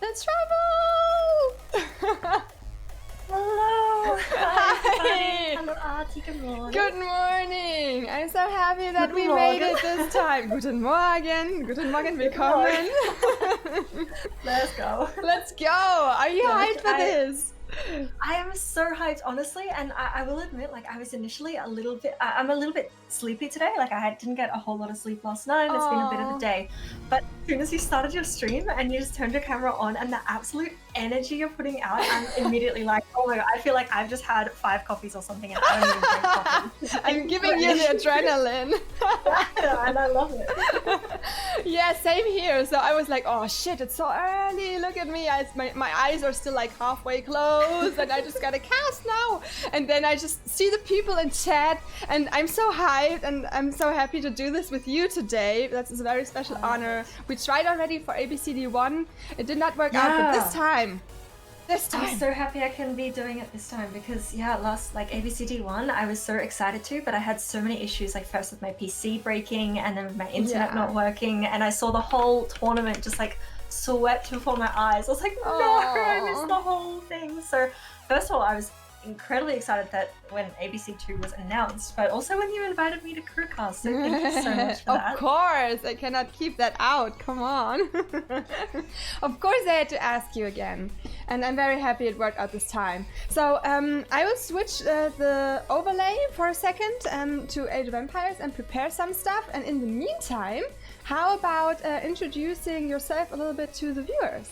LilTrouble! Hello! Hi! Hello, Artie. Good morning. Good morning! I'm so happy that we Guten made it Morgen. this time. Guten Morgen! Guten Morgen, willkommen! Let's go. Let's go! Are you Look, hyped for this? I am so hyped, honestly, and I will admit, like, I was initially I'm a little bit sleepy today. Like, I didn't get a whole lot of sleep last night. It's been a bit of a day. But as soon as you started your stream and you just turned your camera on and the absolute energy you're putting out, I'm immediately like, oh my God, I feel like I've just had 5 coffees or something and I don't even drink coffee. I'm giving you the adrenaline. And I love it. Yeah, same here. So I was like, oh shit, it's so early. Look at me. My eyes are still like halfway closed and I just got a cast now. And then I just see the people in chat and I'm so hyped and I'm so happy to do this with you today. That's a very special honor. We tried already for ABCD 1. It did not work out, but this time. I'm so happy I can be doing it this time because last like ABCD 1 I was so excited to, but I had so many issues, like first with my PC breaking and then with my internet not working, and I saw the whole tournament just like swept before my eyes. I was like, no, I missed the whole thing. So first of all, I was incredibly excited that when ABC2 was announced, but also when you invited me to Cocaster. So thank you so much for that. Of course, I cannot keep that out. Come on. Of course, I had to ask you again, and I'm very happy it worked out this time. So I will switch the overlay for a second to Age of Empires and prepare some stuff. And in the meantime, how about introducing yourself a little bit to the viewers?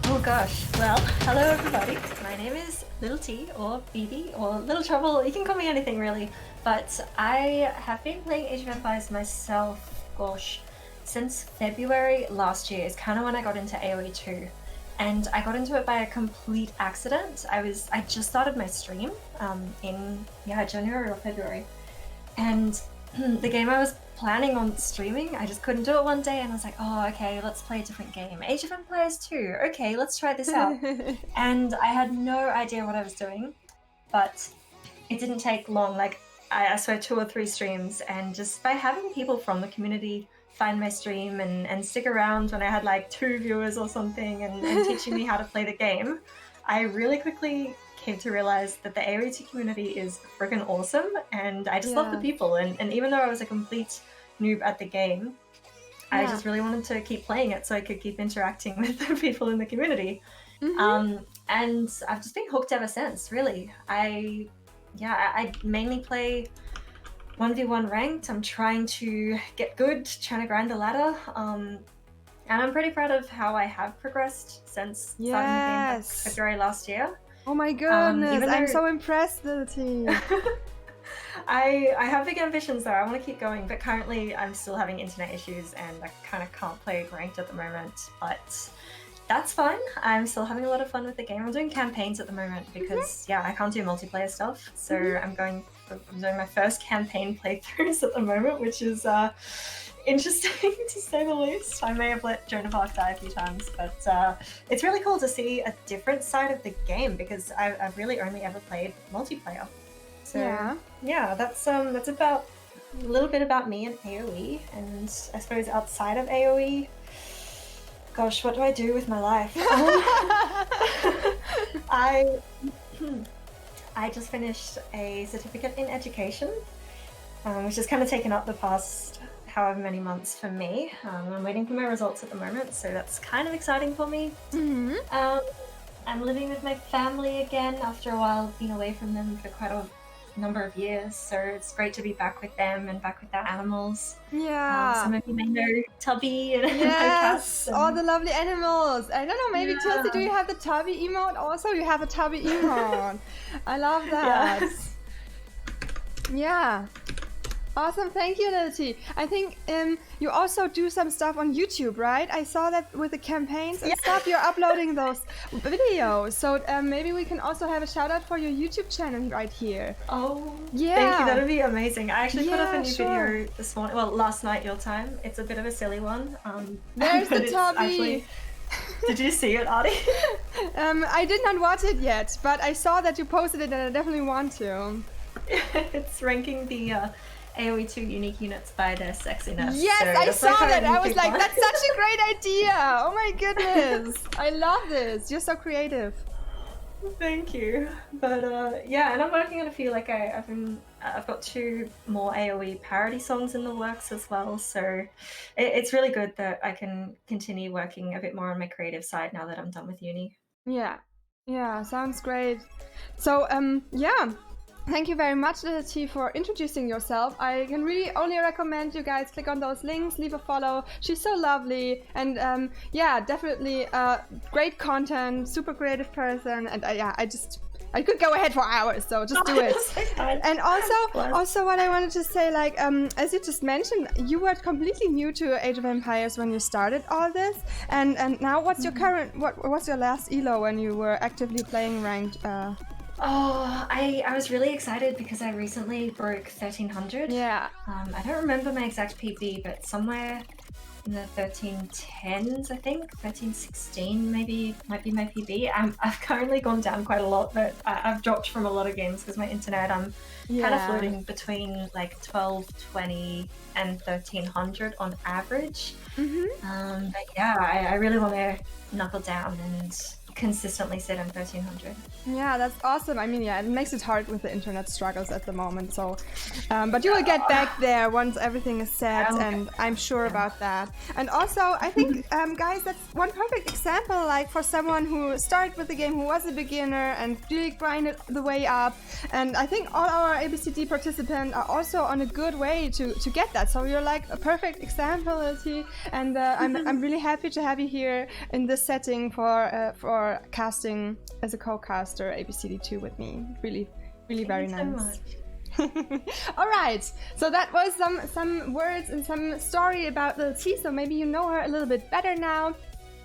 Oh gosh, well, hello everybody. My name is Little T, or BB, or LilTrouble. You can call me anything really. But I have been playing Age of Empires myself, gosh, since February last year is kind of when I got into AoE 2. And I got into it by a complete accident. I just started my stream in January or February. And the game I was planning on streaming, I just couldn't do it one day, and I was like, oh, okay, let's play a different game. Age of Empires 2, okay, let's try this out. And I had no idea what I was doing, but it didn't take long. Like, I swear 2 or 3 streams, and just by having people from the community find my stream and stick around when I had like 2 viewers or something and teaching me how to play the game, I really quickly came to realize that the AoE 2 community is freaking awesome, and I just love the people, and even though I was a complete noob at the game, I just really wanted to keep playing it so I could keep interacting with the people in the community. And I've just been hooked ever since, really. I mainly play 1v1 ranked. I'm trying to get good, trying to grind the ladder, and I'm pretty proud of how I have progressed since starting the game like February last year. Oh my goodness, I'm so impressed, Little T. I have big ambitions though. I want to keep going, but currently I'm still having internet issues and I kind of can't play ranked at the moment, but that's fine. I'm still having a lot of fun with the game. I'm doing campaigns at the moment because I can't do multiplayer stuff, so I'm doing my first campaign playthroughs at the moment, which is interesting to say the least. I may have let Joan of Arc die a few times, but it's really cool to see a different side of the game because I've really only ever played multiplayer. So that's about a little bit about me and AoE, and I suppose outside of AoE, gosh, what do I do with my life? I just finished a certificate in education, which has kind of taken up the past however many months for me. I'm waiting for my results at the moment, so that's kind of exciting for me. I'm living with my family again after a while, being away from them for quite a number of years, so it's great to be back with them and back with their animals. Some of you may know Tubby and cats. All the lovely animals. I don't know, maybe Tilsy, do you have the Tubby emote also? You have a Tubby emote. I love that. Awesome, thank you, Little T. I think you also do some stuff on YouTube, right? I saw that with the campaigns and stuff, you're uploading those videos. So maybe we can also have a shout out for your YouTube channel right here. Oh, thank you, that would be amazing. I actually put up a new video this morning, well, last night your time. It's a bit of a silly one. There's the Tubby. Did you see it, Artie? I did not watch it yet, but I saw that you posted it and I definitely want to. It's ranking the AoE 2 unique units by their sexiness. Yes, so I saw that. I was like, people. that's such a great idea. Oh my goodness. I love this. You're so creative. Thank you. But yeah, and I'm working on a few. Like I've got 2 more AoE parody songs in the works as well. So it's really good that I can continue working a bit more on my creative side now that I'm done with uni. Yeah, sounds great. So yeah. Thank you very much, LilT, for introducing yourself. I can really only recommend you guys click on those links, leave a follow. She's so lovely, and yeah, definitely great content, super creative person, and I could go ahead for hours, so just do it. And also what I wanted to say, like as you just mentioned, you were completely new to Age of Empires when you started all this, and now what's your current, what was your last elo when you were actively playing ranked? Oh, I was really excited because I recently broke 1300. Yeah. I don't remember my exact PB, but somewhere in the 1310s, I think. 1316 maybe might be my PB. I've currently gone down quite a lot, but I've dropped from a lot of games because my internet, I'm kind of floating between like 1220 and 1300 on average. But yeah, I really want to knuckle down and consistently sit on 1300. Yeah, that's awesome. I mean, yeah, it makes it hard with the internet struggles at the moment. So, but you will get back there once everything is set, and I'm sure about that. And also, I think, guys, that's one perfect example, like for someone who started with the game, who was a beginner and really grinded the way up. And I think all our ABCD participants are also on a good way to get that. So you're like a perfect example, LilT, and I'm really happy to have you here in this setting for casting as a co-caster ABCD2 with me. Really very nice. So much. All right, so that was some words and some story about LilT. So maybe you know her a little bit better now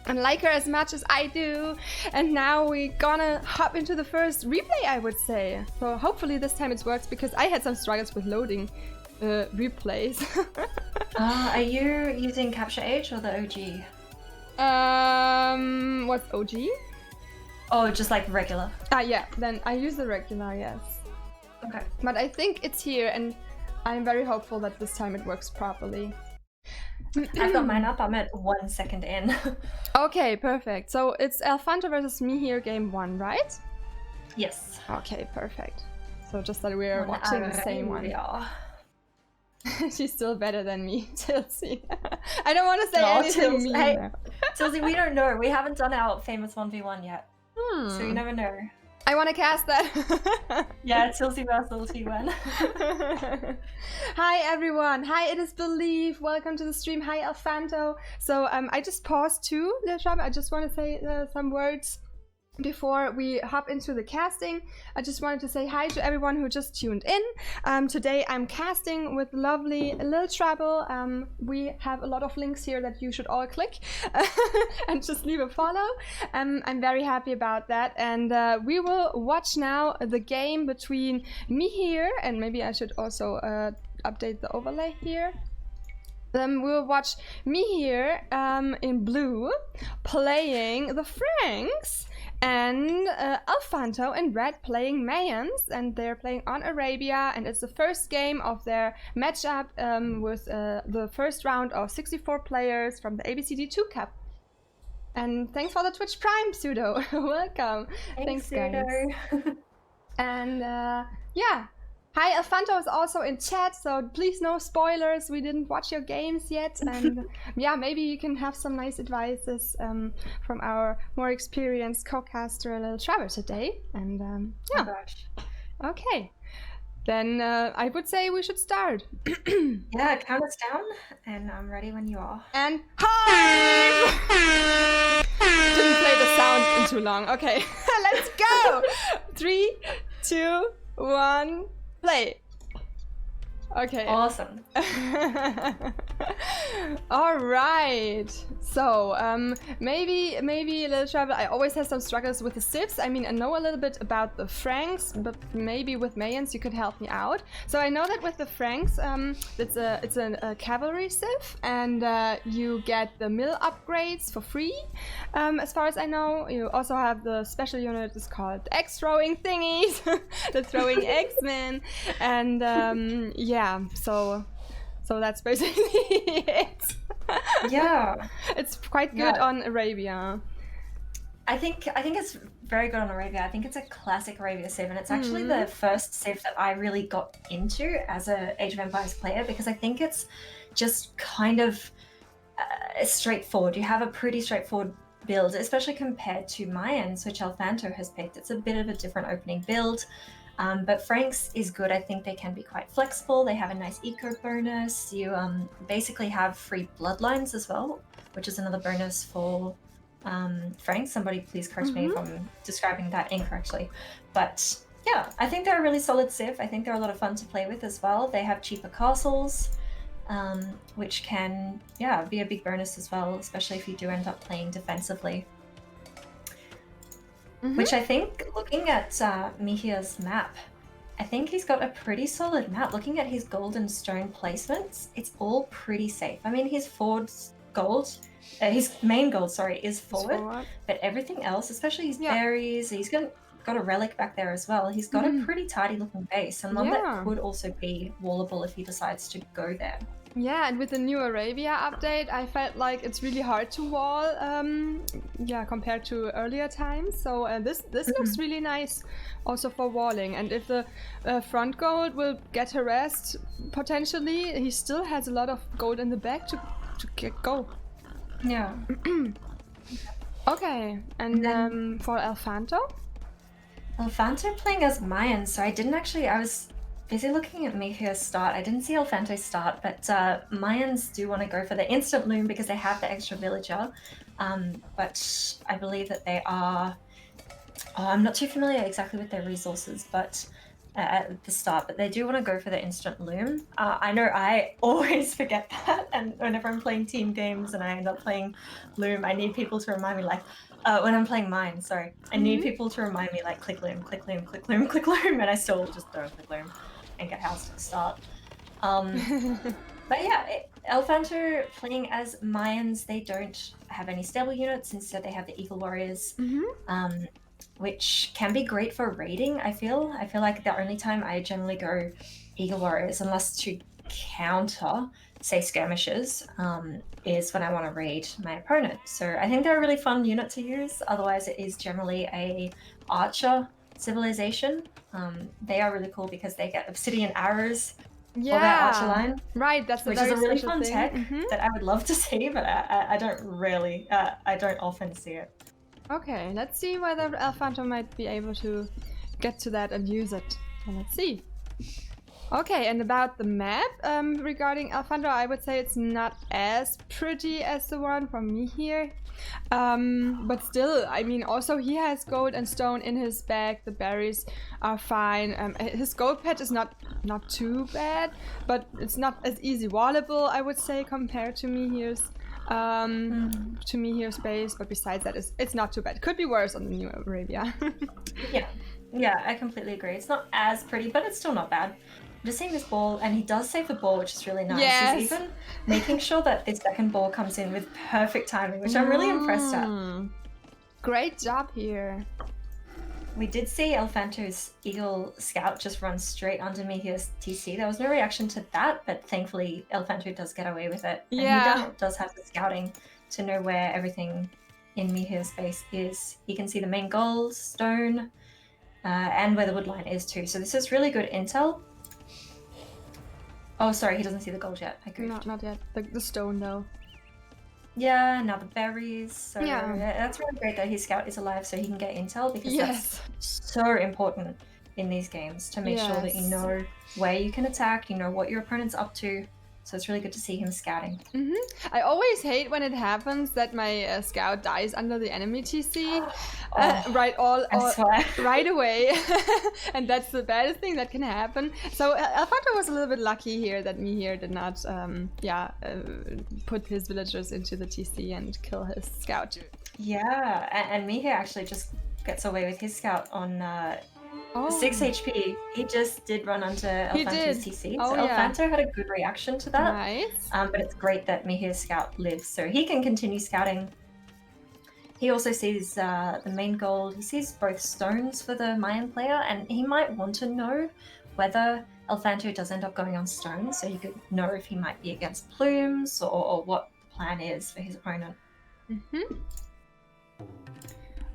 and like her as much as I do. And now we're gonna hop into the first replay, I would say. So hopefully this time it works, because I had some struggles with loading replays. Are you using Capture Age or the OG? What's OG? Oh, just like regular. Yeah, then I use the regular, yes. Okay. But I think it's here, and I'm very hopeful that this time it works properly. I've got mine up. I'm at 1 second in. Okay, perfect. So it's Alfanto versus me here, game 1, right? Yes. Okay, perfect. So just that we're watching the same one. Yeah. She's still better than me, Tilsy. I don't want to say anything mean. Hey, Tilsy, we don't know. We haven't done our famous 1v1 yet. So you never know. I want to cast that. Yeah, Tilsy versus LilT when. Hi everyone. Hi, it is Believe. Welcome to the stream. Hi Alfanto. So I just paused too, LilTrouble. I just want to say some words before we hop into the casting. I just wanted to say hi to everyone who just tuned in. Today I'm casting with lovely LilTrouble. We have a lot of links here that you should all click and just leave a follow. I'm very happy about that, and we will watch now the game between me here, and maybe I should also update the overlay here. We'll watch me here in blue playing the Franks, and Alfanto in red playing Mayans, and they're playing on Arabia, and it's the first game of their matchup with the first round of 64 players from the ABCD2 Cup. And thanks for the Twitch Prime, Pseudo. Welcome. Thanks guys. And yeah. Hi, Alfanto is also in chat, so please no spoilers. We didn't watch your games yet, and yeah, maybe you can have some nice advices from our more experienced co-caster LilTrouble today. And yeah, oh gosh. Okay, then I would say we should start. Yeah, count us down, and I'm ready when you are. And hi! Didn't play the sound in too long. Okay, let's go. 3, 2, 1. Play. Okay. Awesome. All right. So maybe LilTrouble. I always have some struggles with the civs. I mean, I know a little bit about the Franks, but maybe with Mayans you could help me out. So I know that with the Franks, it's a cavalry civ, and you get the mill upgrades for free. As far as I know, you also have the special unit. It's called X throwing thingies, the throwing X-Men, and yeah. yeah, so that's basically it. Yeah. It's quite good on Arabia. I think it's very good on Arabia. I think it's a classic Arabia civ, and it's actually the first civ that I really got into as a Age of Empires player, because I think it's just kind of straightforward. You have a pretty straightforward build, especially compared to Mayans, which Alfanto has picked. It's a bit of a different opening build, but Franks is good. I think they can be quite flexible. They have a nice eco bonus. You basically have free bloodlines as well, which is another bonus for Franks. Somebody please correct me if I'm describing that incorrectly. But yeah, I think they're a really solid civ. I think they're a lot of fun to play with as well. They have cheaper castles, which can be a big bonus as well, especially if you do end up playing defensively. Which I think, looking at Mihir's map, I think he's got a pretty solid map. Looking at his gold and stone placements, it's all pretty safe. I mean, his main gold, is forward, but everything else, especially his berries, he's got a relic back there as well. He's got a pretty tidy looking base, and one that could also be wallable if he decides to go there. Yeah, and with the new Arabia update, I felt like it's really hard to wall, compared to earlier times. So this looks really nice also for walling. And if the front gold will get harassed, potentially, he still has a lot of gold in the back to go. Yeah. Okay, and then, for Alfanto? Alfanto playing as Mayan, so I was busy looking at Mihir's start. I didn't see Alfanto's start, but Mayans do want to go for the instant loom because they have the extra villager. But I believe that they are... I'm not too familiar exactly with their resources, but at the start, but they do want to go for the instant loom. I know I always forget that, and whenever I'm playing team games and I end up playing loom, I need people to remind me, like, when I'm playing mine, I need people to remind me, like, click loom, click loom, click loom, click loom, and I still just don't click loom and get housed at the start. But yeah, Alfanto playing as Mayans, they don't have any stable units. Instead, they have the Eagle Warriors, which can be great for raiding. I feel like the only time I generally go Eagle Warriors, unless to counter, say, skirmishes, is when I want to raid my opponent. So I think they're a really fun unit to use. Otherwise, it is generally a archer civilization. They are really cool because they get obsidian arrows for their archer line. Right, that's which is a really fun tech that I would love to see, but I don't often see it. Okay, let's see whether Alfanto might be able to get to that and use it. So let's see. Okay, and about the map, regarding Alfanto, I would say it's not as pretty as the one from me here. But still, I mean, also he has gold and stone in his bag. The berries are fine. His gold pet is not too bad, but it's not as easy wallable, I would say, compared to me here's base. But besides that, it's not too bad. Could be worse on the new Arabia. Yeah, I completely agree. It's not as pretty, but it's still not bad. I'm just seeing this ball, and he does save the ball, which is really nice. Yes. He's even making sure that the second ball comes in with perfect timing, which I'm really impressed at. Great job here. We did see Alfanto's Eagle Scout just run straight under Mihir's TC. There was no reaction to that, but thankfully Alfanto does get away with it. Yeah. And he does have the scouting to know where everything in Mihir's base is. He can see the main goals, stone, and where the wood line is too. So this is really good intel. Oh, sorry, he doesn't see the gold yet. I goofed. Not yet. The stone, though. Yeah, now the berries. So that's really great that his scout is alive so he can get intel, because that's so important in these games to make sure that you know where you can attack, you know what your opponent's up to. So it's really good to see him scouting. I always hate when it happens that my scout dies under the enemy TC right away. And that's the baddest thing that can happen. So Alfanto was a little bit lucky here that Mihir did not put his villagers into the TC and kill his scout. Yeah, and Mihir actually just gets away with his scout on 6 HP. He just did run onto Alfanto's TC. So Alfanto had a good reaction to that. Nice. But it's great that Mihir's scout lives, so he can continue scouting. He also sees the main gold. He sees both stones for the Mayan player, and he might want to know whether Elfanto does end up going on stone, so you could know if he might be against plumes or what plan is for his opponent.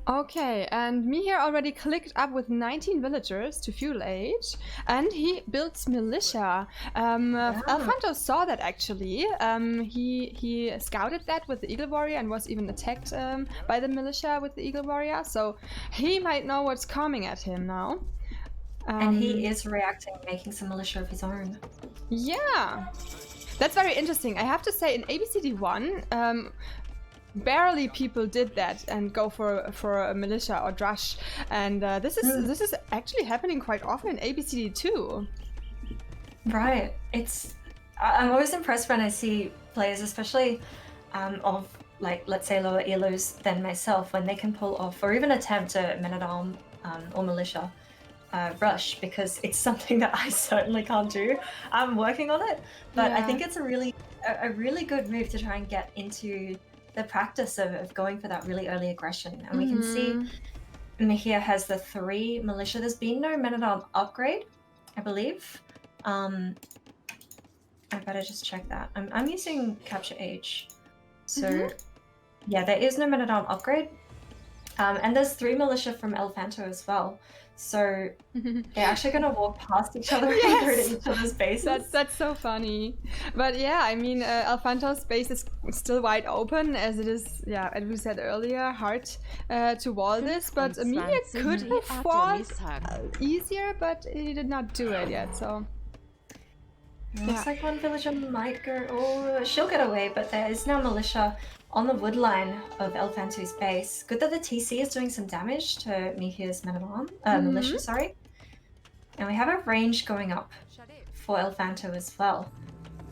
Okay, and me here already clicked up with 19 villagers to feudal age, and he builds militia. Alfanto saw that actually. He scouted that with the Eagle Warrior and was even attacked by the militia with the Eagle Warrior, so he might know what's coming at him now. And he is reacting, making some militia of his own. Yeah, that's very interesting. I have to say, in ABCD 1, barely people did that and go for a militia or drush, and this is actually happening quite often in ABCD 2. Right. I'm always impressed when I see players, especially of like, let's say, lower elos than myself, when they can pull off or even attempt a men-at-arm or militia rush, because it's something that I certainly can't do. I'm working on it, but I think it's a really good move to try and get into the practice of going for that really early aggression. And we can see Mihir has the 3 militia. There's been no men-at-arm upgrade, I believe. I better just check that. I'm using Capture Age. So yeah, there is no men-at-arm upgrade. And there's 3 militia from Elfanto as well. So they're actually going to walk past each other and go to each other's bases. That's so funny. But yeah, I mean, Alfanto's base is still wide open, as it is, as we said earlier, hard to wall this. But Emilia could have walled easier, but he did not do it yet, so... Looks like one villager might go... Oh, she'll get away, but there is now militia on the wood line of Elfanto's base. Good that the TC is doing some damage to Mihir's men-at-arm, militia, sorry. And we have a range going up for Elfanto as well.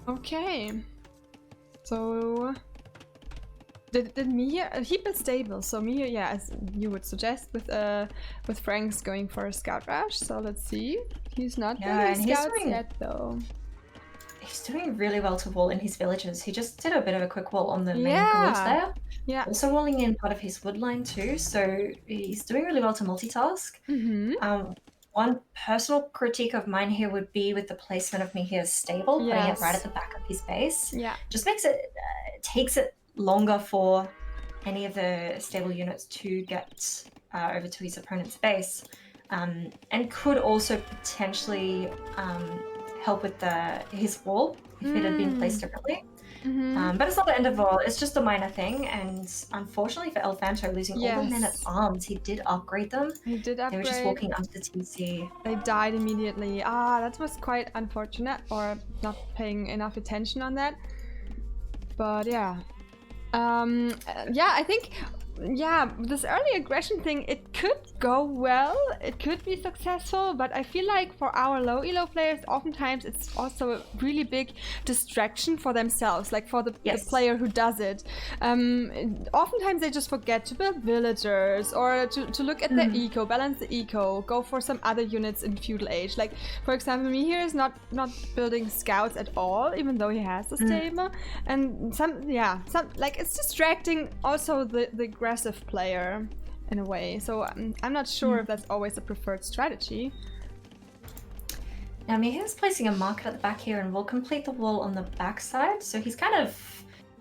Okay. So... Did Mihir... He built stable, so Mihir, as you would suggest, with Frank's going for a scout rush. So let's see. He's not building scouts yet, though. He's doing really well to wall in his villages. He just did a bit of a quick wall on the main gold there. Yeah. Also walling in part of his wood line too, so he's doing really well to multitask. One personal critique of mine here would be with the placement of Mihir's stable, putting it right at the back of his base. Yeah. Just makes it, takes it longer for any of the stable units to get over to his opponent's base. And could also potentially help with his wall if it had been placed differently. But it's not the end of all. It's just a minor thing, and unfortunately for Elfanto, losing all the men-at-arms, he did upgrade them. He did upgrade. They were just walking under the TC. They died immediately. That was quite unfortunate, or not paying enough attention on that. But yeah. I think... this early aggression thing, it could go well, it could be successful, but I feel like for our low elo players, oftentimes it's also a really big distraction for themselves, like for the player who does it. Oftentimes they just forget to build villagers or to look at the eco, balance the eco, go for some other units in feudal age. Like, for example, Mihir is not building scouts at all, even though he has the stable. And it's distracting also the aggressive player in a way, so I'm not sure if that's always a preferred strategy. Now Mihir's placing a market at the back here and will complete the wall on the back side, so he's kind of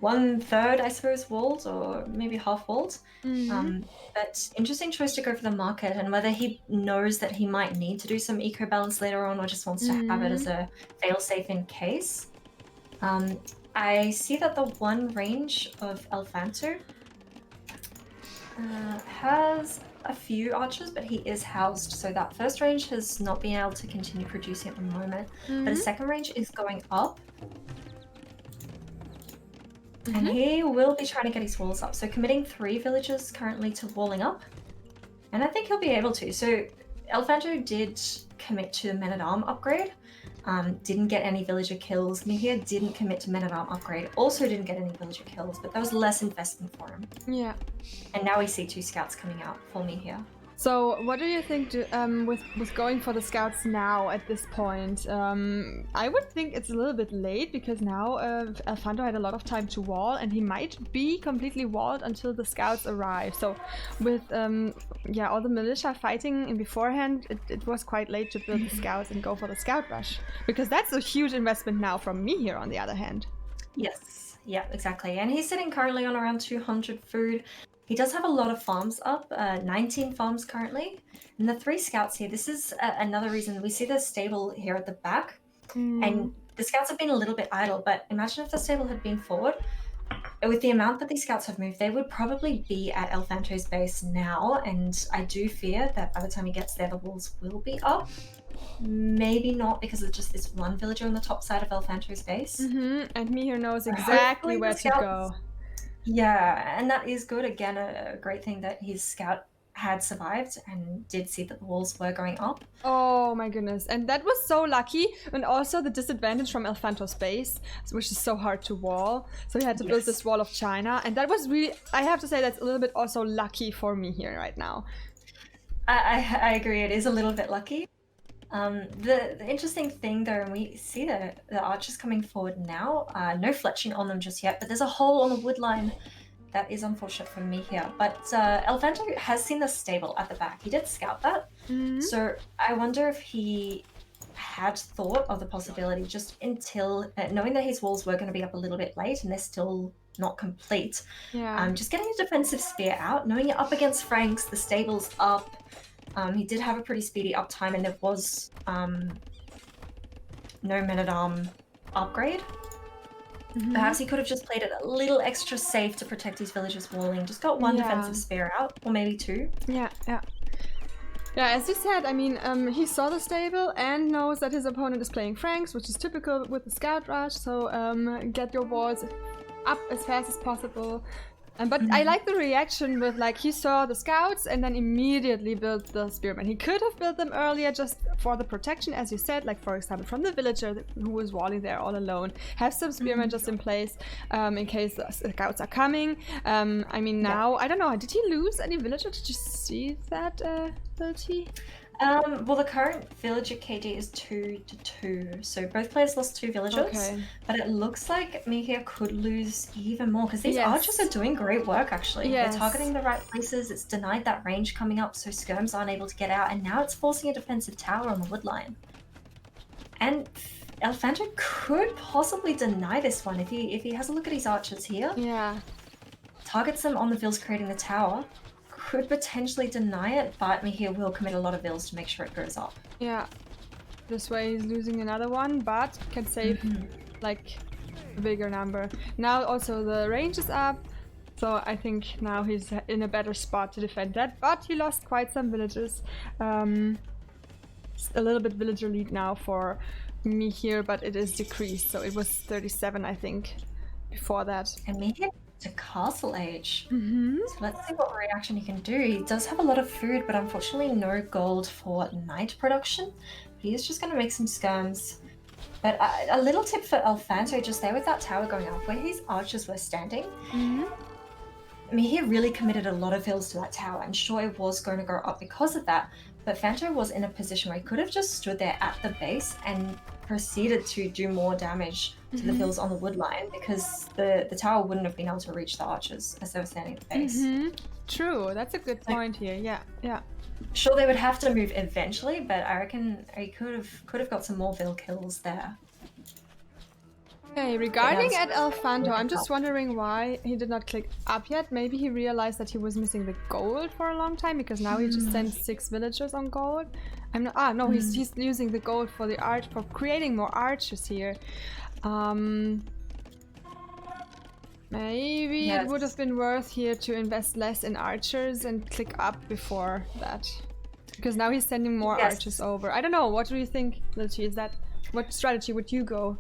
1/3, I suppose, walled, or maybe half walled. But interesting choice to go for the market, and whether he knows that he might need to do some eco balance later on or just wants to have it as a fail-safe in case. I see that the one range of Elfanto has a few archers, but he is housed, so that first range has not been able to continue producing at the moment. But his second range is going up, and he will be trying to get his walls up. So committing 3 villages currently to walling up, and I think he'll be able to. So Elfanto did commit to the men-at-arm upgrade. Didn't get any villager kills. Mihir didn't commit to men-at-arm upgrade. Also didn't get any villager kills, but that was less investment for him. Yeah. And now we see 2 scouts coming out for Mihir. So, what do you think with going for the scouts now at this point? I would think it's a little bit late because now Alfando had a lot of time to wall, and he might be completely walled until the scouts arrive. So, with yeah, all the militia fighting in beforehand, it was quite late to build the scouts and go for the scout rush, because that's a huge investment now from me here. On the other hand. Yes, yeah, exactly. And he's sitting currently on around 200 food. He does have a lot of farms up, 19 farms currently. And the 3 scouts here, this is another reason we see the stable here at the back. And the scouts have been a little bit idle, but imagine if the stable had been forward. With the amount that these scouts have moved, they would probably be at Alfanto's base now. And I do fear that by the time he gets there, the walls will be up. Maybe not because of just this one villager on the top side of Alfanto's base. And Mihir knows exactly where to go. Yeah, and that is good. Again, a great thing that his scout had survived and did see that the walls were going up. Oh my goodness. And that was so lucky. And also the disadvantage from Alfanto's base, which is so hard to wall. So he had to build this wall of China. And that was really, I have to say, that's a little bit also lucky for me here right now. I agree. It is a little bit lucky. The interesting thing though, and we see the archers coming forward now, no fletching on them just yet, but there's a hole on the wood line. That is unfortunate for me here. But Alfanto has seen the stable at the back. He did scout that. So I wonder if he had thought of the possibility just until, knowing that his walls were going to be up a little bit late and they're still not complete. Yeah. Just getting a defensive spear out, knowing you're up against Franks, the stable's up. He did have a pretty speedy uptime, and there was no men-at-arm upgrade. Perhaps he could have just played it a little extra safe to protect his villagers' walling. Just got one defensive spear out, or maybe 2. Yeah, as you said, I mean, he saw the stable and knows that his opponent is playing Franks, which is typical with the scout rush. So get your walls up as fast as possible. But I like the reaction with, like, he saw the scouts and then immediately built the spearmen. He could have built them earlier just for the protection, as you said, like, for example, from the villager who was walling there all alone. Have some spearmen just in place in case the scouts are coming. I mean, now, I don't know, did he lose any villager? Did you see that, LilT? Well, the current villager KD is 2-2, so both players lost 2 villagers. Okay. But it looks like Mihir could lose even more because these archers are doing great work. Actually, they're targeting the right places. It's denied that range coming up, so skirms aren't able to get out, and now it's forcing a defensive tower on the wood line. And Alfanto could possibly deny this one if he has a look at his archers here. Yeah. Targets them on the vills creating the tower. Could potentially deny it, but Mihir will commit a lot of vills to make sure it goes up. Yeah. This way he's losing another one, but can save like a bigger number. Now also the range is up, so I think now he's in a better spot to defend that, but he lost quite some villages. A little bit villager lead now for me here, but it is decreased, so it was 37 I think before that. And Mihir to castle age. So let's see what reaction he can do. He does have a lot of food, but unfortunately no gold for night production. He is just going to make some skirms. But a little tip for Alfanto, just there with that tower going up, where his archers were standing. I mean, he really committed a lot of hills to that tower, and sure it was going to go up because of that, but Fanto was in a position where he could have just stood there at the base and proceeded to do more damage to the hills on the wood line, because the tower wouldn't have been able to reach the archers as they were standing at the base. True, that's a good point here. Yeah. Sure, they would have to move eventually, but I reckon he could have got some more Vil kills there. Okay, regarding at Alfanto, I'm just wondering why he did not click up yet. Maybe he realized that he was missing the gold for a long time, because now he just sent 6 villagers on gold. I'm not. No, he's using the gold for the arch, for creating more archers here. Maybe it would have been worth here to invest less in archers and click up before that, because now he's sending more archers over. I don't know. What do you think, LilT? Is that, what strategy would you go?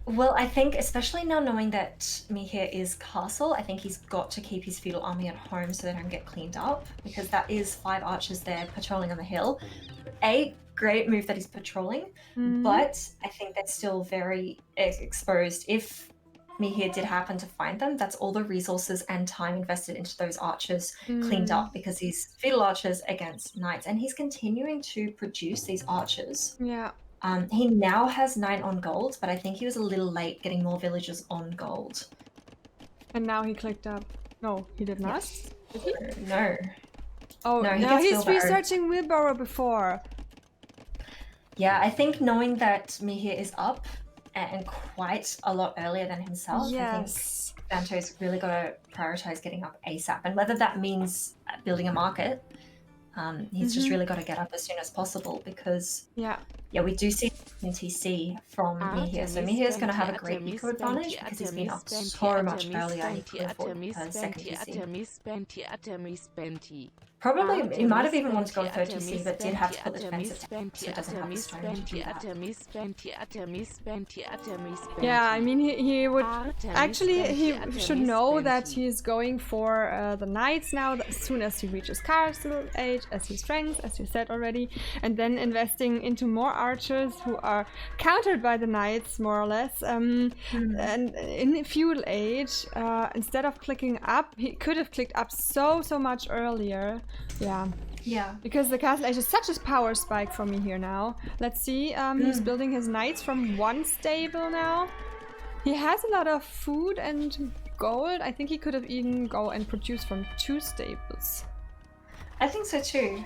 Well, I think, especially now knowing that Mihir is castle, I think he's got to keep his feudal army at home so they don't get cleaned up, because that is 5 archers there patrolling on the hill. A great move that he's patrolling, but I think they're still very exposed. If Mihir did happen to find them, that's all the resources and time invested into those archers cleaned up, because he's feudal archers against knights, and he's continuing to produce these archers. Yeah. He now has 9 on gold, but I think he was a little late getting more villagers on gold. And now he clicked up. No, he did not. Yes. Did he? No. Oh, No, he no, gets he's wheelbarrow. researching wheelbarrow before. Yeah, I think knowing that Mihir is up and quite a lot earlier than himself, Yes. I think Fanto's really got to prioritize getting up ASAP. And whether that means building a market, he's just really got to get up as soon as possible, because Yeah. we do see TC from Mihir. So Mihir's going to have a great eco advantage because he's been up so much earlier. He could afford a second TC. Probably, he might have even wanted to go third TC, but did have to put the defense attack, so it doesn't have the stone to do that. Yeah, I mean, he would actually, he should know that he's going for the knights now as soon as he reaches castle age, as he strengths, as you said already, and then investing into more archers who are countered by the knights, more or less. And in feudal age, instead of clicking up, he could have clicked up so much earlier. Yeah, because the castle age is such a power spike for me here now. Let's see, he's building his knights from 1 stable now. He has a lot of food and gold. I think he could have even go and produce from 2 stables. I think so too.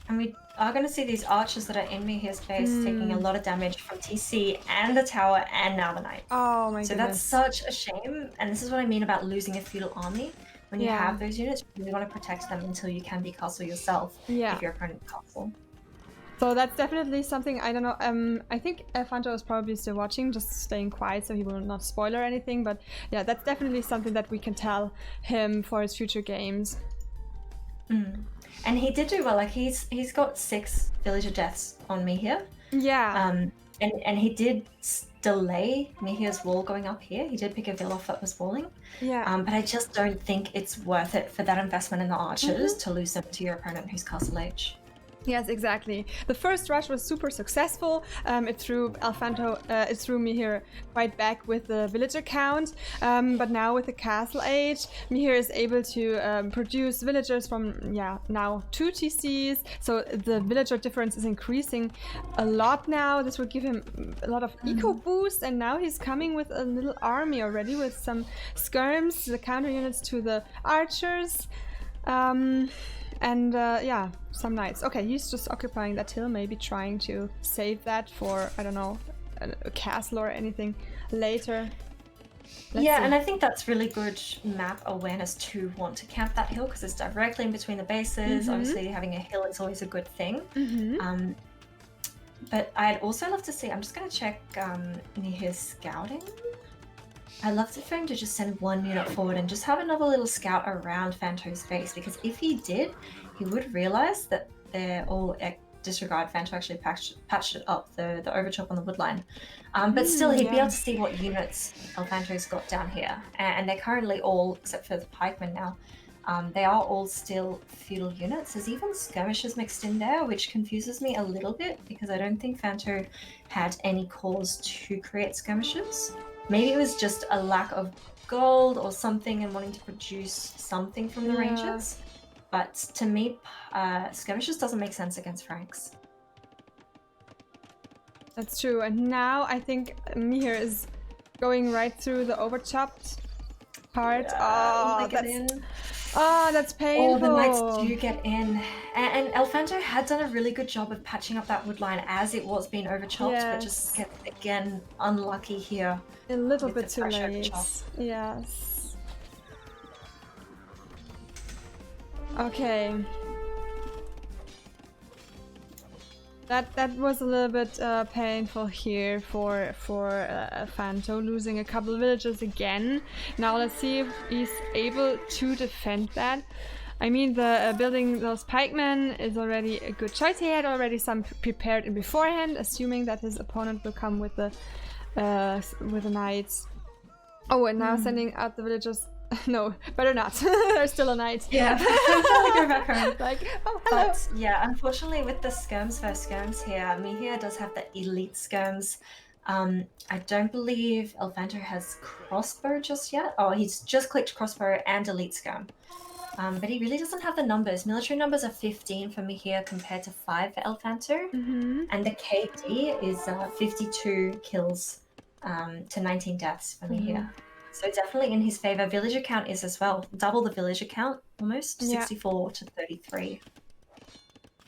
And we are going to see these archers that are in Mihir's base taking a lot of damage from TC and the tower and now the knight. Oh my goodness. So that's such a shame. And this is what I mean about losing a feudal army. When you have those units, you really want to protect them until you can be castle yourself if your opponent's castle. So that's definitely something, I don't know, I think Fanto is probably still watching, just staying quiet so he will not spoil or anything, but yeah, that's definitely something that we can tell him for his future games. And he did do well, like he's got 6 villager deaths on Mihir. Yeah. And he did delay Mihir's wall going up here. He did pick a villa off that was walling. Yeah. But I just don't think it's worth it for that investment in the archers to lose them to your opponent who's castle age. Yes, exactly. The first rush was super successful. It threw Mihir right back with the villager count. But now with the castle age, Mihir is able to produce villagers from now 2 TCs. So the villager difference is increasing a lot now. This will give him a lot of eco boost, and now he's coming with a little army already with some skirms, the counter units to the archers. And some knights. Okay, he's just occupying that hill, maybe trying to save that for, I don't know, a castle or anything later. Let's see. And I think that's really good map awareness to want to camp that hill because it's directly in between the bases. Obviously, having a hill is always a good thing. But I'd also love to see, I'm just going to check near his scouting. I'd love for him to just send 1 unit forward and just have another little scout around Fanto's base, because if he did, he would realize that they're all disregard. Fanto actually patched it up, the overchop on the woodline. But still, he'd be able to see what units Fanto's got down here. And they're currently all, except for the pikemen now, they are all still feudal units. There's even skirmishers mixed in there, which confuses me a little bit because I don't think Fanto had any cause to create skirmishers. Maybe it was just a lack of gold or something and wanting to produce something from the Rangers. But to me, skirmishers doesn't make sense against Franks. That's true. And now I think Mihir is going right through the overchopped part. That's painful. Oh, the knights do get in. And Elfanto had done a really good job of patching up that woodline as it was being overchopped, but just gets, again, unlucky here. A little bit too late. Yes. Okay. That was a little bit painful here for Fanto, losing a couple of villages again. Now let's see if he's able to defend that. I mean, the building those pikemen is already a good choice. He had already some prepared in beforehand, assuming that his opponent will come with the knights. Oh, and now sending out the villagers. No, better not. There's still a knight. Yeah, I'm trying to go back home. Like, oh, hello. But yeah, unfortunately with the skirms versus skirms here, Mihir does have the elite skirms I don't believe Elfanto has crossbow just yet. Oh, he's just clicked crossbow and elite scam. But he really doesn't have the numbers. Military numbers are 15 for me here compared to 5 for Elfanto. And the KD is 52 kills to 19 deaths for me here. So definitely in his favor. Villager count is as well. Double the villager count, almost. 64 to 33.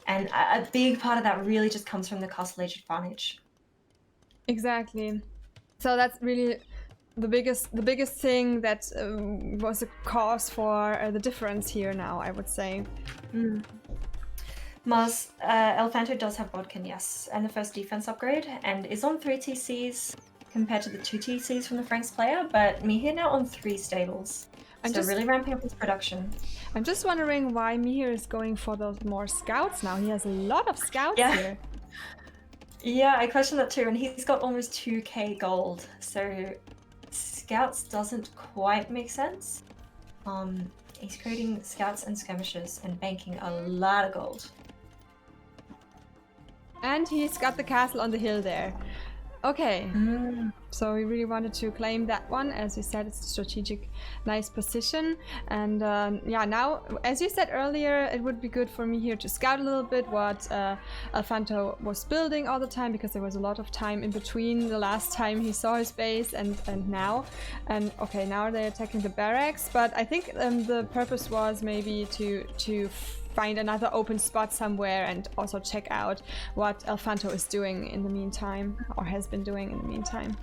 And a big part of that really just comes from the castle age advantage. Exactly. So that's really the biggest thing that was a cause for the difference here now, I would say. Mars, Elfanto does have Bodkin, yes, and the first defense upgrade, and is on 3 TCs compared to the 2 TCs from the Franks player, but Mihir now on 3 stables. So really ramping up his production. I'm just wondering why Mihir is going for those more scouts now. He has a lot of scouts here. Yeah, I question that too, and he's got almost 2k gold, so scouts doesn't quite make sense. He's creating scouts and skirmishers and banking a lot of gold. And he's got the castle on the hill there. Okay, so we really wanted to claim that one. As you said, it's a strategic, nice position. And yeah, now, as you said earlier, it would be good for me here to scout a little bit what Elfanto was building all the time, because there was a lot of time in between the last time he saw his base and now. And okay, now they're attacking the barracks, but I think the purpose was maybe to find another open spot somewhere and also check out what Elfanto is doing in the meantime, or has been doing in the meantime.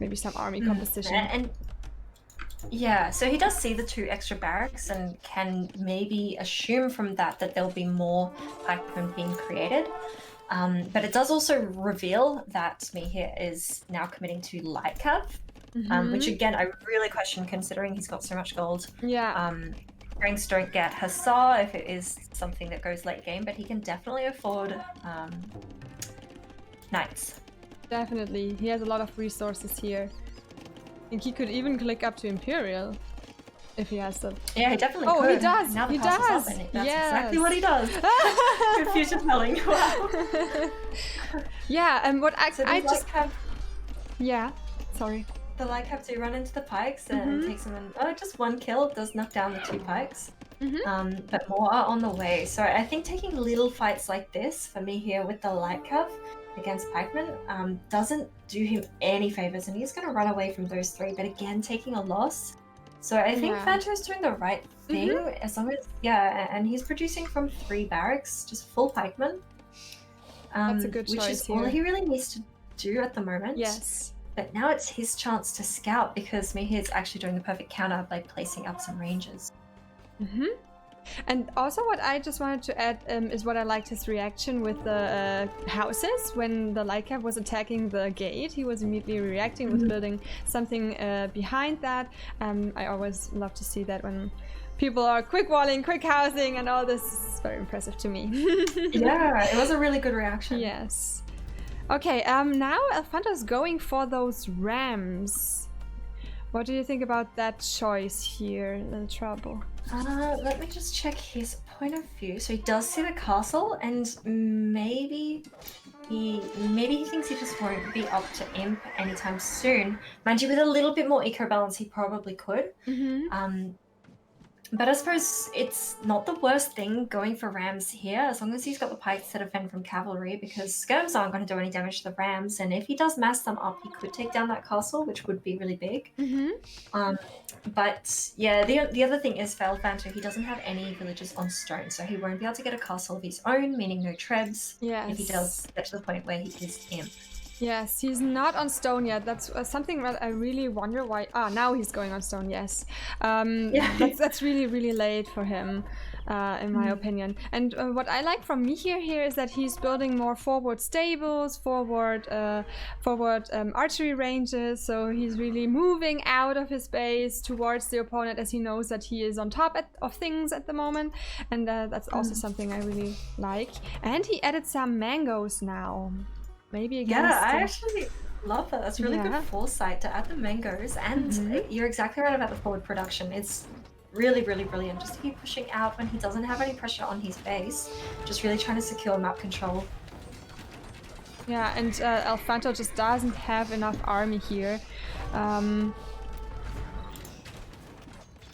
Maybe some army composition. And yeah, so he does see the 2 extra barracks and can maybe assume from that there'll be more pikemen being created. But it does also reveal that Mihir is now committing to light cav, which again I really question considering he's got so much gold. Yeah. Ranks don't get Hussar if it is something that goes late game, but he can definitely afford Knights. Definitely. He has a lot of resources here. I think he could even click up to Imperial if he has them. Yeah, he definitely could. Oh, he does! Now he does! That's exactly what he does. Good future telling. Wow. Yeah, and what so I just... have... Yeah, sorry. The light cap to run into the pikes and takes them in. Just 1 kill does knock down the 2 pikes. But more are on the way. So I think taking little fights like this for me here with the light cap against pikemen doesn't do him any favors, and he's going to run away from those 3. But again, taking a loss. So I think Fanto is doing the right thing as long as and he's producing from 3 barracks, just full pikemen. That's a good choice. Which is here. all he really needs to do at the moment. Yes. But now it's his chance to scout, because Mihir's actually doing the perfect counter by placing up some ranges. And also what I just wanted to add is what I liked his reaction with the houses. When the light cap was attacking the gate, he was immediately reacting with building something behind that. I always love to see that when people are quick walling, quick housing and all this. Is very impressive to me. Yeah, it was a really good reaction. Yes. Okay, now Elfanto's going for those rams. What do you think about that choice here, LilTrouble? Let me just check his point of view. So he does see the castle, and maybe he thinks he just won't be up to imp anytime soon. Mind you, with a little bit more eco balance, he probably could. But I suppose it's not the worst thing going for rams here, as long as he's got the pikes to defend from cavalry, because skirms aren't going to do any damage to the rams, and if he does mass them up, he could take down that castle, which would be really big. But yeah, the other thing is for Elfanto, he doesn't have any villages on stone, so he won't be able to get a castle of his own, meaning no trebs, if he does get to the point where he is imp. Yes, he's not on stone yet. That's something that I really wonder why. Ah, now he's going on stone, yes. That's really, really late for him, in my opinion. And what I like from Mihir here is that he's building more forward stables, forward archery ranges. So he's really moving out of his base towards the opponent, as he knows that he is on top of things at the moment. And that's also something I really like. And he added some mangoes now. Maybe again. Yeah, I actually love that. That's really good foresight to add the mangoes. And you're exactly right about the forward production. It's really, really brilliant just to keep pushing out when he doesn't have any pressure on his base. Just really trying to secure map control. Yeah, and Alfanto just doesn't have enough army here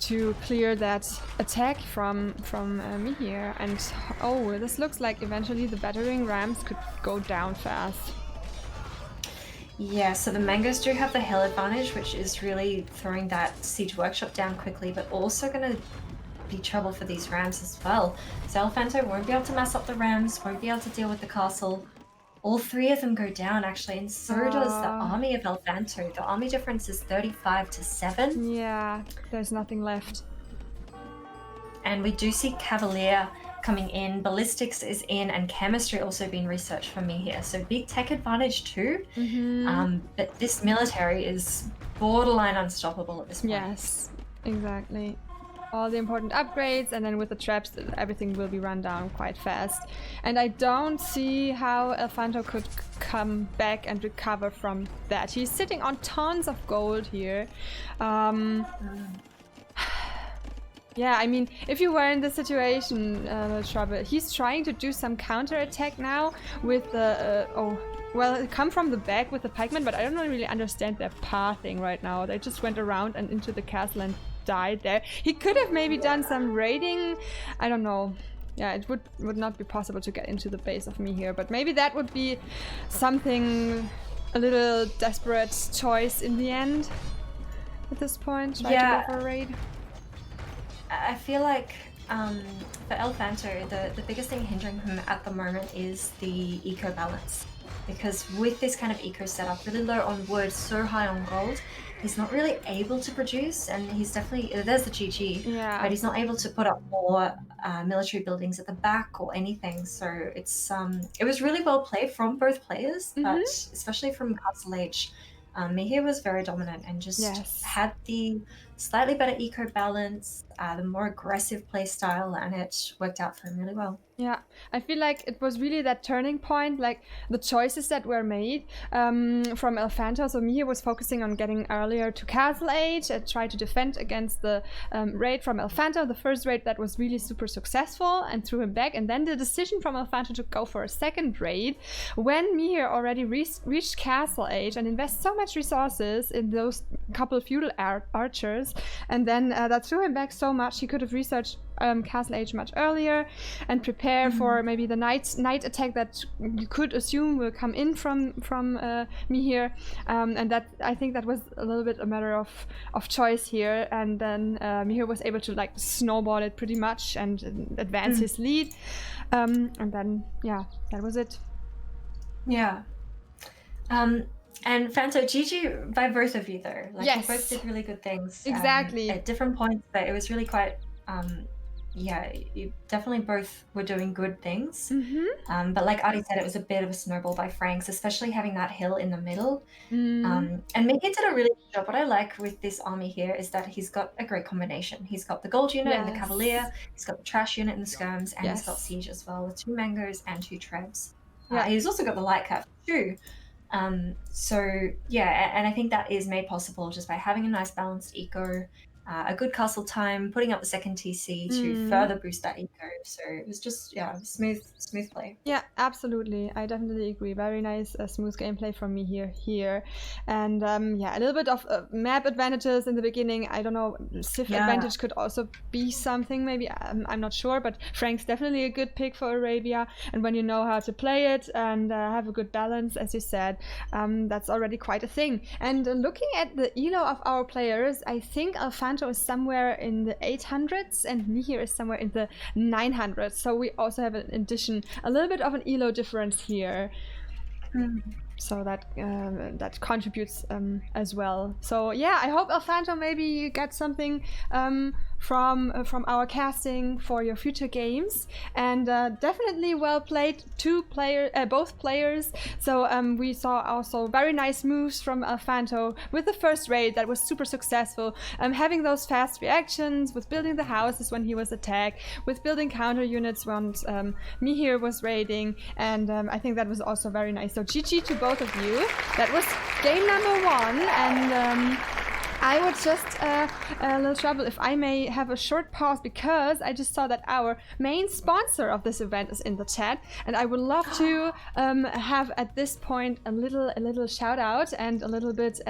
to clear that attack from me here. And oh, this looks like eventually the battering rams could go down fast. Yeah, so the mangoes do have the hill advantage, which is really throwing that siege workshop down quickly, but also going to be trouble for these rams as well. So Alfanto won't be able to mass up the rams, won't be able to deal with the castle. All three of them go down actually, and so does the army of Alfanto. The army difference is 35 to 7. Yeah, there's nothing left. And we do see Cavalier coming in, ballistics is in, and chemistry also being researched for me here. So big tech advantage too. But this military is borderline unstoppable at this point. Yes, exactly. All the important upgrades, and then with the traps, everything will be run down quite fast. And I don't see how Alfanto could come back and recover from that. He's sitting on tons of gold here. Yeah, I mean, if you were in this situation, LilTrouble, he's trying to do some counter-attack now with the... well, come from the back with the pikemen, but I don't really understand their pathing right now. They just went around and into the castle and died there. He could have maybe done some raiding. I don't know. Yeah, it would not be possible to get into the base of me here, but maybe that would be something, a little desperate choice in the end at this point. Try to go for a raid. I feel like for Alfanto, the biggest thing hindering him at the moment is the eco balance. Because with this kind of eco setup, really low on wood, so high on gold, he's not really able to produce, and he's definitely, there's the GG, but he's not able to put up more military buildings at the back or anything. So it's it was really well played from both players, but especially from Castle Age, Mihir was very dominant and just had the slightly better eco balance, the more aggressive play style, and it worked out for him really well. Yeah, I feel like it was really that turning point, like the choices that were made from Alfanto. So Mihir was focusing on getting earlier to Castle Age and try to defend against the raid from Alfanto, the first raid that was really super successful, and threw him back. And then the decision from Alfanto to go for a second raid when Mihir already reached Castle Age and invest so much resources in those couple feudal archers, and then that threw him back so much. He could have researched Castle Age much earlier and prepare for maybe the night attack that you could assume will come in from Mihir, and that I think that was a little bit a matter of choice here. And then Mihir was able to like snowball it pretty much and advance his lead, and then that was it. And Fanto, GG by both of you though. Like you both did really good things. Exactly. At different points, but it was really quite you definitely both were doing good things. But like Artie said, it was a bit of a snowball by Franks, especially having that hill in the middle. And Mihir did a really good job. What I like with this army here is that he's got a great combination. He's got the gold unit and the cavalier, he's got the trash unit and the skirms, and he's got siege as well with 2 mangoes and 2 trebs. He's also got the light cap too. So yeah, and I think that is made possible just by having a nice balanced eco, a good castle time, putting up the second TC to further boost that eco. So it was just smooth play. Yeah, absolutely. I definitely agree. Very nice, smooth gameplay from me here. And a little bit of map advantages in the beginning. I don't know, Civ advantage could also be something. Maybe I'm not sure, but Frank's definitely a good pick for Arabia. And when you know how to play it and have a good balance, as you said, that's already quite a thing. And looking at the elo of our players, I think Alfanto is somewhere in the 800s and Mihir is somewhere in the 900s. So we also have an addition, a little bit of an elo difference here. So that contributes as well. So yeah, I hope Alfanto maybe you get something from our casting for your future games, and definitely well played both players. So we saw also very nice moves from Alfanto with the first raid that was super successful, having those fast reactions with building the houses when he was attacked, with building counter units when Mihir was raiding, and I think that was also very nice. So GG to both of you. That was game number 1, and I would just, LilTrouble, if I may have a short pause, because I just saw that our main sponsor of this event is in the chat, and I would love to have at this point a little shout out and a little bit,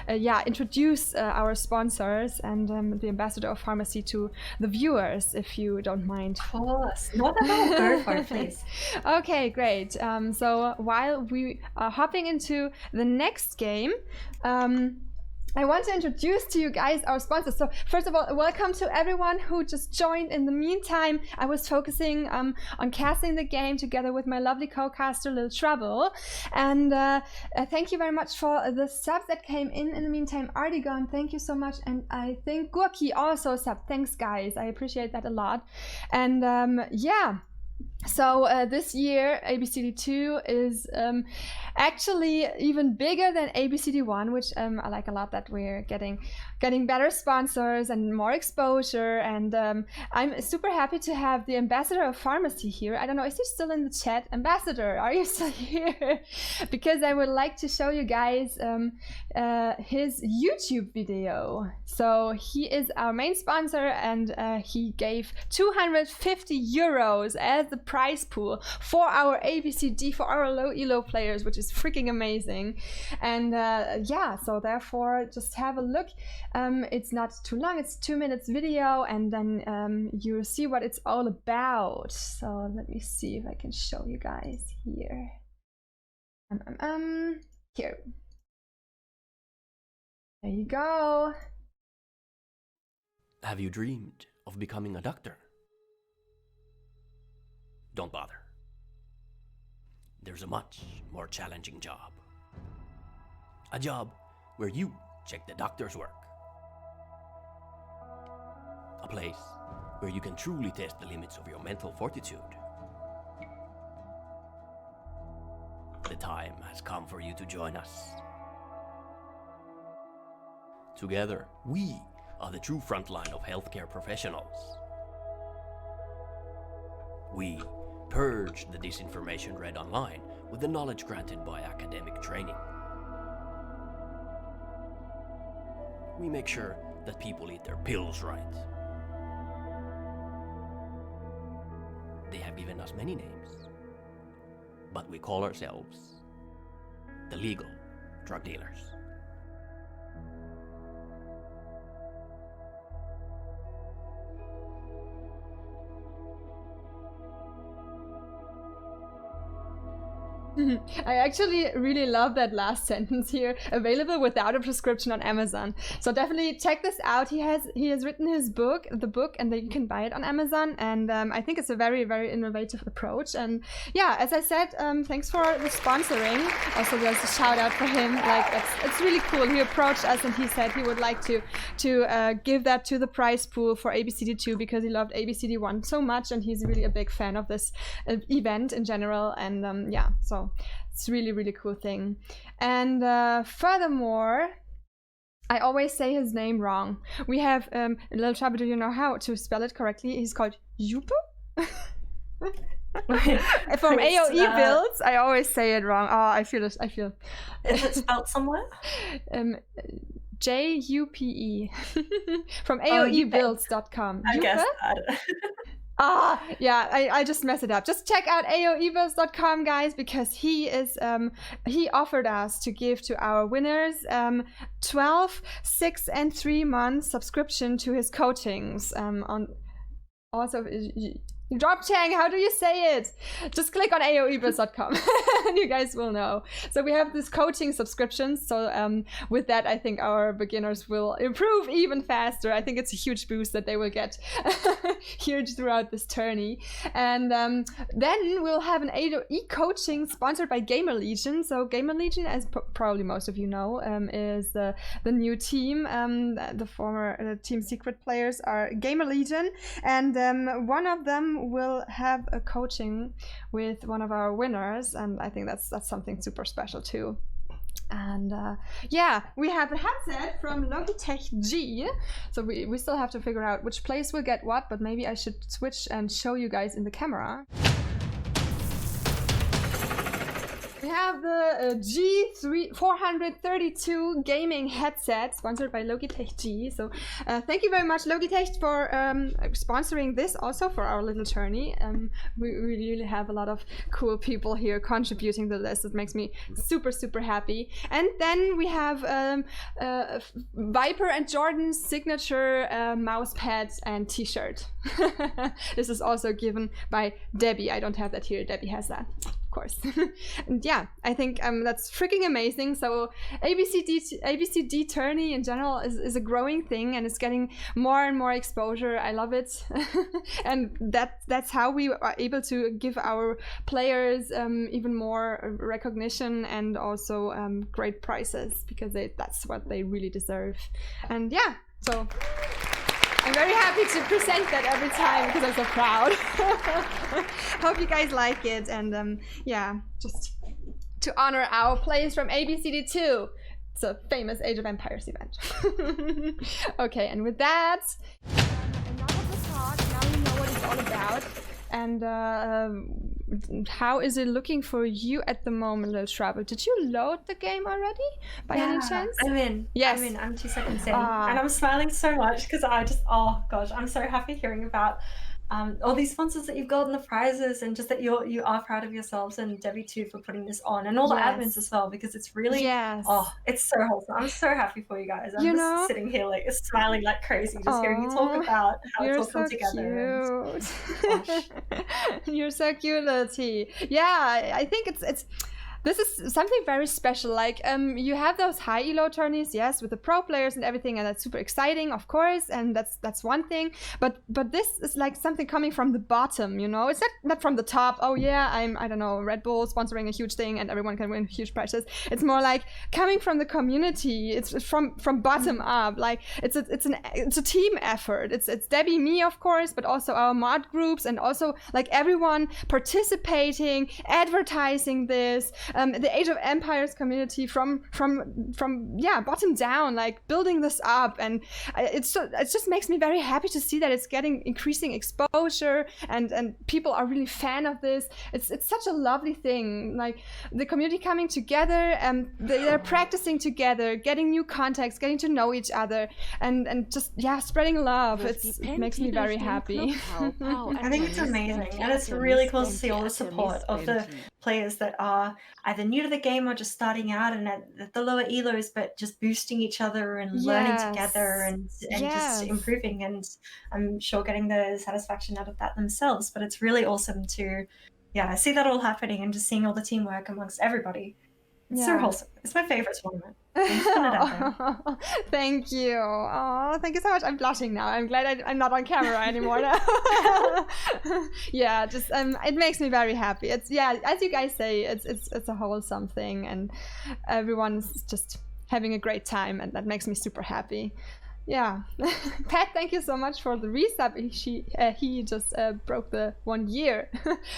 introduce our sponsors and the ambassador of pharmacy to the viewers, if you don't mind. Of course, not at all. Go for it, please. Okay, great. So while we are hopping into the next game, I want to introduce to you guys our sponsors. So first of all, welcome to everyone who just joined. In the meantime, I was focusing on casting the game together with my lovely co-caster LilTrouble. And thank you very much for the subs that came in the meantime. Artigon, thank you so much. And I think Gorky also sub. Thanks, guys. I appreciate that a lot. And yeah. So this year ABCD2 is actually even bigger than ABCD1, which I like a lot, that we're getting better sponsors and more exposure. And I'm super happy to have the ambassador of pharmacy here. I don't know, is he still in the chat? Ambassador, are you still here? Because I would like to show you guys his YouTube video. So he is our main sponsor, and he gave 250 euros as the prize pool for our ABCD, for our low elo players, which is freaking amazing. And yeah, so therefore just have a look. It's not too long, it's 2 minutes video, and then you'll see what it's all about. So let me see if I can show you guys here. Here. There you go. Have you dreamed of becoming a doctor? Don't bother. There's a much more challenging job. A job where you check the doctor's work. A place where you can truly test the limits of your mental fortitude. The time has come for you to join us. Together, we are the true frontline of healthcare professionals. We purge the disinformation read online with the knowledge granted by academic training. We make sure that people eat their pills right. They have given us many names, but we call ourselves the legal drug dealers. I actually really love that last sentence here. Available without a prescription on Amazon. So definitely check this out. He has written his book, and then you can buy it on Amazon. And I think it's a very, very innovative approach. And yeah, as I said, thanks for the sponsoring. Also, there's a shout out for him. Like, it's really cool. He approached us and he said he would like to give that to the prize pool for ABCD2 because he loved ABCD1 so much, and he's really a big fan of this event in general. And yeah, so it's really, really cool thing. And furthermore, I always say his name wrong. We have LilTrouble, do you know how to spell it correctly? He's called Yupo? From AOE builds, I always say it wrong. Oh, I feel it. Is it spelled somewhere? Jupe. From AOEbuilds.com. I guess. Yeah, I just messed it up. Just check out AOEbuilds.com, guys, because he offered us to give to our winners 12, 6, and 3 months subscription to his coachings. Also, Dropchang, how do you say it? Just click on AOEbuilds.com and you guys will know. So we have this coaching subscription. So with that, I think our beginners will improve even faster. I think it's a huge boost that they will get huge throughout this tourney. And then we'll have an AOE coaching sponsored by Gamer Legion. So Gamer Legion, as probably most of you know, is the new team. The former Team Secret players are Gamer Legion. And one of them will have a coaching with one of our winners, and I think that's something super special too. And yeah, we have a headset from Logitech G, so we still have to figure out which place will get what, but maybe I should switch and show you guys in the camera. We have the G432 gaming headset, sponsored by Logitech G. So thank you very much, Logitech, for sponsoring this also for our little tourney. We really have a lot of cool people here contributing to this. It makes me super, super happy. And then we have Viper and Jordan's signature mouse pads and t-shirt. This is also given by Debbie. I don't have that here. Debbie has that, of course. And yeah, I think that's freaking amazing. So ABCD tourney in general is a growing thing, and it's getting more and more exposure. I love it. And that's how we are able to give our players even more recognition and also great prizes, because that's what they really deserve. And yeah, so I'm very happy to present that every time because I'm so proud. Hope you guys like it, and yeah, just to honor our players from ABCD2. It's a famous Age of Empires event. Okay, and with that, enough of the talk. Now you know what it's all about. And how is it looking for you at the moment, LilTrouble? Did you load the game already, by any chance? I'm in. Yes. I'm 2 seconds in. And I'm smiling so much because oh gosh, I'm so happy hearing about all these sponsors that you've gotten, the prizes, and just that you are proud of yourselves, and Debbie too for putting this on, and all the admins as well, because it's really it's so wholesome. I'm so happy for you guys. I'm just sitting here like smiling like crazy, just hearing you talk about how it's all come together. Cute. You're so cute, little T. Yeah, I think it's this is something very special. Like you have those high elo tourneys, yes, with the pro players and everything, and that's super exciting, of course, and that's one thing. But this is like something coming from the bottom, you know. It's not from the top. Oh yeah, I don't know, Red Bull sponsoring a huge thing and everyone can win huge prizes. It's more like coming from the community. It's from bottom up. Like it's a team effort. It's Debbie, me, of course, but also our mod groups, and also like everyone participating, advertising this. The Age of Empires community from bottom down, like building this up, and it just makes me very happy to see that it's getting increasing exposure, and people are really fan of this. It's such a lovely thing, like the community coming together, and they're practicing together, getting new contacts, getting to know each other, and just spreading love. It makes me very happy. I think it's amazing, and it's really cool to see all the support of the players that are either new to the game or just starting out and at the lower elos, but just boosting each other and learning together and just improving, and I'm sure getting the satisfaction out of that themselves. But it's really awesome to see that all happening and just seeing all the teamwork amongst everybody. It's so wholesome. It's my favorite tournament. Thank you. Oh, thank you so much. I'm blushing now. I'm glad I'm not on camera anymore now. Yeah, just it makes me very happy. It's as you guys say, it's a wholesome thing, and everyone's just having a great time, and that makes me super happy. Yeah. Pat, thank you so much for the resub. He just broke the 1 year,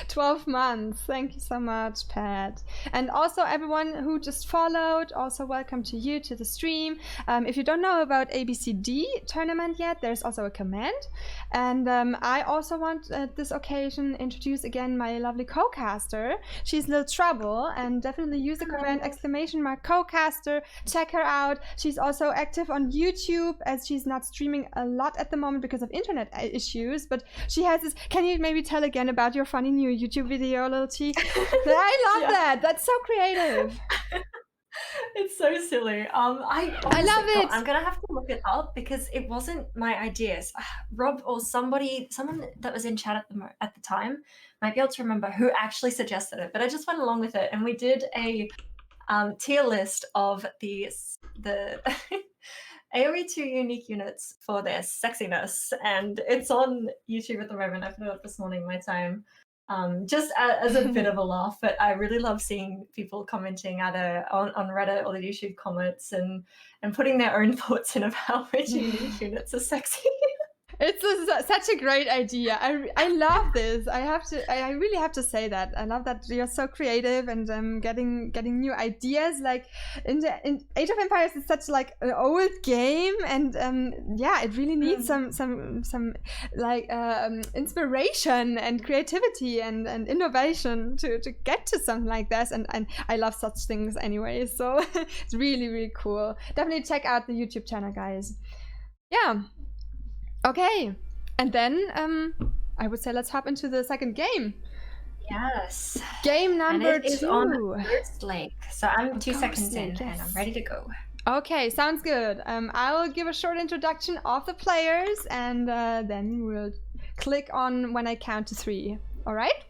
12 months. Thank you so much, Pat. And also everyone who just followed, also welcome to you to the stream. If you don't know about ABCD tournament yet, there's also a command. And I also want at this occasion introduce again my lovely Cocaster. She's LilTrouble, and definitely use the command !Cocaster. Check her out. She's also active on YouTube, as she's not streaming a lot at the moment because of internet issues, but she has this. Can you maybe tell again about your funny new YouTube video, Lil T? I love that. That's so creative. It's so silly. I love it. I'm gonna have to look it up because it wasn't my ideas. Rob or someone that was in chat at the time might be able to remember who actually suggested it, but I just went along with it, and we did a tier list of the AoE2 unique units for their sexiness, and it's on YouTube at the moment. I put it up this morning my time, just as a bit of a laugh, but I really love seeing people commenting either on Reddit or the YouTube comments and putting their own thoughts in about which unique units are sexy. Such a great idea. I love this. I really have to say that. I love that you're so creative and getting new ideas. Like in Age of Empires is such like an old game, and yeah, it really needs some like inspiration and creativity and innovation to get to something like this. And I love such things anyway. So it's really cool. Definitely check out the YouTube channel, guys. Yeah. Okay, and then I would say let's hop into the second game. Yes. Game number and it 2. Is on Ghost Lake. So I'm 2 seconds in, yes. and I'm ready to go. Okay, sounds good. I'll give a short introduction of the players, and then we'll click on when I count to 3. All right?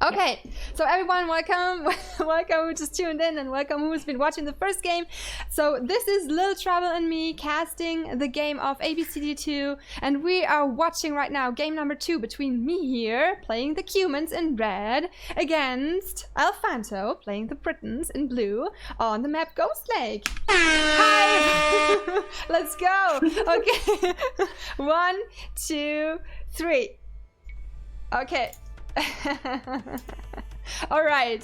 Okay, so everyone, welcome, welcome who just tuned in, and welcome who's been watching the first game. So this is LilTrouble and me casting the game of ABCD 2, and we are watching right now game number 2 between me here, playing the Cumans in red, against Alfanto, playing the Britons in blue, on the map Ghost Lake. Hi! Let's go! Okay, 1, 2, 3. Okay. All right,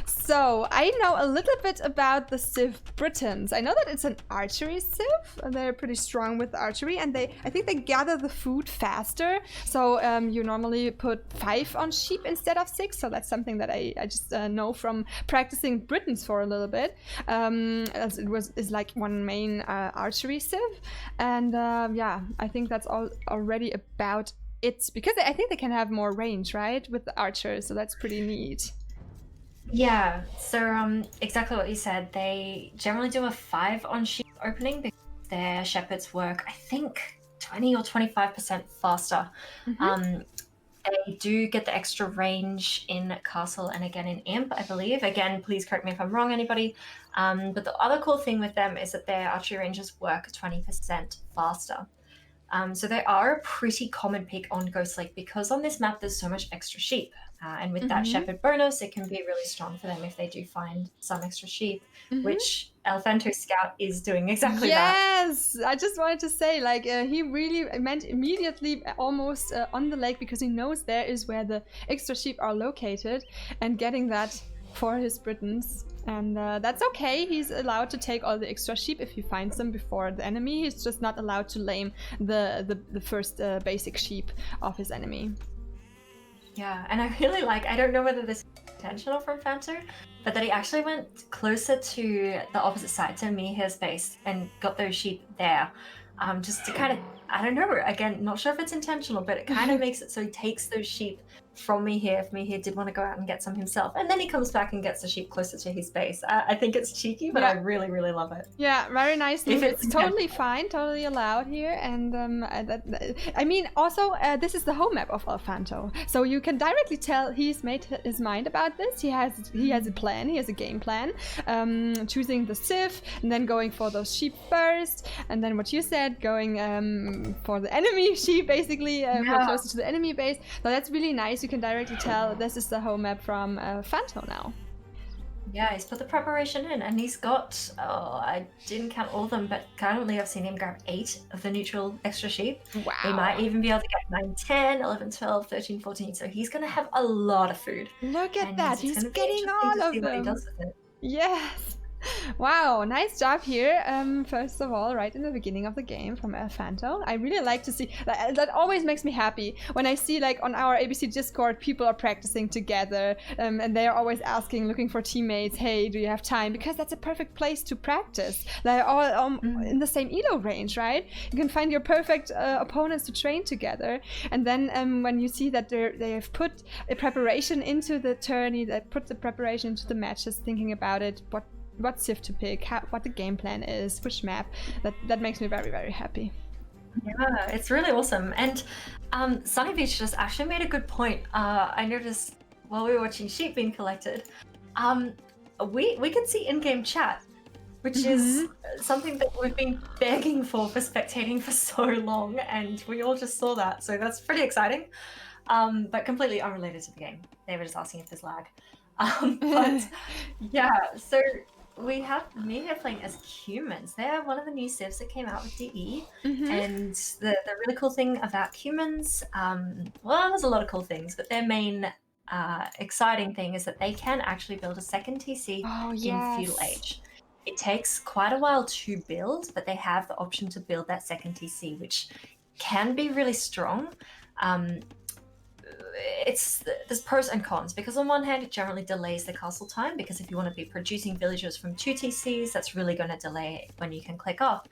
so I know a little bit about the Civ Britons. I know that it's an archery Civ. They're pretty strong with archery, and I think they gather the food faster. So you normally put 5 on sheep instead of 6. So that's something that I just know from practicing Britons for a little bit. As it is like one main archery Civ, and yeah, I think that's already about it, because I think they can have more range, right, with the archers, so that's pretty neat. Yeah, so exactly what you said. They generally do a 5 on sheep opening because their shepherds work, I think, 20 or 25% faster. They do get the extra range in Castle and again in Imp, I believe. Again, please correct me if I'm wrong, anybody. But the other cool thing with them is that their archery ranges work 20% faster. So they are a pretty common pick on Ghost Lake because on this map there's so much extra sheep. And with that shepherd bonus, it can be really strong for them if they do find some extra sheep, which Alfanto Scout is doing exactly that. Yes! I just wanted to say, like, he really meant immediately almost on the lake, because he knows there is where the extra sheep are located, and getting that for his Britons. And that's okay. He's allowed to take all the extra sheep if he finds them before the enemy. He's just not allowed to lame the first basic sheep of his enemy. Yeah, and I really like, I don't know whether this is intentional from Fanto, but that he actually went closer to the opposite side, to Mihir's base, and got those sheep there. Just to kind of, I don't know, again, not sure if it's intentional, but it kind of makes it so he takes those sheep from Mihir if Mihir did want to go out and get some himself, and then he comes back and gets the sheep closer to his base. I think it's cheeky, but I really love it. Yeah, very nice. It's totally fine, totally allowed here. And I mean, also this is the home map of Alfanto, so you can directly tell he's made his mind about this. He has a plan, he has a game plan, choosing the Civ and then going for those sheep first, and then what you said, going for the enemy sheep, basically for closer to the enemy base. So that's really nice. You can directly tell this is the home map from Fanto now. Yeah, he's put the preparation in, and he's got, I didn't count all of them, but currently I've seen him grab 8 of the neutral extra sheep. Wow. He might even be able to get 9, 10, 11, 12, 13, 14, so he's going to have a lot of food. Look at that, he's getting all of them. What he does with it. Yes. Wow, nice job here. First of all, right in the beginning of the game from Alfanto. I really like to see that. Always makes me happy when I see, like, on our ABC Discord, people are practicing together, and they are always asking, looking for teammates. Hey, do you have time? Because that's a perfect place to practice. They're all in the same elo range, right? You can find your perfect opponents to train together. And then when you see that they have put a preparation into the tourney, they put the preparation into the matches, thinking about it, what Civ to pick, what the game plan is, which map, that makes me very happy. Yeah, it's really awesome. And Sunny Beach just actually made a good point. I noticed while we were watching sheep being collected, we could see in-game chat, which is something that we've been begging for spectating for so long, and we all just saw that, so that's pretty exciting. But completely unrelated to the game. They were just asking if there's lag. But yeah, so we have me here playing as humans. They're one of the new civs that came out with DE. And the really cool thing about humans, well, there's a lot of cool things, but their main exciting thing is that they can actually build a second TC in Feudal Age. It takes quite a while to build, but they have the option to build that second TC, which can be really strong. There's pros and cons, because on one hand it generally delays the castle time, because if you want to be producing villagers from 2 TCs, that's really going to delay when you can click off.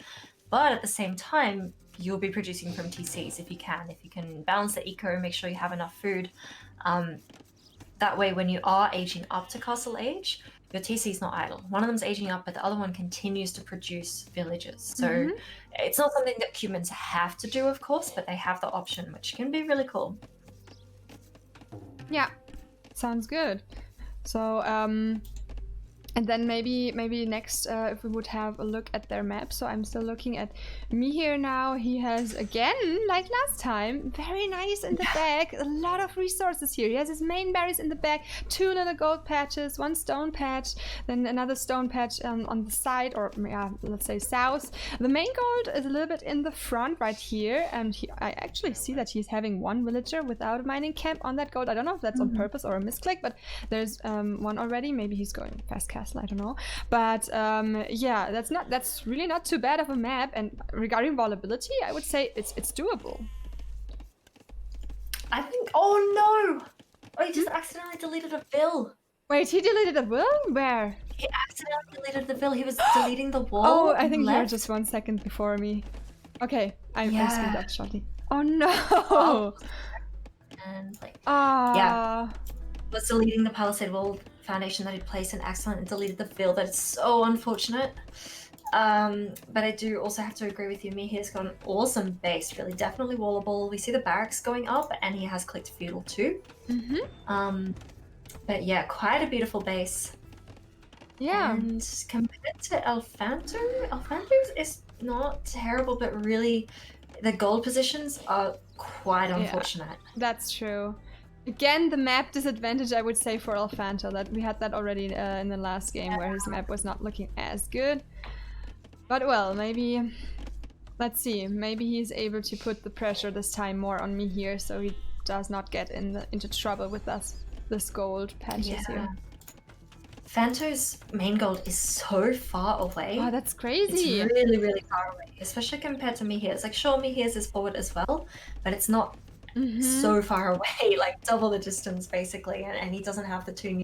But at the same time, you'll be producing from TCs if you can balance the eco and make sure you have enough food. That way, when you are aging up to castle age, your TC is not idle. One of them's aging up, but the other one continues to produce villagers. So it's not something that humans have to do, of course, but they have the option, which can be really cool. Yeah, sounds good. So, and then maybe next, if we would have a look at their map. So I'm still looking at me here now. He has, again, like last time, very nice in the back. A lot of resources here. He has his main berries in the back, 2 little gold patches, 1 stone patch, then another stone patch on the side, or yeah, let's say south. The main gold is a little bit in the front right here, and I actually see that he's having 1 villager without a mining camp on that gold. I don't know if that's on purpose or a misclick, but there's 1 already. Maybe he's going fast castle, I don't know. But yeah, that's really not too bad of a map. And regarding vulnerability, I would say it's doable. I think. Oh no! Oh, he just accidentally deleted a bill. Wait, he deleted a will? Where? He accidentally deleted the bill. He was deleting the wall. Oh, I think left. you're just 1 second before me. Okay, I'm Yeah. speed up shortly. Oh no! Oh. And like, yeah, was deleting the palisade wall foundation that he'd placed and accidentally deleted the fill. That is so unfortunate. But I do also have to agree with you. Mihir's got an awesome base, really, definitely wallable. We see the barracks going up, and he has clicked feudal too. But yeah, quite a beautiful base. Yeah. And compared to Elfanto is not terrible, but really, the gold positions are quite unfortunate. Yeah, that's true. Again, the map disadvantage, I would say, for Elfanto, that we had that already in the last game, where his map was not looking as good. But well, maybe, let's see, maybe he's able to put the pressure this time more on me here, so he does not get into trouble with this gold patches here. Fanto's main gold is so far away. Oh, that's crazy. It's really, really far away, especially compared to Mihir's. Like, sure, Mihir's is forward as well, but it's not so far away, like double the distance basically, and he doesn't have the 2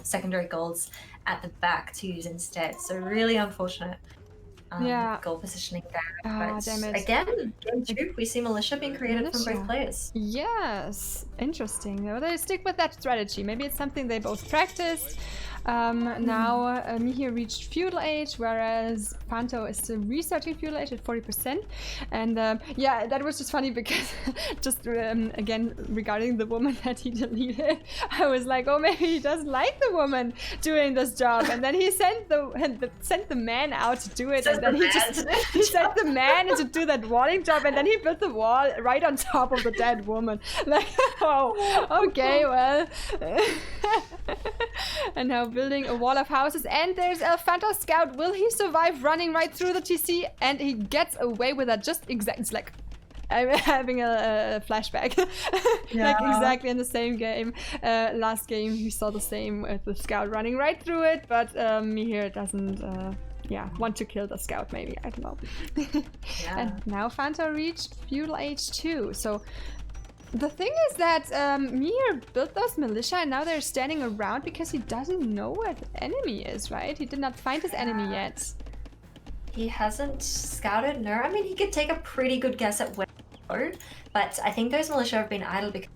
secondary golds at the back to use instead. So really unfortunate goal positioning there. But damn it. Again, game 2, we see militia being created from both players. Yes, interesting. Well, they stick with that strategy. Maybe it's something they both practiced. Now Mihir reached feudal age, whereas Fanto is still researching feudal age at 40%. And yeah, that was just funny because just again regarding the woman that he deleted, I was like, oh, maybe he doesn't like the woman doing this job. And then he sent the man out to do it, and then he sent the man to do that walling job, and then he built the wall right on top of the dead woman. Like, oh, okay, well. And now building a wall of houses, and there's Elfanto Scout. Will he survive running right through the TC? And he gets away with that. It's like I'm having a flashback. Like exactly in the same game. Last game we saw the same with the Scout running right through it, but Mihir doesn't want to kill the Scout, maybe, I don't know. And now Fanto reached feudal age 2. So the thing is that Mihir built those militia, and now they're standing around because he doesn't know where the enemy is, right? He did not find his enemy yet. He hasn't scouted, no. I mean, he could take a pretty good guess at where to go, but I think those militia have been idle because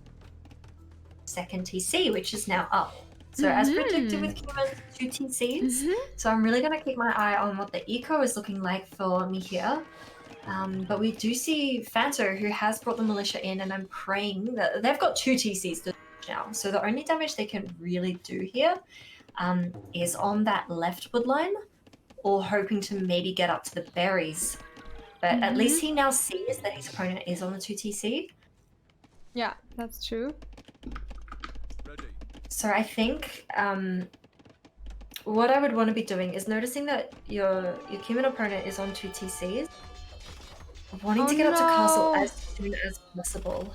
second TC, which is now up. So as predicted with humans, 2 TCs. So I'm really going to keep my eye on what the eco is looking like for Mihir. But we do see Fanto, who has brought the militia in, and I'm praying that they've got 2 TCs to now. So the only damage they can really do here is on that left wood line, or hoping to maybe get up to the berries. But at least he now sees that his opponent is on the 2 TC. Yeah, that's true. So I think what I would want to be doing is noticing that your human opponent is on 2 TCs, wanting Oh to get up to castle no! as soon as possible.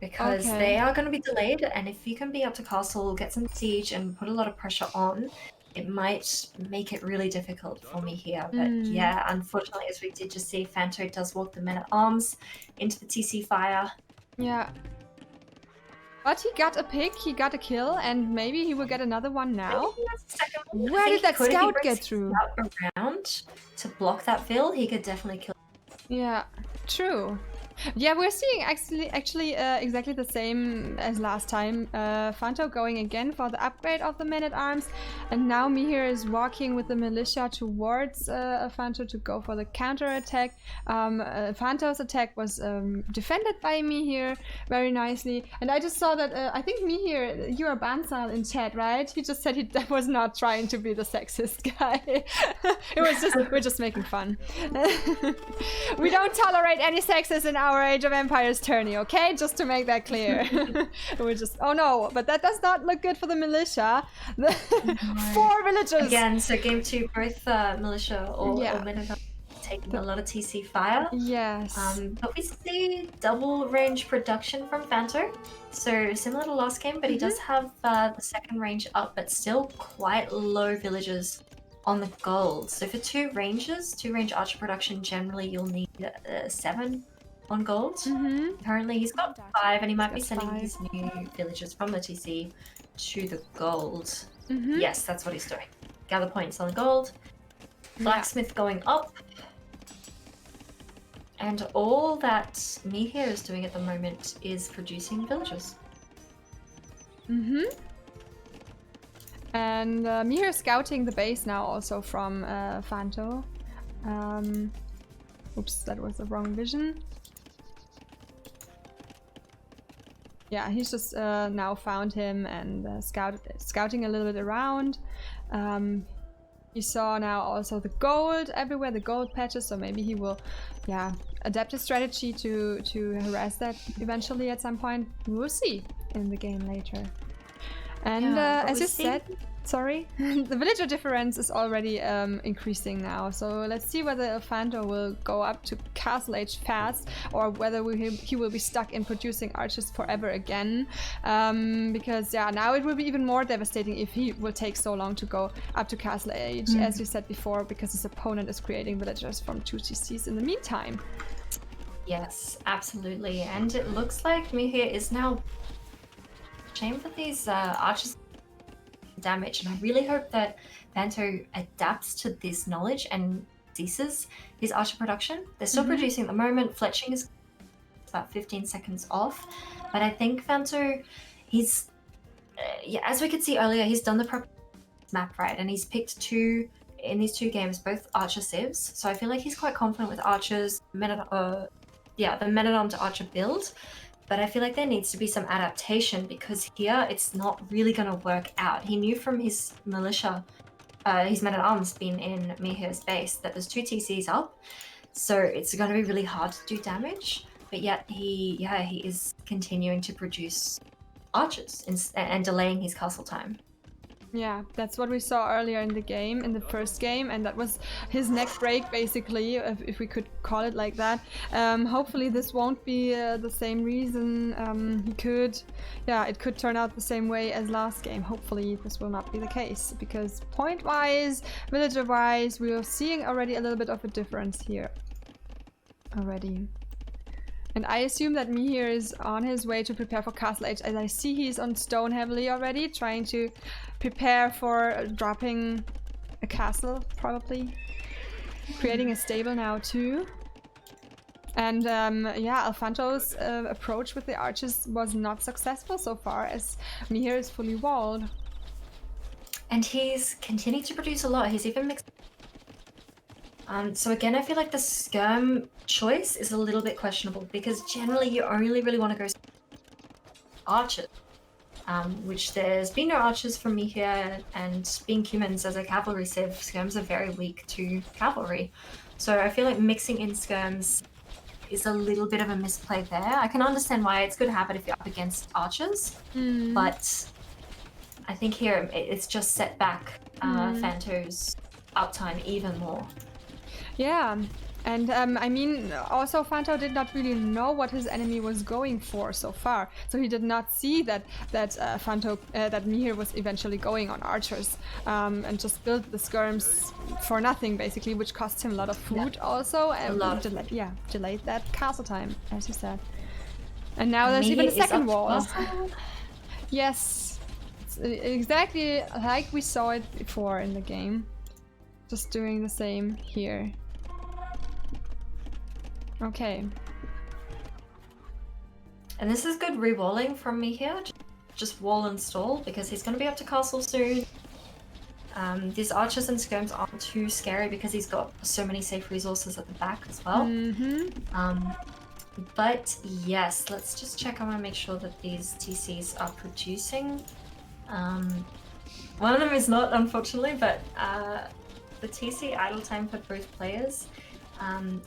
Because Okay. they are going to be delayed, and if you can be up to castle, get some siege, and put a lot of pressure on, it might make it really difficult for me here. But yeah, unfortunately, as we did just see, Fanto does walk the men-at-arms into the TC fire. Yeah. But he got a pick, he got a kill, and maybe he will get another one now. Maybe he has a second one. I Where think did that he could, if he scout brings get his through? scout around to block that fill, he could definitely kill. Yeah, true. Yeah, we're seeing actually exactly the same as last time. Fanto going again for the upgrade of the men-at-arms, and now Mihir is walking with the militia towards Fanto to go for the counter-attack. Fanto's attack was defended by Mihir very nicely, and I just saw that, I think Mihir, you are Bansal in chat, right? He just said he was not trying to be the sexist guy. It was just, we're just making fun. We don't tolerate any sexist in our Age of Empires tourney, okay? Just to make that clear. We're just, oh no, but that does not look good for the militia. 4 villagers! Again, so game 2, both militia or men-at-arms taking a lot of TC fire. Yes. But we see double range production from Fanto. So similar to last game, but he does have the second range up, but still quite low villages on the gold. So for 2 range archer production, generally you'll need 7 on gold. Currently he's got 5, and he might be sending his new villagers from the TC to the gold. Yes, that's what he's doing. Gather points on the gold. Blacksmith going up. And all that Mihir is doing at the moment is producing villagers. And Mihir is scouting the base now also from Fanto. Oops, that was the wrong vision. Yeah, he's just now found him and scouting a little bit around. He saw now also the gold everywhere, the gold patches, so maybe he will, adapt his strategy to harass that eventually at some point. We'll see in the game later. And as you said, sorry, the villager difference is already increasing now. So let's see whether Fanto will go up to Castle Age fast, or whether he will be stuck in producing archers forever again. Because now it will be even more devastating if he will take so long to go up to Castle Age, as you said before, because his opponent is creating villagers from 2 TCs in the meantime. Yes, absolutely. And it looks like Mihir is now shame for these archers damage, and I really hope that Fanto adapts to this knowledge and ceases his archer production. They're still producing at the moment. Fletching is about 15 seconds off, but I think Fanto, he's as we could see earlier, he's done the map right, and he's picked in these 2 games both archer civs, so I feel like he's quite confident with archers, the men-at-arm to archer build. But I feel like there needs to be some adaptation, because here it's not really going to work out. He knew from his militia, his men-at-arms being in Mihir's base, that there's 2 TCs up, so it's going to be really hard to do damage. But yet he is continuing to produce archers and delaying his castle time. Yeah, that's what we saw earlier in the game, in the first game, and that was his neck break, basically, if we could call it like that. Hopefully this won't be the same reason. It could turn out the same way as last game. Hopefully this will not be the case, because point-wise, villager-wise, we are seeing already a little bit of a difference here already. And I assume that Mihir is on his way to prepare for Castle Age, as I see he's on stone heavily already, trying to prepare for dropping a castle, probably. Creating a stable now too. And Alfanto's approach with the archers was not successful so far, as Mihir is fully walled. And he's continuing to produce a lot. He's even mixed. So again, I feel like the skirm choice is a little bit questionable, because generally you only really want to go archers, which there's been no archers from Mihir, and being humans as a cavalry civ, skirms are very weak to cavalry. So I feel like mixing in skirms is a little bit of a misplay there. I can understand why it's good habit if you're up against archers, but I think here it's just set back Fanto's uptime even more. Yeah, and I mean, also Fanto did not really know what his enemy was going for so far, so he did not see that Mihir was eventually going on archers, and just built the skirms for nothing basically, which cost him a lot of food also, and delayed that castle time, as you said. And now there's even a second wall. Yes, it's exactly like we saw it before in the game. Just doing the same here. Okay. And this is good re-walling from me here. Just wall and stall because he's going to be up to castle soon. These archers and skirms aren't too scary because he's got so many safe resources at the back as well. But yes, let's just check. I want to make sure that these TCs are producing. One of them is not, unfortunately, but the TC idle time for both players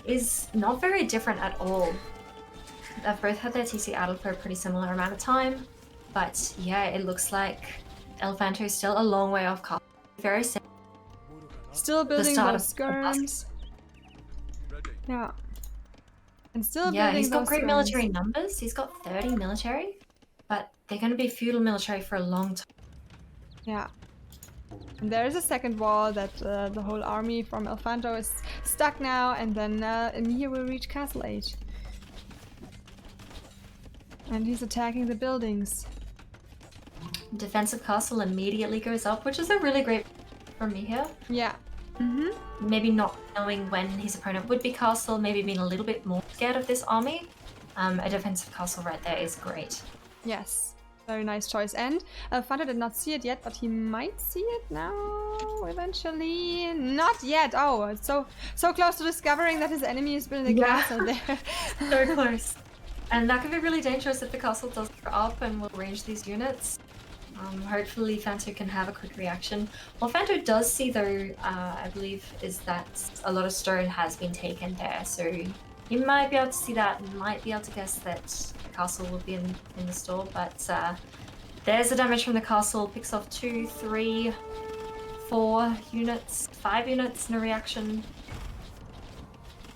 is not very different at all. They've both had their TC idle for a pretty similar amount of time, but yeah, it looks like Elefanto is still a long way off castle. Very simple. Still building those skirms. Yeah. And still building he's got great skirms. military numbers. He's got 30 military, but they're going to be feudal military for a long time. Yeah. And there is a second wall that the whole army from Elefanto is stuck now, and then Mihir will reach Castle Age. And he's attacking the buildings. Defensive castle immediately goes up, which is a really great from Mihir. Yeah. Maybe not knowing when his opponent would be castle, maybe being a little bit more scared of this army. A defensive castle right there is great. Yes. Very nice choice. And Elefanto did not see it yet, but he might see it now, eventually. Not yet! Oh, it's so close to discovering that his enemy is building a castle there. So close. And that could be really dangerous if the castle does go up and will range these units. Hopefully Fanto can have a quick reaction. What Fanto does see though, I believe, is that a lot of stone has been taken there. So you might be able to see that and might be able to guess that the castle will be in the store. But there's the damage from the castle. Picks off 2, 3, 4 units, 5 units, no reaction.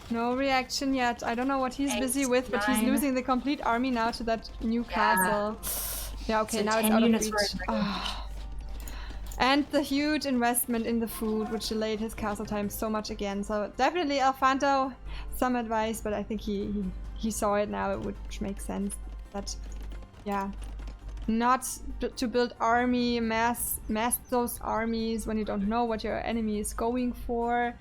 No reaction yet. I don't know what he's busy with, but he's losing the complete army now to that new castle. Yeah, okay, so now it's out of reach. And the huge investment in the food, which delayed his castle time so much again. So definitely Elefanto, some advice, but I think he saw it now, which makes sense. That, yeah, not to build army, mass those armies when you don't know what your enemy is going for.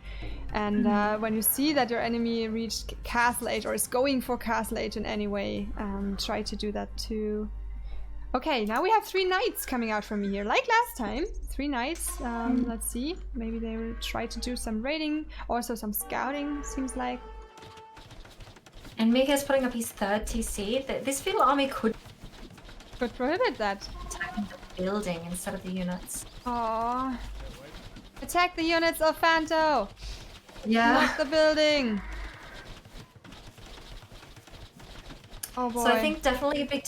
And when you see that your enemy reached Castle Age or is going for Castle Age in any way, try to do that too. Okay, now we have 3 knights coming out from here, like last time. 3 knights. Let's see. Maybe they will try to do some raiding, also some scouting, seems like. And Mihir's putting up his 3rd TC. This feudal army could prohibit that. Attacking the building instead of the units. Aww. Attack the units, Elefanto! Yeah. Not the building! Oh boy. So I think definitely a big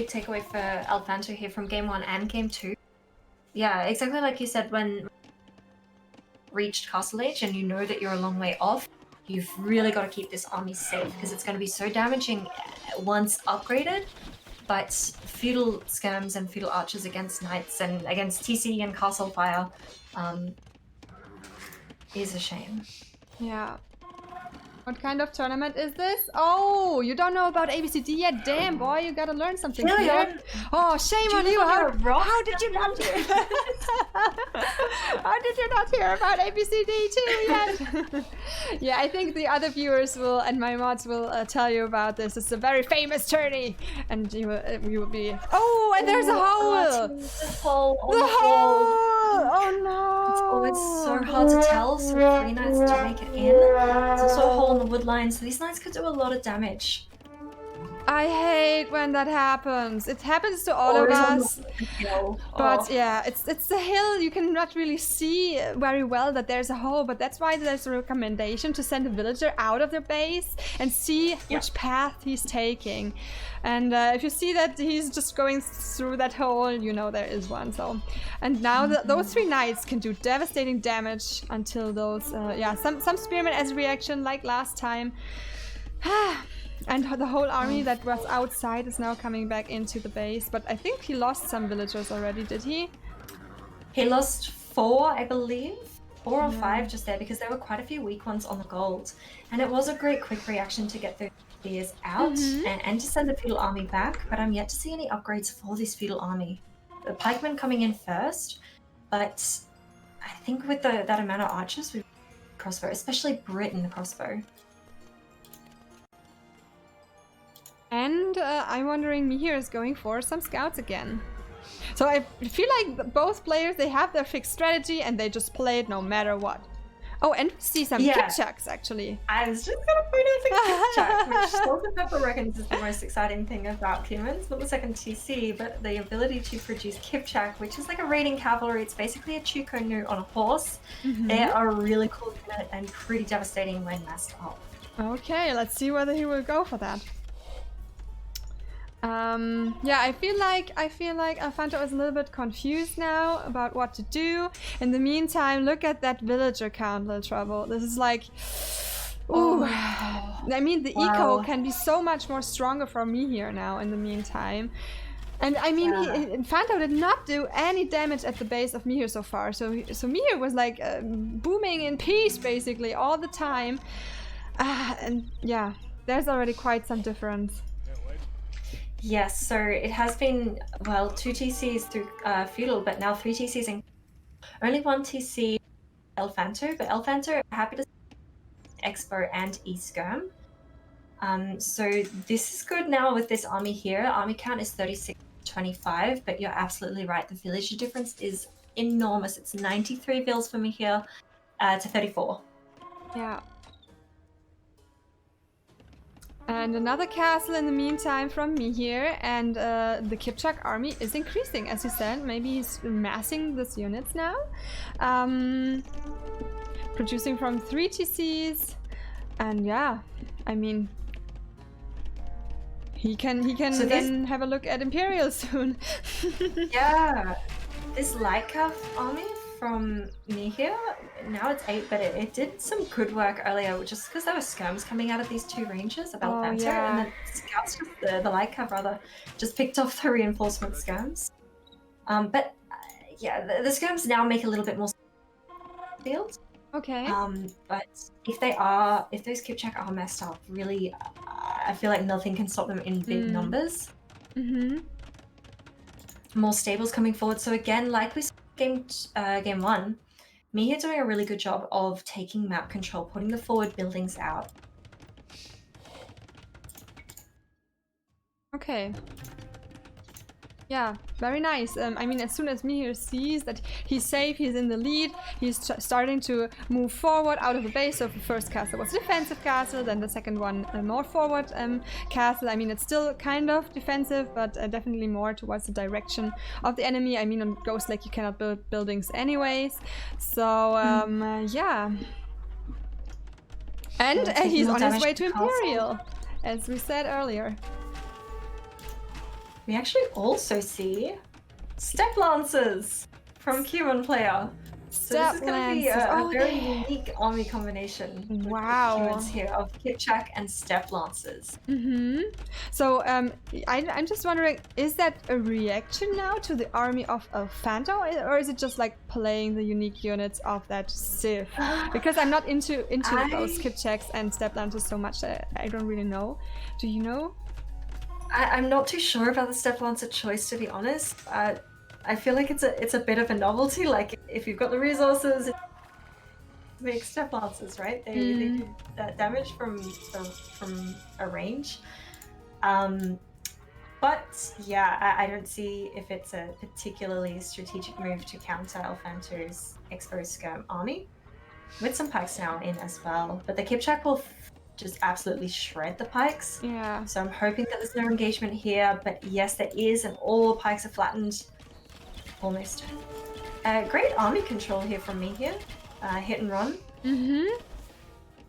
takeaway for Elefanto here from game 1 and game 2. Yeah, exactly like you said, when reached Castle Age and you know that you're a long way off, you've really got to keep this army safe because it's going to be so damaging once upgraded. But feudal skirms and feudal archers against knights and against TC and castle fire is a shame. Yeah. What kind of tournament is this? Oh, you don't know about ABCD yet? Damn, boy, you gotta learn something here. Oh, shame on you. How did you not hear? How did you not hear about ABCD too yet? Yeah, I think the other viewers will and my mods will tell you about this. It's a very famous tourney, and you will be. Oh, and there's a hole. The hole. The hole. Oh no. Oh, it's so hard to tell. So 3 knights to make it in. There's also a hole in the wood line, so these knights could do a lot of damage. I hate when that happens. It happens to all of Always on us. the hill. But Oh. yeah, it's the hill. You cannot really see very well that there's a hole, but that's why there's a recommendation to send a villager out of their base and see which path he's taking. And if you see that he's just going through that hole, you know there is one. So, and now those 3 knights can do devastating damage until those, some spearmen as a reaction like last time. And the whole army that was outside is now coming back into the base. But I think he lost some villagers already, did he? He lost 4, I believe. 4 or 5 just there, because there were quite a few weak ones on the gold. And it was a great quick reaction to get the spears out and to send the feudal army back. But I'm yet to see any upgrades for this feudal army. The pikemen coming in first, but I think with that amount of archers with crossbow, especially Britain crossbow. And I'm wondering, Mihir is going for some scouts again. So I feel like both players, they have their fixed strategy and they just play it no matter what. Oh, and see some Kipchaks actually. I was just gonna point out the Kipchak, which Salt and Pepper reckons is the most exciting thing about humans. Not the second TC, but the ability to produce Kipchak, which is like a raiding cavalry. It's basically a Chukonu on a horse. They are a really cool unit and pretty devastating when massed up. Okay, let's see whether he will go for that. Yeah, I feel like Alfanto is a little bit confused now about what to do. In the meantime, look at that villager count, LilTrouble. This is like, ooh. I mean, the eco can be so much more stronger for me here now. In the meantime, and I mean, Alfanto did not do any damage at the base of Mihir so far. So Mihir was like booming in peace basically all the time, and yeah, there's already quite some difference. Yes, so it has been, well, 2 TCs through feudal, but now 3 TCs and only 1 TC Alfanto, but Alfanto happy to Expo and Eastgirm. So this is good now with this army here. Army count is 36-25, but you're absolutely right. The villager difference is enormous. It's 93 vills for me here to 34. Yeah. And another castle in the meantime from me here, and the Kipchak army is increasing, as you said. Maybe he's massing these units now. Producing from 3 TCs, and yeah, I mean, he can so then have a look at Imperial soon. Yeah, this light calf army from me here, now it's 8, but it did some good work earlier, just because there were skirms coming out of these 2 ranges of Alfanto, and the scouts, the light calf rather, just picked off the reinforcement skirms. But yeah, the skirms now make a little bit more field. Okay. But if those Kipchak are messed up, really, I feel like nothing can stop them in big numbers. More stables coming forward. So again, like we saw game 1, me here doing a really good job of taking map control, putting the forward buildings out. Okay. Yeah, very nice. I mean, as soon as Mihir sees that he's safe, he's in the lead, he's starting to move forward out of the base. So the first castle was a defensive castle, then the second one a more forward castle. I mean, it's still kind of defensive, but definitely more towards the direction of the enemy. I mean, on Ghost Lake you cannot build buildings anyways. So, yeah. And he's on his way to Imperial, as we said earlier. We actually also see Step Lancers from Cuban player. So this is going to be a very unique army combination. Wow. With humans here of Kipchak and Step Lancers. So I'm just wondering, is that a reaction now to the army of Alfanto, or is it just like playing the unique units of that Civ? Because I'm not into those Kipchaks and Step Lancers so much that I don't really know. Do you know? I'm not too sure about the Step Lancer choice, to be honest. I feel like it's a bit of a novelty. Like, if you've got the resources, make Step Lancers, right? They do that damage from a range. But yeah, I don't see if it's a particularly strategic move to counter Alfanto's exposed skirm army, with some pikes now in as well. But the Kipchak will just absolutely shred the pikes. Yeah. So I'm hoping that there's no engagement here, but yes, there is, and all the pikes are flattened. Almost. Great army control here from me here. Hit and run.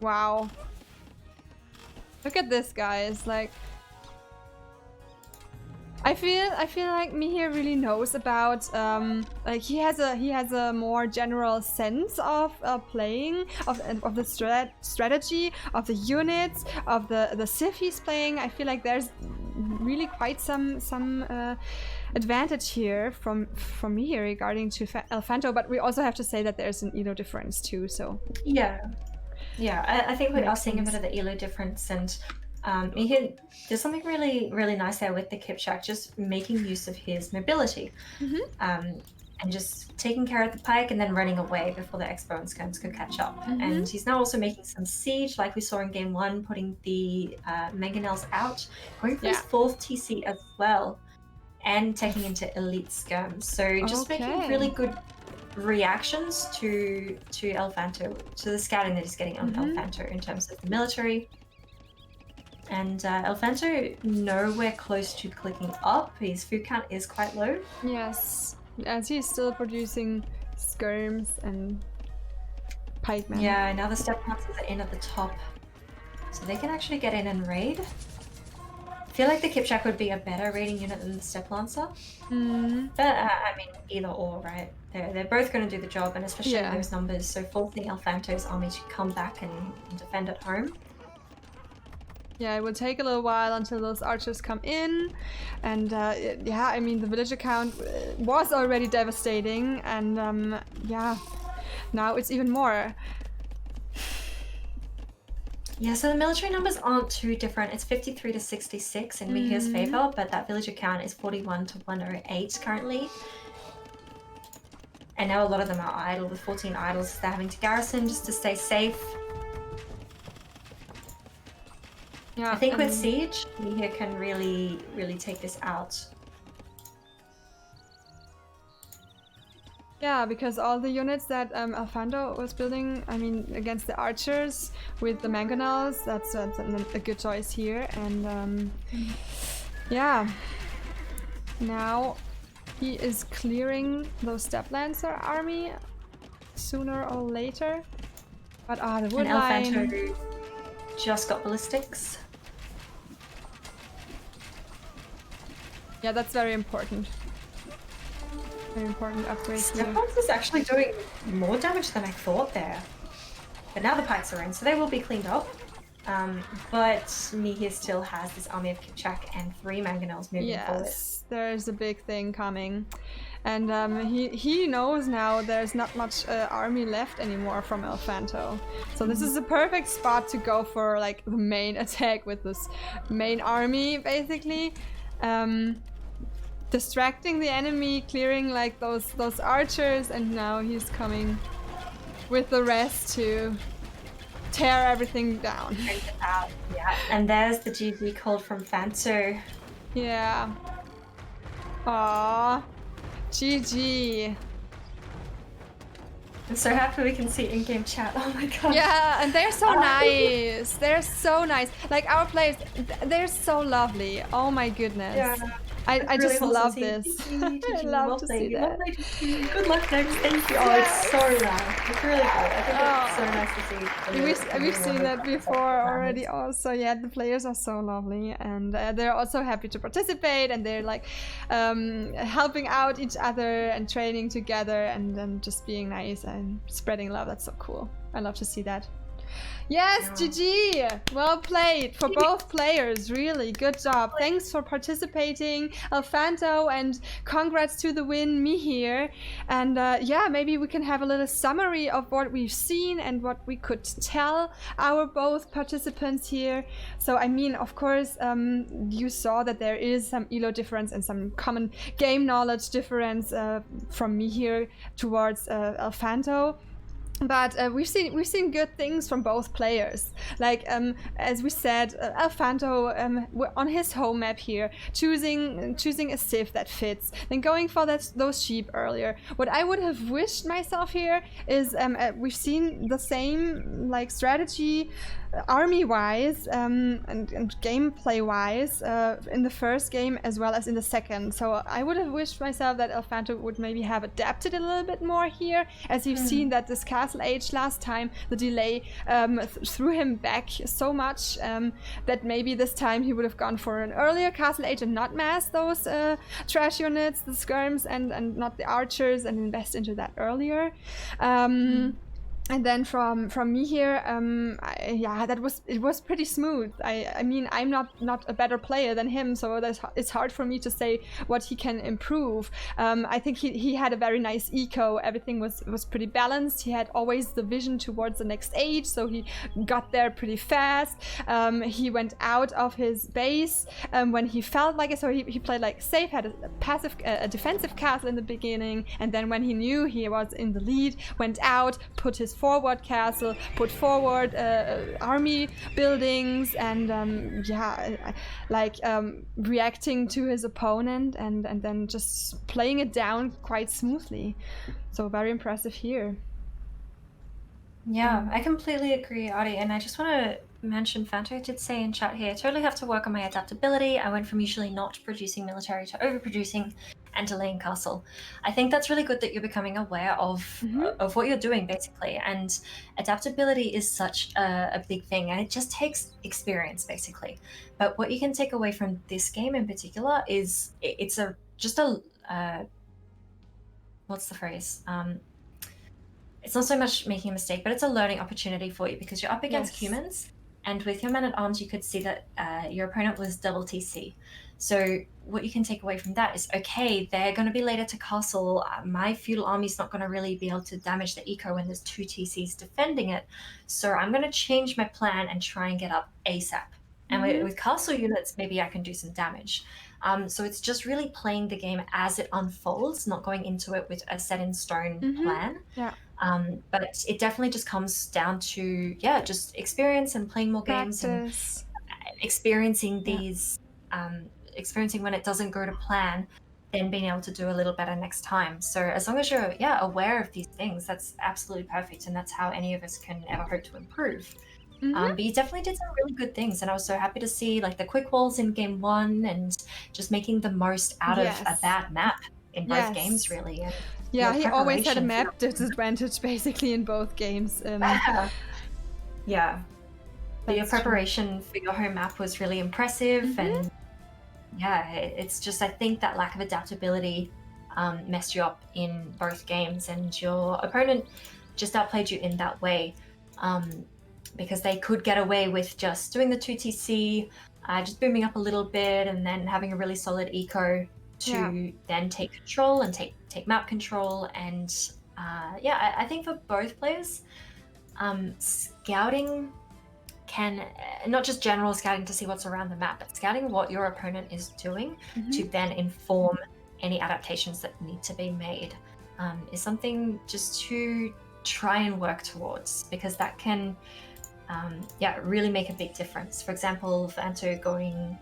Wow. Look at this, guys. Like, I feel like Mihir really knows about like he has a more general sense of playing of the strategy of the units of the civ he's playing. I feel like there's really quite some advantage here from Mihir regarding to Elfanto, but we also have to say that there's an elo difference too. So yeah, I think we are seeing a bit of the elo difference, and Mihir, there's something really nice there with the Kipchak, just making use of his mobility, and just taking care of the pike and then running away before the Expo and Skirms could catch up. And he's now also making some siege, like we saw in game 1, putting the mangonels out, going for his 4th TC as well, and taking into elite Skirms. So just making really good reactions to Elfanto, to the scouting that he's getting on Elfanto in terms of the military. And Elfanto nowhere close to clicking up. His food count is quite low. yes, as he's still producing skirms and pikemen. Yeah, now the step lancers are in at the top, so they can actually get in and raid. I feel like the Kipchak would be a better raiding unit than the step lancer. But I mean, either or, right? They're both going to do the job, and especially in those numbers. So forcing Elfanto's army to come back and defend at home. Yeah, it will take a little while until those archers come in, and yeah, I mean the villager count was already devastating, and yeah, now it's even more. Yeah, so the military numbers aren't too different. It's 53 to 66 in Mihir's favor, but that villager count is 41 to 108 currently. And now a lot of them are idle, with 14 idols they're having to garrison just to stay safe. Yeah, I think with Siege, Mihir can really take this out. Yeah, because all the units that Elfanto was building, I mean, against the archers with the mangonels, that's a good choice here. And yeah, now he is clearing those Step Lancer army sooner or later. But the wood line... Elfanto just got ballistics. Yeah, that's very important. Very important upgrade here. Stepbox is actually doing more damage than I thought there. But now the pikes are in, so they will be cleaned up. But Mihir still has this army of Kipchak and 3 mangonels moving forward. Yes, there's a big thing coming. And he knows now there's not much army left anymore from Elfanto. So this is a perfect spot to go for like the main attack with this main army, basically. Distracting the enemy, clearing like those archers, and now he's coming with the rest to tear everything down. Yeah, and there's the GG called from Fanto. Yeah. Aww. GG. I'm so happy we can see in-game chat. Oh my god. Yeah, and they're so nice. They're so nice. Like our players, they're so lovely. Oh my goodness. Yeah. I really just love this. I love to see that. Good luck next. Thank you. Oh, it's so nice. It's really good. I think it's so nice to see. We've seen that before already also. Yeah, the players are so lovely, and they're also happy to participate, and they're like helping out each other and training together, and then just being nice and spreading love. That's so cool. I love to see that. Yes, GG! Well played for both players, really good job. Thanks for participating, Elfanto, and congrats to the win, Mihir. And yeah, maybe we can have a little summary of what we've seen and what we could tell our both participants here. So I mean, of course, you saw that there is some elo difference and some common game knowledge difference from Mihir towards Elfanto. but we've seen good things from both players. Like as we said, Alfanto on his home map here, choosing a civ that fits, then going for those sheep earlier. What I would have wished myself here is we've seen the same like strategy, army-wise and gameplay-wise in the first game as well as in the second. So I would have wished myself that Alfanto would maybe have adapted a little bit more here, as you've seen that this Castle Age last time, the delay threw him back so much that maybe this time he would have gone for an earlier Castle Age and not mass those trash units, the skirms, and not the archers, and invest into that earlier. And then from me here, yeah, it was pretty smooth. I mean, I'm not a better player than him, so it's hard for me to say what he can improve. I think he had a very nice eco. Everything was pretty balanced. He had always the vision towards the next age, so he got there pretty fast. He went out of his base when he felt like it, so he played like safe, had a defensive castle in the beginning, and then when he knew he was in the lead, went out, put his forward castle, put forward army buildings, and yeah, like reacting to his opponent and then just playing it down quite smoothly. So very impressive here. Yeah, I completely agree, Adi, and I just want to mention, Fanto did say in chat here, I totally have to work on my adaptability. I went from usually not producing military to overproducing and delaying castle. I think that's really good that you're becoming aware of what you're doing, basically, and adaptability is such a big thing, and it just takes experience, basically. But what you can take away from this game in particular is it's just a what's the phrase? It's not so much making a mistake, but it's a learning opportunity for you, because you're up against humans, and with your man-at-arms, you could see that your opponent was double TC. So what you can take away from that is, okay, they're going to be later to castle. My feudal army's not going to really be able to damage the eco when there's 2 TCs defending it. So I'm going to change my plan and try and get up ASAP. And with castle units, maybe I can do some damage. So it's just really playing the game as it unfolds, not going into it with a set-in-stone plan. Yeah. But it definitely just comes down to, just experience and playing more games and experiencing these, experiencing when it doesn't go to plan, then being able to do a little better next time. So as long as you're, aware of these things, that's absolutely perfect. And that's how any of us can ever hope to improve. But you definitely did some really good things, and I was so happy to see like the quick walls in game 1 and just making the most out of a bad map in both games, really. And yeah, he always had a map disadvantage basically in both games. Yeah, but your preparation for your home map was really impressive, and it's just, I think that lack of adaptability messed you up in both games, and your opponent just outplayed you in that way. Because they could get away with just doing the 2TC, just booming up a little bit, and then having a really solid eco to then take control and take map control. And I think for both players, scouting can, not just general scouting to see what's around the map, but scouting what your opponent is doing to then inform any adaptations that need to be made is something just to try and work towards, because that can really make a big difference. For example, Fanto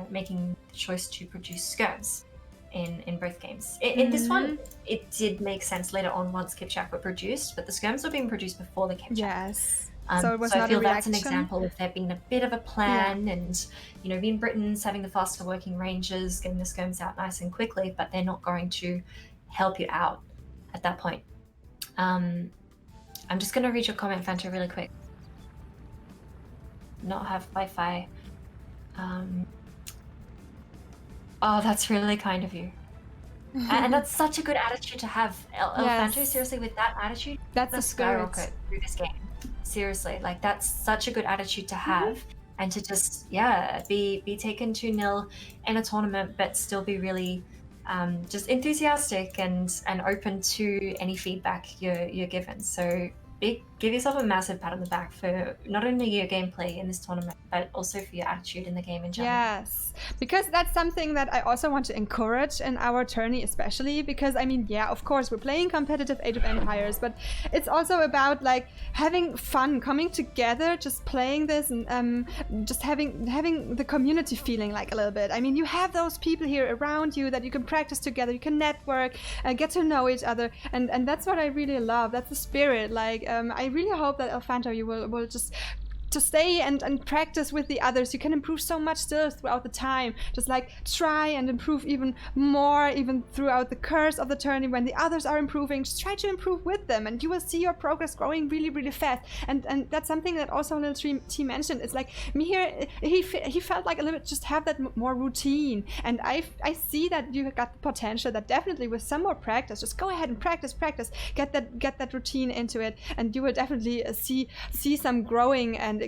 making the choice to produce skirms in both games. In this one, it did make sense later on once Kipchak were produced, but the skirms were being produced before the Kipchak. Yes. So it was so not I feel a that's reaction. an example of there being a bit of a plan, and being Britons having the faster working ranges, getting the skirms out nice and quickly, but they're not going to help you out at that point. I'm just going to read your comment, Fanto, really quick. Not have Wi-Fi. Oh, that's really kind of you. And that's such a good attitude to have. Fanto, seriously, with that attitude, that's the skyrocket through this game. Seriously, like that's such a good attitude to have, and to just be taken 2-0 in a tournament, but still be really just enthusiastic and open to any feedback you're given. So big give yourself a massive pat on the back for not only your gameplay in this tournament, but also for your attitude in the game in general. Yes, because that's something that I also want to encourage in our tourney, especially because, I mean, yeah, of course, we're playing competitive Age of Empires, but it's also about like having fun, coming together, just playing this, and just having the community feeling like a little bit. I mean, you have those people here around you that you can practice together, you can network, get to know each other, and that's what I really love. That's the spirit. Like, I really hope that Elfanto, you will just to stay and practice with the others. You can improve so much still throughout the time. Just like try and improve even more, even throughout the course of the tourney. When the others are improving, just try to improve with them, and you will see your progress growing really, really fast. And that's something that also LilTrouble mentioned. It's like me here, he felt like a little bit just have that more routine, and I see that you got the potential. That definitely with some more practice, just go ahead and practice, get that routine into it, and you will definitely see some growing and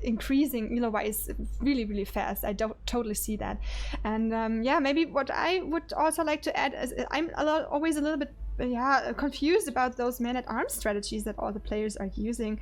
increasing elo-wise really, really fast. I don't totally see that. And maybe what I would also like to add is I'm always a little bit confused about those man-at-arms strategies that all the players are using.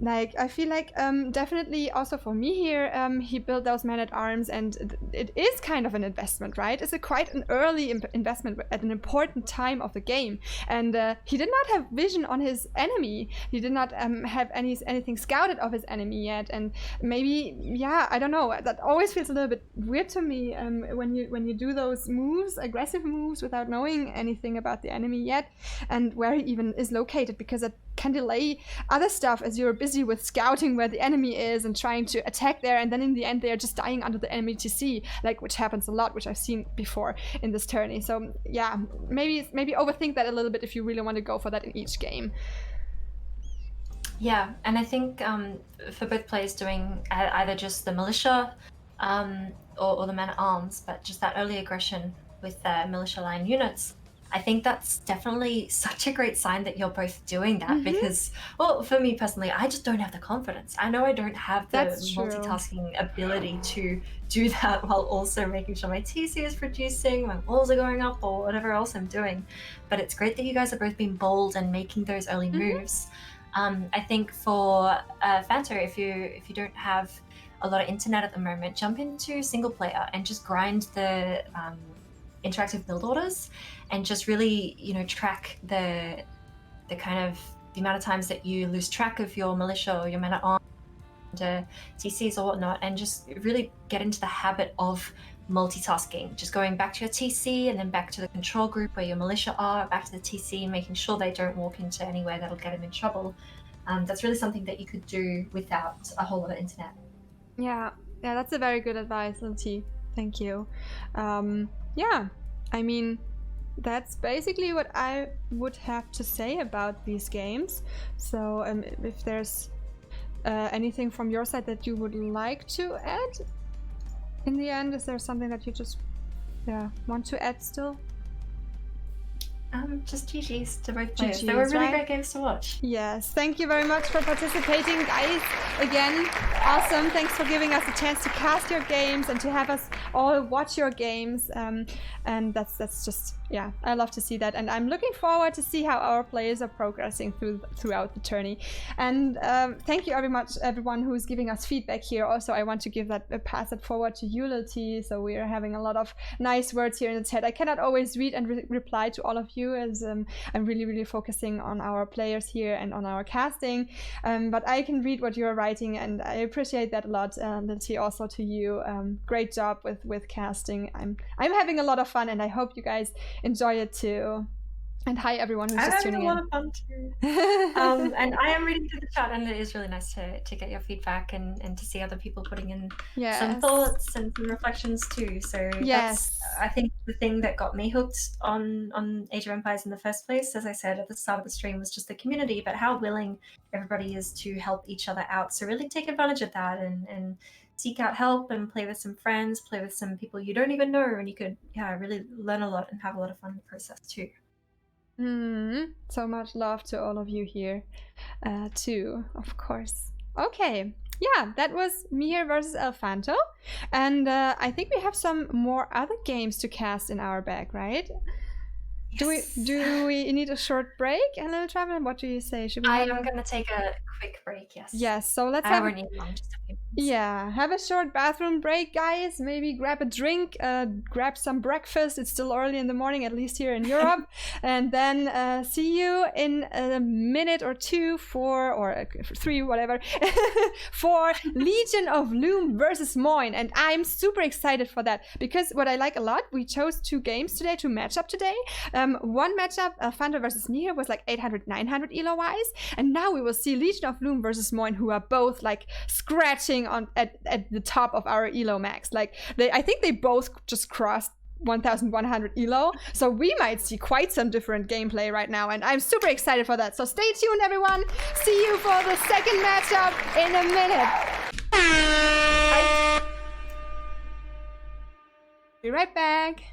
Like, I feel like definitely also for me here, he built those man-at-arms, and it is kind of an investment, right? It's quite an early investment at an important time of the game, and he did not have vision on his enemy. He did not have anything scouted of his enemy yet, and maybe I don't know. That always feels a little bit weird to me when you do those moves, aggressive moves, without knowing anything about the enemy yet, and where he even is located, because it can delay other stuff as you're busy with scouting where the enemy is and trying to attack there, and then in the end they're just dying under the enemy TC, like, which happens a lot, which I've seen before in this tourney. So yeah, maybe overthink that a little bit if you really want to go for that in each game. Yeah, and I think for both players doing either just the militia or the man-at-arms, but just that early aggression with militia line units, I think that's definitely such a great sign that you're both doing that, because, well, for me personally, I just don't have the confidence. I know I don't have the multitasking ability to do that while also making sure my TC is producing, my walls are going up, or whatever else I'm doing. But it's great that you guys have both been bold and making those early moves. I think for Fanto, if you don't have a lot of internet at the moment, jump into single player and just grind the interactive build orders, and just really, track the amount of times that you lose track of your militia or your man-at-arms, TCs or whatnot, and just really get into the habit of multitasking, just going back to your TC and then back to the control group where your militia are, back to the TC, and making sure they don't walk into anywhere that'll get them in trouble. That's really something that you could do without a whole lot of internet. Yeah, that's a very good advice, LT. Thank you. I mean, that's basically what I would have to say about these games. So if there's anything from your side that you would like to add in the end, is there something that you just want to add still? Just GG's to both players. They were really great games to watch. Yes, thank you very much for participating, guys. Again, awesome. Thanks for giving us a chance to cast your games and to have us all watch your games. And that's just, I love to see that. And I'm looking forward to see how our players are progressing throughout the tourney. And thank you very much, everyone who's giving us feedback here. Also, I want to pass it forward to you, LilT. So we are having a lot of nice words here in the chat. I cannot always read and reply to all of you, as I'm really, really focusing on our players here and on our casting. But I can read what you're writing, and I appreciate that a lot. LilT, also to you. Great job with casting. I'm having a lot of fun, and I hope you guys enjoy it too. And hi everyone who's just tuning in. I'm having a lot of fun too. And I am reading through the chat, and it is really nice to get your feedback and to see other people putting in some thoughts and some reflections too. So that's, I think, the thing that got me hooked on Age of Empires in the first place, as I said at the start of the stream, was just the community, but how willing everybody is to help each other out. So really take advantage of that and seek out help and play with some friends, play with some people you don't even know, and you could really learn a lot and have a lot of fun in the process too. So much love to all of you here too, of course. Okay, that was Mir versus Elfanto, and I think we have some more other games to cast in our bag, right? Yes. Do we need a short break, LilTrouble? What do you say? Should we? I am gonna take a quick break. Yes. Yes. So let's I have. won't need long, just a few minutes. Yeah, have a short bathroom break, guys. Maybe grab a drink, grab some breakfast. It's still early in the morning, at least here in Europe. And then see you in a minute or two or 3, whatever, for Legion of Loom versus Moin. And I'm super excited for that because what I like a lot, we chose 2 games today to match up today. One matchup, Fanta versus Nihir, was like 800, 900 elo wise. And now we will see Legion of Loom versus Moin, who are both like scratching at the top of our elo max. Like I think they both just crossed 1100 elo, so we might see quite some different gameplay right now, and I'm super excited for that. So stay tuned, everyone. See you for the second matchup in a minute. Be right back.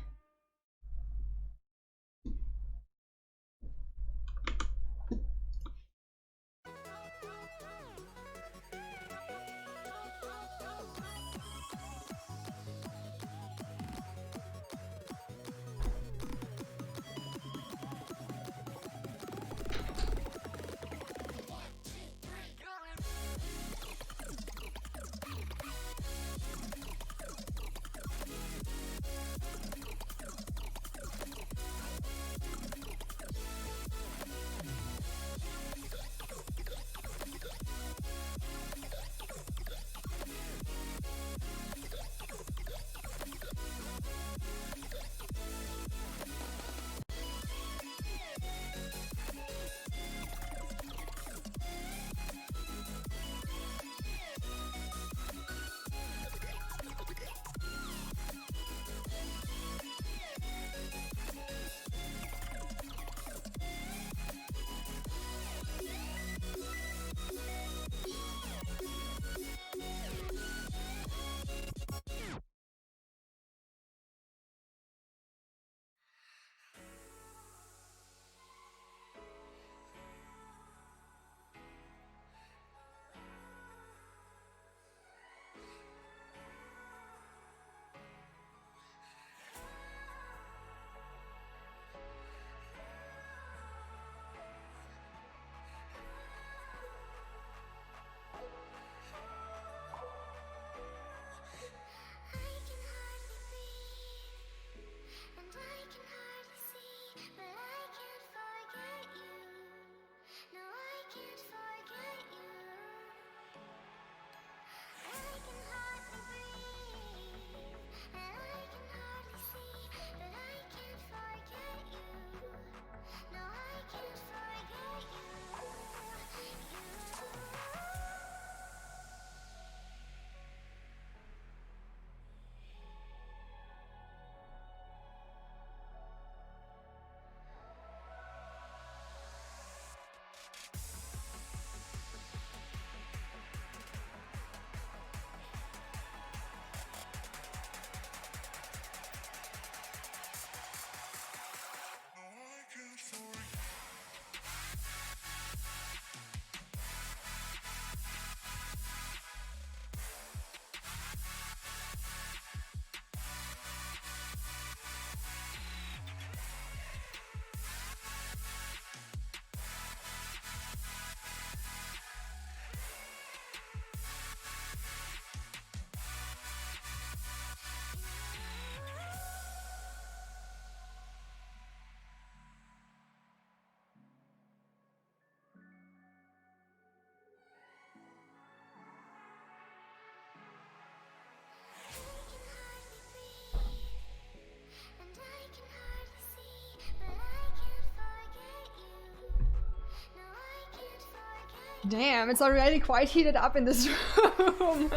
Damn, it's already quite heated up in this room.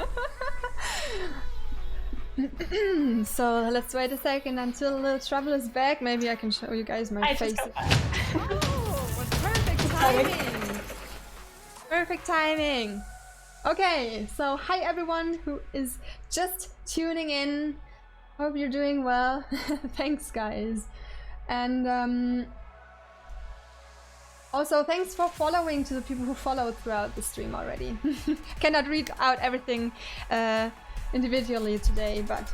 So let's wait a second until LilTrouble is back. Maybe I can show you guys my face. Oh, perfect timing! Perfect timing! Okay, so hi everyone who is just tuning in. Hope you're doing well. Thanks, guys. And also, thanks for following to the people who followed throughout the stream already. Cannot read out everything individually today, but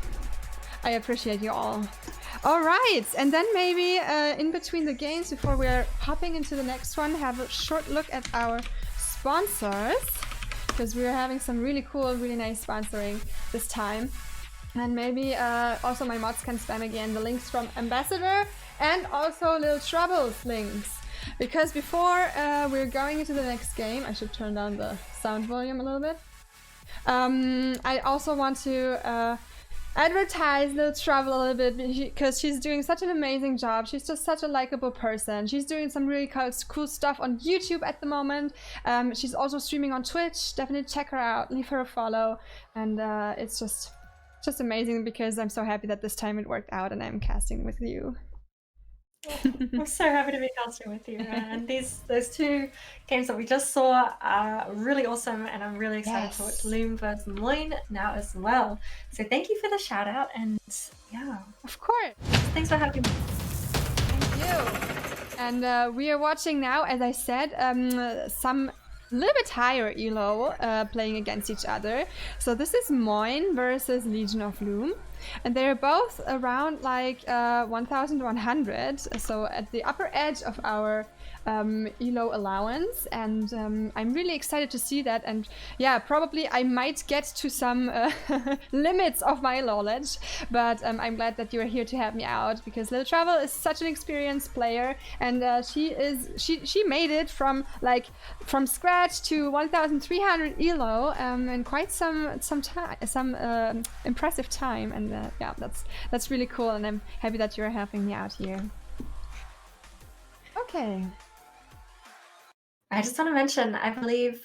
I appreciate you all. All right, and then maybe in between the games, before we're hopping into the next one, have a short look at our sponsors, because we're having some really cool, really nice sponsoring this time. And maybe also my mods can spam again the links from Ambassador and also LilTrouble's links. Because before we're going into the next game, I should turn down the sound volume a little bit. I also want to advertise LilTrouble a little bit because she's doing such an amazing job. She's just such a likable person. She's doing some really cool stuff on YouTube at the moment. She's also streaming on Twitch. Definitely check her out, leave her a follow, and it's just amazing because I'm so happy that this time it worked out and I'm casting with you. I'm so happy to be casting with you, and those two games that we just saw are really awesome, and I'm really excited to watch Loom vs Moin now as well. So thank you for the shout out, and yeah, of course. Thanks for having me. Thank you. And we are watching now, as I said, some a little bit higher elo playing against each other. So this is Moin versus Legion of Loom. And they're both around like 1100, so at the upper edge of our elo allowance, and I'm really excited to see that. And yeah, probably I might get to some limits of my knowledge, but I'm glad that you're here to help me out, because LilTrouble is such an experienced player, and she made it from scratch to 1300 elo in quite some time, some impressive time. And yeah, that's really cool, and I'm happy that you're helping me out here. Okay. I just want to mention, I believe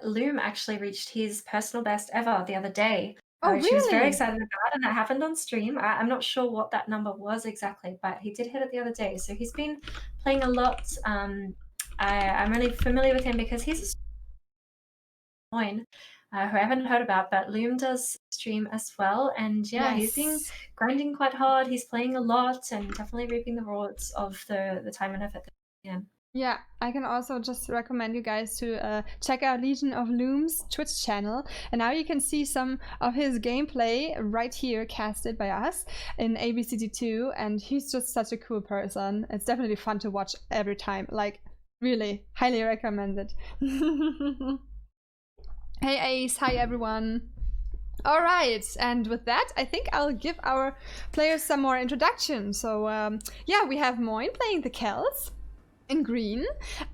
Loom actually reached his personal best ever the other day, which he was very excited about, and that happened on stream. I'm not sure what that number was exactly, but he did hit it the other day. So he's been playing a lot. I'm really familiar with him because he's a Moin, who I haven't heard about, but Loom does stream as well, and yeah, he's been grinding quite hard. He's playing a lot and definitely reaping the rewards of the time and effort that he put in. Yeah, I can also just recommend you guys to check out Legion of Loom's Twitch channel, and now you can see some of his gameplay right here casted by us in ABCD2, and he's just such a cool person. It's definitely fun to watch every time, like really highly recommended. Hey Ace, hi everyone. All right, and with that, I think I'll give our players some more introduction. So yeah, we have Moin playing the Celts in green,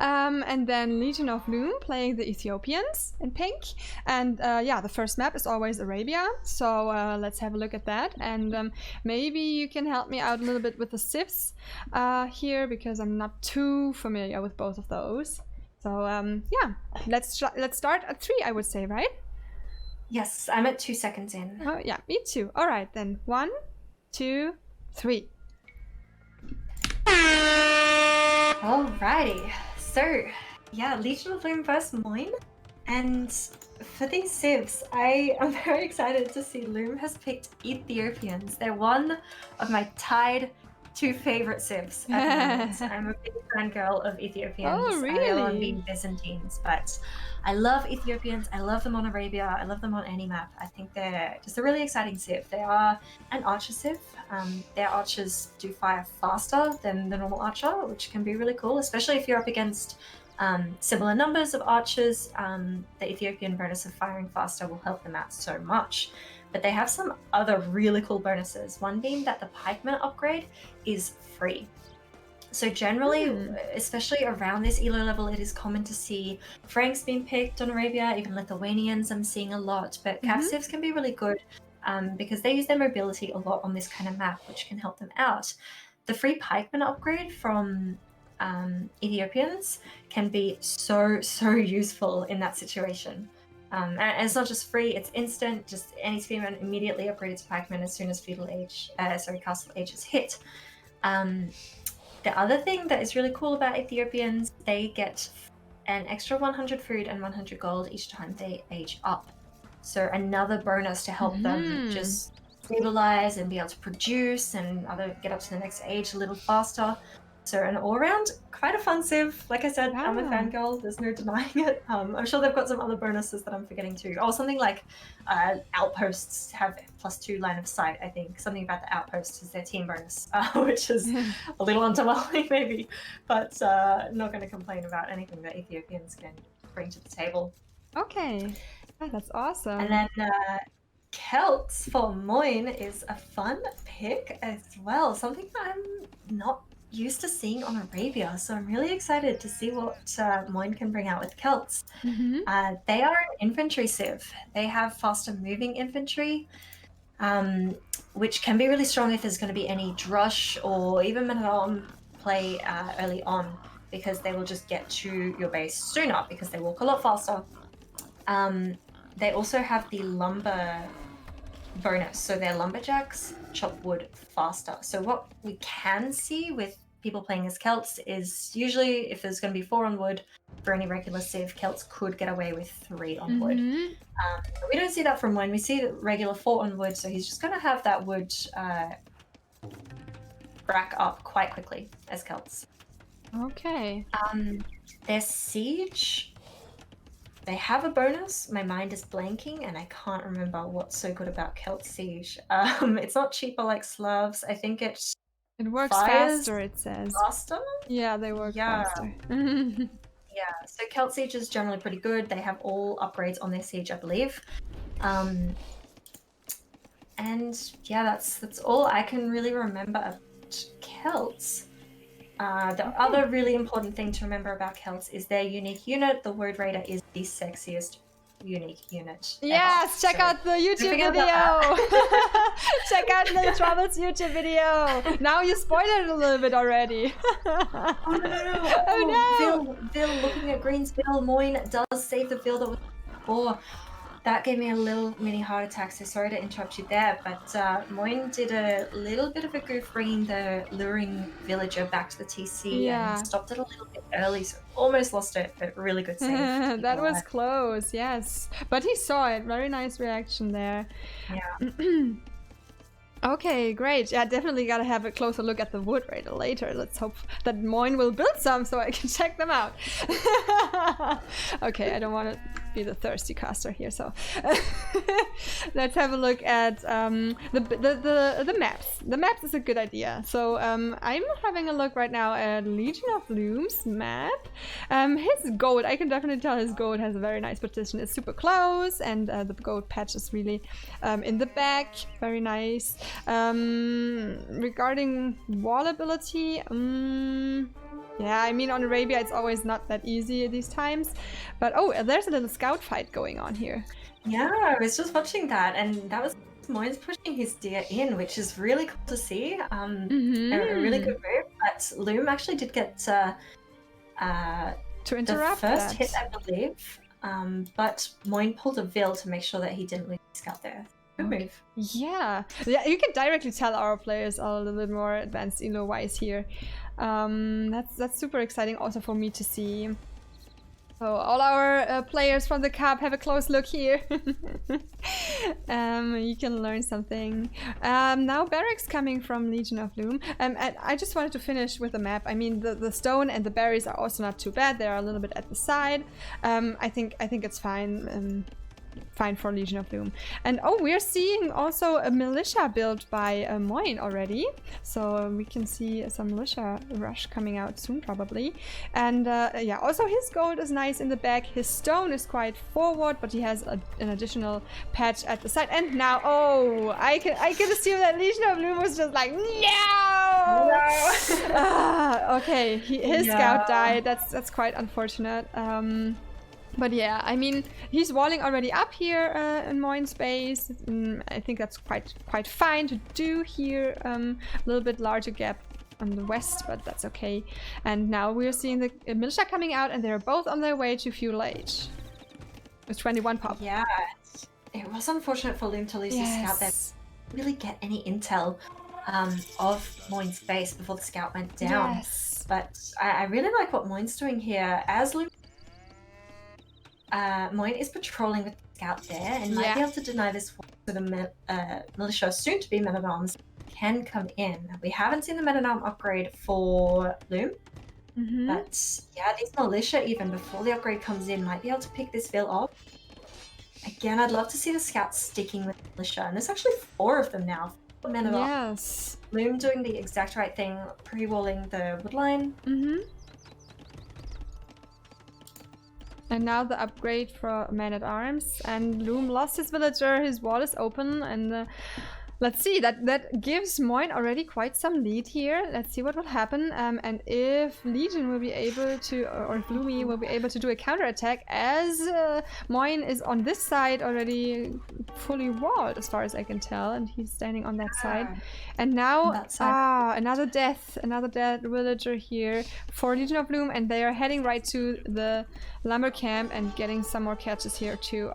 and then Legion of Loom playing the Ethiopians in pink. And yeah, the first map is always Arabia, so let's have a look at that. And maybe you can help me out a little bit with the civs here, because I'm not too familiar with both of those. So yeah, let's start at 3, I would say, right? Yes, I'm at 2 seconds in. Oh yeah, me too. All right then, 1, 2, 3. Alrighty, so yeah, Legion of Loom vs Moin, and for these civs, I am very excited to see Loom has picked Ethiopians. They're one of my tied 2 favorite civs at the moment. I'm a big fangirl of Ethiopians. Oh, really? I love being Byzantines, but I love Ethiopians. I love them on Arabia. I love them on any map. I think they're just a really exciting civ. They are an archer civ. Their archers do fire faster than the normal archer, which can be really cool, especially if you're up against similar numbers of archers. The Ethiopian bonus of firing faster will help them out so much. But they have some other really cool bonuses. One being that the pikeman upgrade is free. So generally, especially around this elo level, it is common to see Franks being picked on Arabia, even Lithuanians I'm seeing a lot. But Cav civs can be really good because they use their mobility a lot on this kind of map, which can help them out. The free pikeman upgrade from Ethiopians can be so useful in that situation. And it's not just free, it's instant. Just any spearman immediately upgraded to pikeman as soon as castle age is hit. The other thing that is really cool about Ethiopians, they get an extra 100 food and 100 gold each time they age up. So another bonus to help them just stabilize and be able to produce and get up to the next age a little faster. So an all-round, quite a fun civ. Like I said, I'm a Ah. fangirl. There's no denying it. I'm sure they've got some other bonuses that I'm forgetting too. Oh, something like outposts have +2 line of sight. I think something about the outposts is their team bonus, which is a little underwhelming maybe, but not going to complain about anything that Ethiopians can bring to the table. Okay. Oh, that's awesome. And then Celts for Moin is a fun pick as well. Something that I'm not used to seeing on Arabia, so I'm really excited to see what Moin can bring out with Celts. They are an infantry civ. They have faster moving infantry, which can be really strong if there's going to be any drush or even men-at-arms play early on, because they will just get to your base sooner because they walk a lot faster. They also have the lumber bonus, so their lumberjacks chop wood faster. So what we can see with people playing as Celts is usually if there's going to be 4 on wood for any regular civ, Celts could get away with 3 on wood. But we don't see that from Moin. We see the regular 4 on wood, so he's just going to have that wood rack up quite quickly as Celts. Okay. Their siege, they have a bonus. My mind is blanking and I can't remember what's so good about Celt Siege. It's not cheaper like Slavs. I think it works faster, it says. Faster? Yeah, they work faster. Yeah, so Celt Siege is generally pretty good. They have all upgrades on their siege, I believe. And yeah, that's all I can really remember about Celts. The other really important thing to remember about Celts is their unique unit. The Word Raider is the sexiest unique unit Yes, ever. check out the YouTube video. Check out LilTrouble's YouTube video. Now you spoiled it a little bit already. Oh no! Oh no! Vil looking at Green's Vil. Moin does save the Vil that was before. That gave me a little mini heart attack, so sorry to interrupt you there, but Moin did a little bit of a goof bringing the luring villager back to the TC and stopped it a little bit early, so almost lost it, but really good save. That was close, yes. But he saw it. Very nice reaction there. Yeah. Okay, great. Yeah, definitely gotta have a closer look at the Wood Raider later. Let's hope that Moin will build some so I can check them out. Okay, I don't want to be the thirsty caster here, so let's have a look at the maps. The maps is a good idea. So I'm having a look right now at Legion of Loom's map. His gold, I can definitely tell his gold has a very nice position. It's super close, and the gold patch is really in the back. Very nice. Regarding wall ability, yeah, I mean on Arabia it's always not that easy these times, but oh, there's a little scout fight going on here. Yeah, I was just watching that, and that was Moin's pushing his deer in, which is really cool to see. A really good move, but Loom actually did get to interrupt the first that. hit, I believe, but Moin pulled a Vil to make sure that he didn't lose the scout there. Good move. Yeah, you can directly tell our players are a little bit more advanced elo-wise here. That's super exciting also for me to see. So all our players from the cup, have a close look here. You can learn something. Now barracks coming from Legion of Loom. And I just wanted to finish with the map. I mean the stone and the berries are also not too bad. They are a little bit at the side. I think it's fine. Fine for Legion of Loom. And oh, we're seeing also a militia built by Moin already, so we can see some militia rush coming out soon probably. And yeah, also his gold is nice in the back. His stone is quite forward, but he has an additional patch at the side. And now, oh, I can assume that Legion of Loom was just like, no. Okay, his scout died. That's quite unfortunate. But yeah, I mean, he's walling already up here in Moin's base. I think that's quite fine to do here. A little bit larger gap on the west, but that's okay. And now we're seeing the militia coming out, and they're both on their way to Fuel Age. With 21 pop. Yeah, it was unfortunate for Loom to lose his scout there. Really get any intel of Moin's base before the scout went down. Yes. But I really like what Moin's doing here. As Loom Moin is patrolling with the scout there and might be able to deny this to the militia, soon to be men-at-arms, can come in. We haven't seen the Men-at-Arms upgrade for Loom, but yeah, these militia, even before the upgrade comes in, might be able to pick this Vil off. Again, I'd love to see the scouts sticking with militia, and there's actually 4 of them now. Men-at-Arms. Yes. Loom doing the exact right thing, pre-walling the woodline. And now the upgrade for Man-at-Arms, and Loom lost his villager, his wall is open, and let's see, that gives Moin already quite some lead here. Let's see what will happen, and if Legion will be able to, or if Lumi will be able to do a counterattack, as Moin is on this side already fully walled, as far as I can tell, and he's standing on that side. And now, another death villager here for Legion of Loom, and they are heading right to the lumber camp and getting some more catches here too.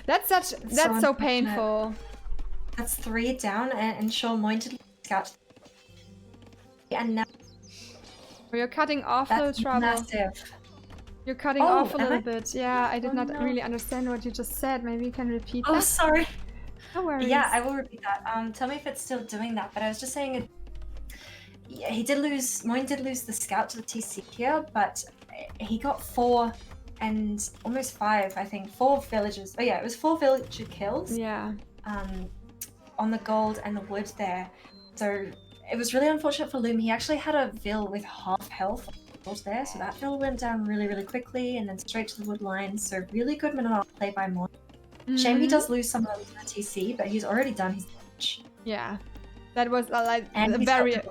That's so painful. That's 3 down, and Sean Moin to scout. And now you're cutting off LilTrouble. Massive. You're cutting off a little bit. Yeah, I did not really understand what you just said. Maybe you can repeat that. Oh, sorry. No worries. Yeah, I will repeat that. Tell me if it's still doing that. But I was just saying, yeah, Moin did lose the scout to the TC here, but he got 4 and almost 5, I think. 4 villagers. Oh yeah, it was 4 villager kills. Yeah. On the gold and the wood there. So it was really unfortunate for Loom. He actually had a Vil with half health there, so that Vil went down really, really quickly and then straight to the wood line. So really good Men-at-Arms play by Moin. Shame he does lose some of them to the TC, but he's already done his damage. Yeah. That was like a very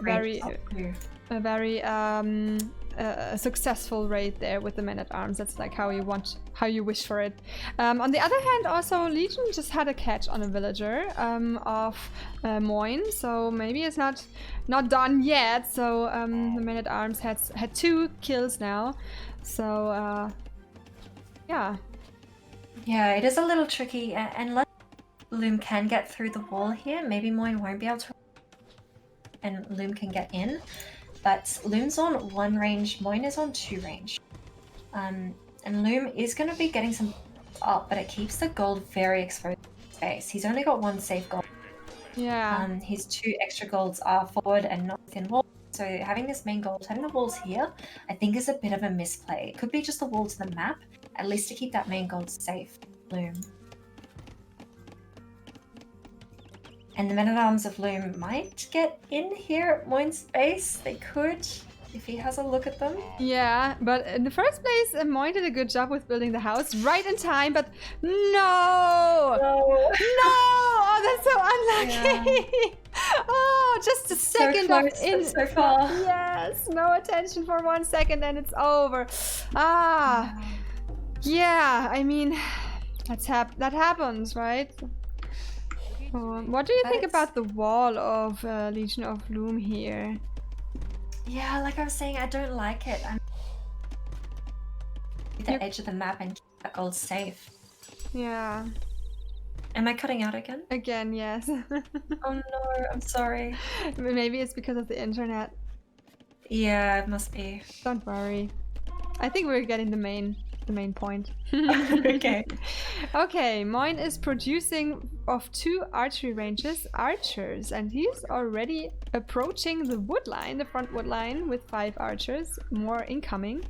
successful raid there with the Men-at-Arms. That's like how you wish for it. On the other hand, also Legion just had a catch on a villager of Moin, so maybe it's not done yet. So the Men-at-Arms had 2 kills now. So yeah. Yeah, it is a little tricky, and unless Loom can get through the wall here, maybe Moin won't be able to, and Loom can get in. But Loom's on 1 range, Moin is on 2 range. And Loom is going to be getting some up, but it keeps the gold very exposed to space. He's only got 1 safe gold. Yeah. His 2 extra golds are forward and not within wall. So having this main gold, having the walls here, I think is a bit of a misplay. It could be just the wall to the map, at least to keep that main gold safe. Loom. And the Men-at-Arms of Loom might get in here at Moin's base. They could, if he has a look at them. Yeah, but in the first place, Moin did a good job with building the house right in time, but no! Oh, that's so unlucky! Yeah. Oh, just a second so close, so far. Yes, no attention for 1 second and it's over. Yeah, I mean, that happens, right? What do you think about the wall of Legion of Loom here? Yeah, like I was saying, I don't like it. I'm at the edge of the map and keep that gold safe. Yeah. Am I cutting out again? Again, yes. Oh no, I'm sorry. Maybe it's because of the internet. Yeah, it must be. Don't worry. I think we're getting the main point. Okay. Okay, Moin is producing of 2 archery ranges archers, and he's already approaching the wood line, the front wood line, with 5 archers, more incoming.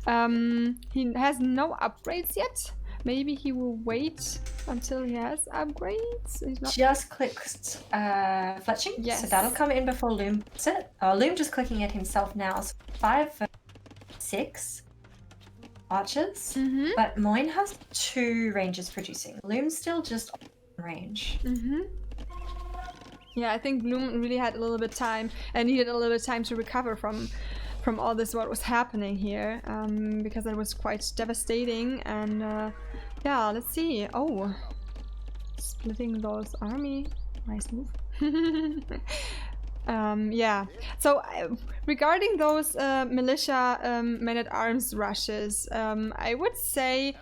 He has no upgrades yet. Maybe he will wait until he has upgrades. He's not... Just clicked fletching, yes. So that'll come in before Loom puts it. Loom just clicking it himself now. So 5, 6 archers, but Moin has 2 ranges producing. Loom's still just on range. Yeah, I think Loom really had a little bit time and needed a little bit of time to recover from all this what was happening here, because it was quite devastating. And yeah, let's see. Oh, splitting those army, nice move. Yeah, so regarding those militia Men-at-Arms rushes, I would say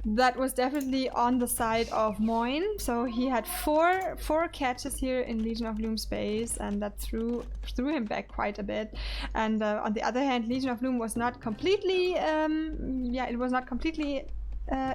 that was definitely on the side of Moin. So he had four catches here in Legion of Loom space, and that threw him back quite a bit. And on the other hand, Legion of Loom was not completely, it was not completely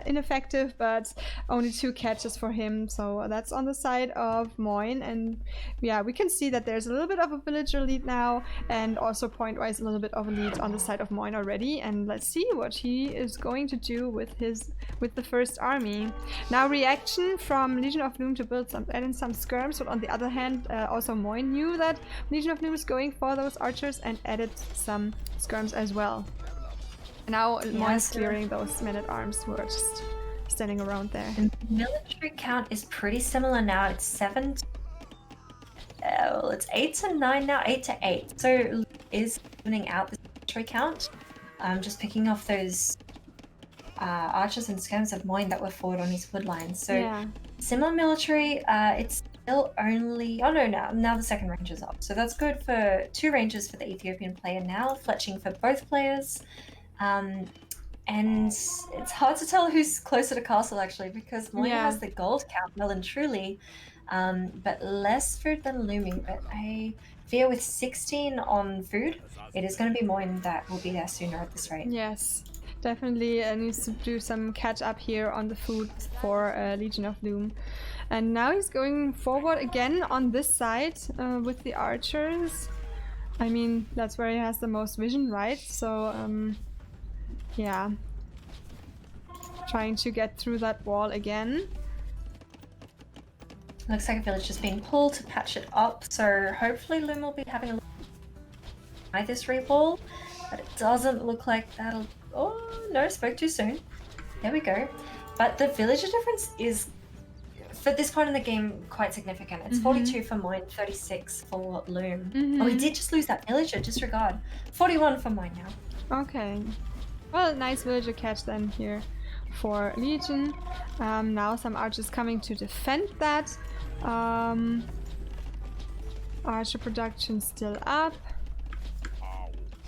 ineffective, but only 2 catches for him. So that's on the side of Moin, and yeah, we can see that there's a little bit of a villager lead now, and also point-wise a little bit of a lead on the side of Moin already. And let's see what he is going to do with the first army. Now reaction from Legion of Loom to build add in some skirms, but on the other hand, also Moin knew that Legion of Loom is going for those archers and added some skirms as well. Now Moin's clearing those men-at-arms who are just standing around there. And the military count is pretty similar now. It's 7 to... well, it's 8 to 9 now, 8 to 8. So is evening out the military count. Just picking off those archers and skirms of Moin that were forward on his wood line. So Yeah. similar military, it's still only... Oh no, now the second range is up. So that's good for 2 ranges for the Ethiopian player now, fletching for both players. And it's hard to tell who's closer to castle actually, because Moin has the gold count well and truly, but less food than Lumi. But I fear with 16 on food, it is going to be Moin that will be there sooner at this rate. Yes, definitely needs to do some catch up here on the food for Legion of Loom. And now he's going forward again on this side with the archers. I mean, that's where he has the most vision, right? So yeah, trying to get through that wall again. Looks like a village is being pulled to patch it up, so hopefully Loom will be having a look at this re-wall, but it doesn't look like that'll... Oh no, spoke too soon. There we go. But the villager difference is, for this point in the game, quite significant. It's 42 for Moin, 36 for Loom. Oh, we did just lose that villager, disregard. 41 for Moin now. Okay. Well, nice villager catch then here for Legion. Now some archers coming to defend that. Archer production still up.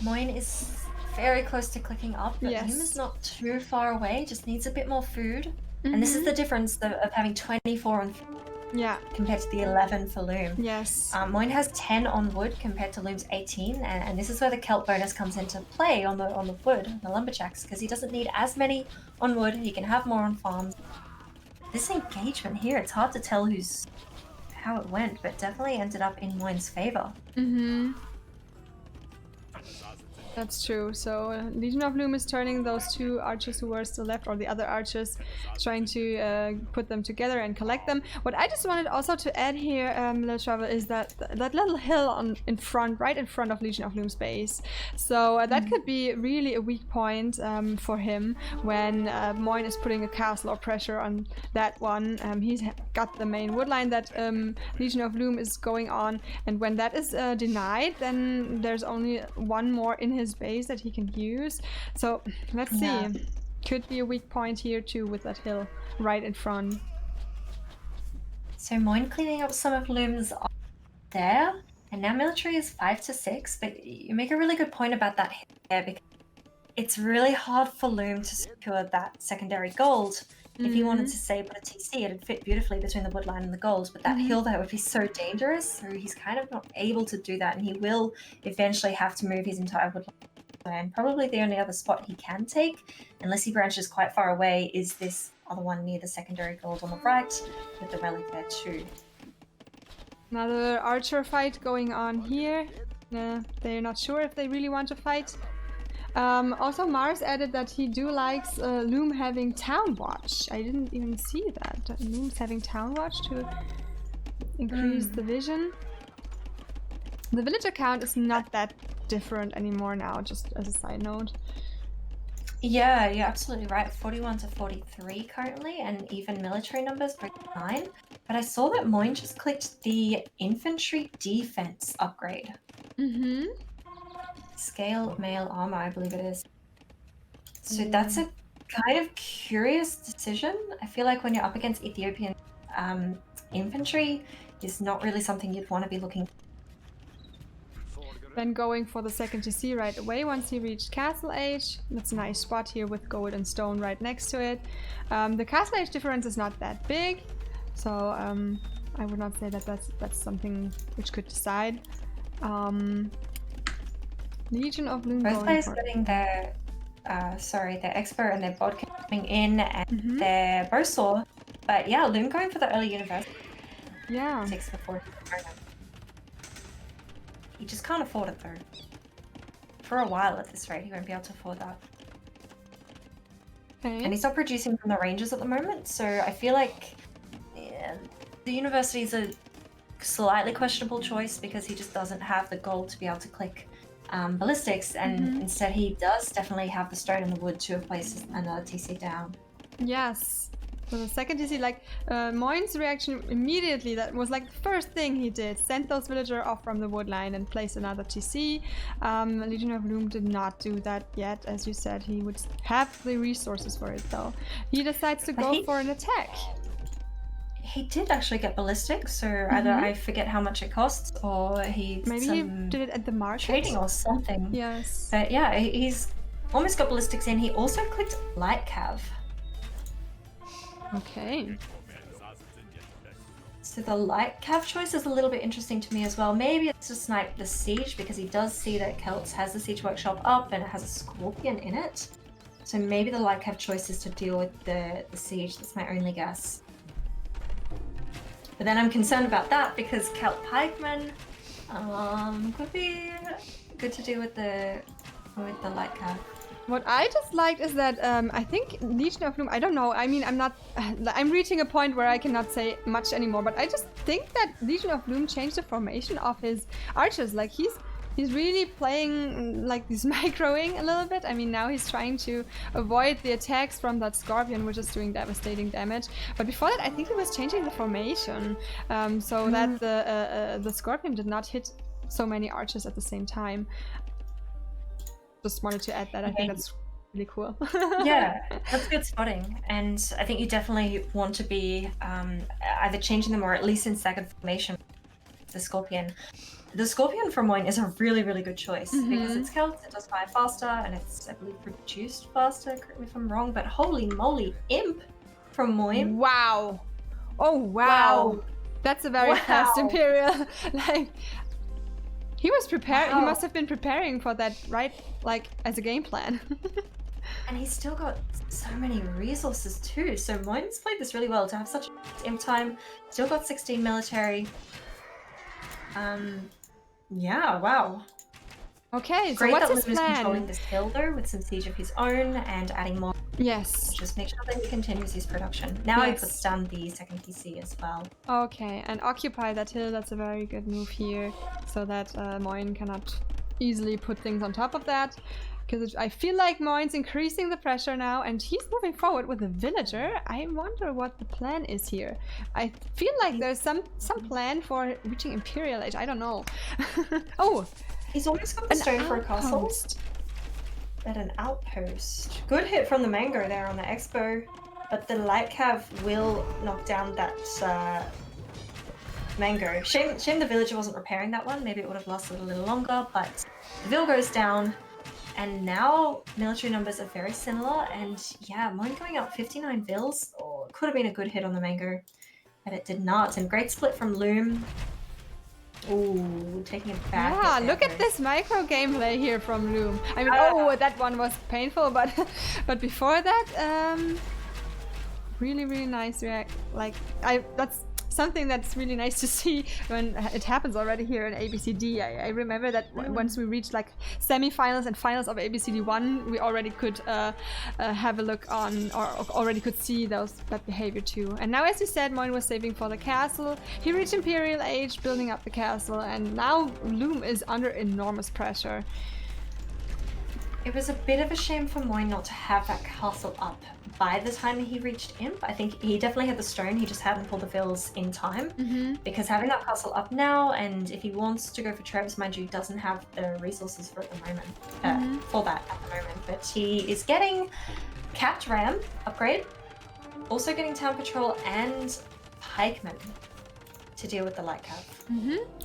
Moin is very close to clicking up, but Loom is not too far away, just needs a bit more food. And this is the difference of having 24 on food compared to the 11 for Loom. Yes. Moin has 10 on wood compared to Loom's 18, and this is where the kelp bonus comes into play on the wood, the lumberjacks, because he doesn't need as many on wood, he can have more on farms. This engagement here, it's hard to tell how it went, but definitely ended up in Moin's favor. That's true. So Legion of Loom is turning those 2 archers who were still left, or the other archers, trying to put them together and collect them. What I just wanted also to add here, LilTrouble, is that little hill in front, right in front of Legion of Loom's base. So that could be really a weak point for him when Moin is putting a castle or pressure on that one. He's got the main wood line that Legion of Loom is going on, and when that is denied, then there's only one more in his base that he can use. So let's see. Could be a weak point here too with that hill right in front. So Moin cleaning up some of Loom's there, and now military is 5 to 6, but you make a really good point about that hill there, because it's really hard for Loom to secure that secondary gold. If he wanted to say put a TC, it'd fit beautifully between the woodline and the gold, but that hill there would be so dangerous, so he's kind of not able to do that, and he will eventually have to move his entire woodline. And probably the only other spot he can take, unless he branches quite far away, is this other one near the secondary gold on the right, with the relic there too. Another archer fight going on here. They're not sure if they really want to fight. Also, Mars added that he likes Loom having Town Watch. I didn't even see that. Loom's having Town Watch to increase the vision. The villager count is not that different anymore now, just as a side note. Yeah, you're absolutely right. 41 to 43 currently, and even military numbers break 9. But I saw that Moin just clicked the infantry defense upgrade. Scale mail armor, I believe it is. So that's a kind of curious decision. I feel like when you're up against Ethiopian infantry, is not really something you'd want to be looking. Then going for the second TC right away once he reached Castle Age. That's a nice spot here with gold and stone right next to it. The Castle Age difference is not that big, so I would not say that that's something which could decide. Legion of Loom. Both players getting their their Expo and their bod coming in and their Bowsaw. But yeah, Loom going for the early university. Yeah. 6 for 4. He just can't afford it though. For a while at this rate, he won't be able to afford that. Okay. And he's not producing from the ranges at the moment, so I feel like the university is a slightly questionable choice because he just doesn't have the gold to be able to click ballistics, and instead he does definitely have the stone and the wood to replace another TC down. Yes. So the second TC, like, Moin's reaction immediately, that was like the first thing he did. Sent those villager off from the wood line and place another TC. Legion of Loom did not do that yet. As you said, he would have the resources for it though. He decides to go for an attack. He did actually get ballistics, so either I forget how much it costs, or he did it at the market? Trading or something. Yes. But yeah, he's almost got ballistics in. He also clicked light cav. Okay. So the light cav choice is a little bit interesting to me as well. Maybe it's to snipe the siege because he does see that Celts has the siege workshop up and it has a scorpion in it. So maybe the light cav choice is to deal with the siege. That's my only guess. But then I'm concerned about that because Celt pikemen could be good to do with the light cav. What I just liked is that I think Legion of Loom, I don't know, I mean, I'm reaching a point where I cannot say much anymore, but I just think that Legion of Loom changed the formation of his archers. Like, he's really playing like this microing a little bit. I mean, now he's trying to avoid the attacks from that scorpion, which is doing devastating damage. But before that, I think he was changing the formation so that the scorpion did not hit so many archers at the same time. Just wanted to add that. I think that's really cool. Yeah, that's good spotting. And I think you definitely want to be either changing them or at least in staggered formation. The Scorpion. The Scorpion from Moin is a really, really good choice because it's Celt, it does fire faster, and it's, I believe, reduced faster. Correct me if I'm wrong, but holy moly, Imp from Moin. Wow. Oh, wow. That's a very fast Imperial. Like, he was prepared. He must have been preparing for that, right? Like, as a game plan. And he's still got so many resources too. So Moin's played this really well to have such imp time. Still got 16 military. Yeah, wow. Okay, so great what's that his Lim is plan? controlling this hill though with some siege of his own and adding more. Yes. Just make sure that he continues his production. Now he puts down the second PC as well. Okay, and occupy that hill. That's a very good move here, so that Moin cannot easily put things on top of that. Because I feel like Moin's increasing the pressure now, and he's moving forward with a villager. I wonder what the plan is here. I feel like there's some plan for reaching Imperial Age. I don't know. Oh, he's almost got the stone for a castle. At an outpost. Good hit from the mango there on the expo, but the light cav will knock down that mango. Shame the villager wasn't repairing that one. Maybe it would have lasted a little longer, but the vill goes down, and now military numbers are very similar, and yeah, Moin going up 59 vills. Oh, could have been a good hit on the mango, but it did not. And great split from Loom. Ooh, taking it back. Yeah, look at this micro gameplay here from Loom. I mean, oh, that one was painful, but but before that, really, really nice react. Like, that's something that's really nice to see when it happens already here in ABCD. I remember that once we reached like semi-finals and finals of ABCD 1, we already could have a look on, or already could see that behavior too. And now, as you said, Moin was saving for the castle. He reached Imperial Age, building up the castle, and now Loom is under enormous pressure. It was a bit of a shame for Moin not to have that castle up by the time he reached Imp. I think he definitely had the stone, he just hadn't pulled the vills in time. Because having that castle up now, and if he wants to go for Trebs, mind you, doesn't have the resources for at the moment, for that at the moment. But he is getting Capped Ram upgrade, also getting Town Patrol and Pikemen to deal with the light cav.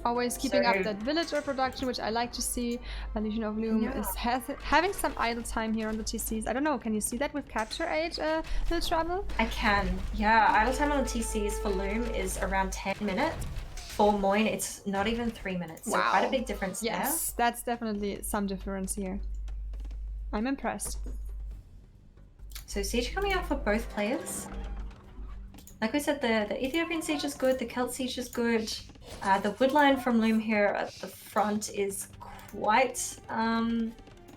Always keeping up that villager production, which I like to see. Legion of Loom is having some idle time here on the TCs. I don't know, can you see that with Capture Age, LilTrouble? I can, yeah. Idle time on the TCs for Loom is around 10 minutes. For Moin, it's not even 3 minutes. So quite a big difference there. Yes, that's definitely some difference here. I'm impressed. So siege coming out for both players. Like we said, the Ethiopian siege is good, the Celt siege is good. The woodline from Loom here at the front is quite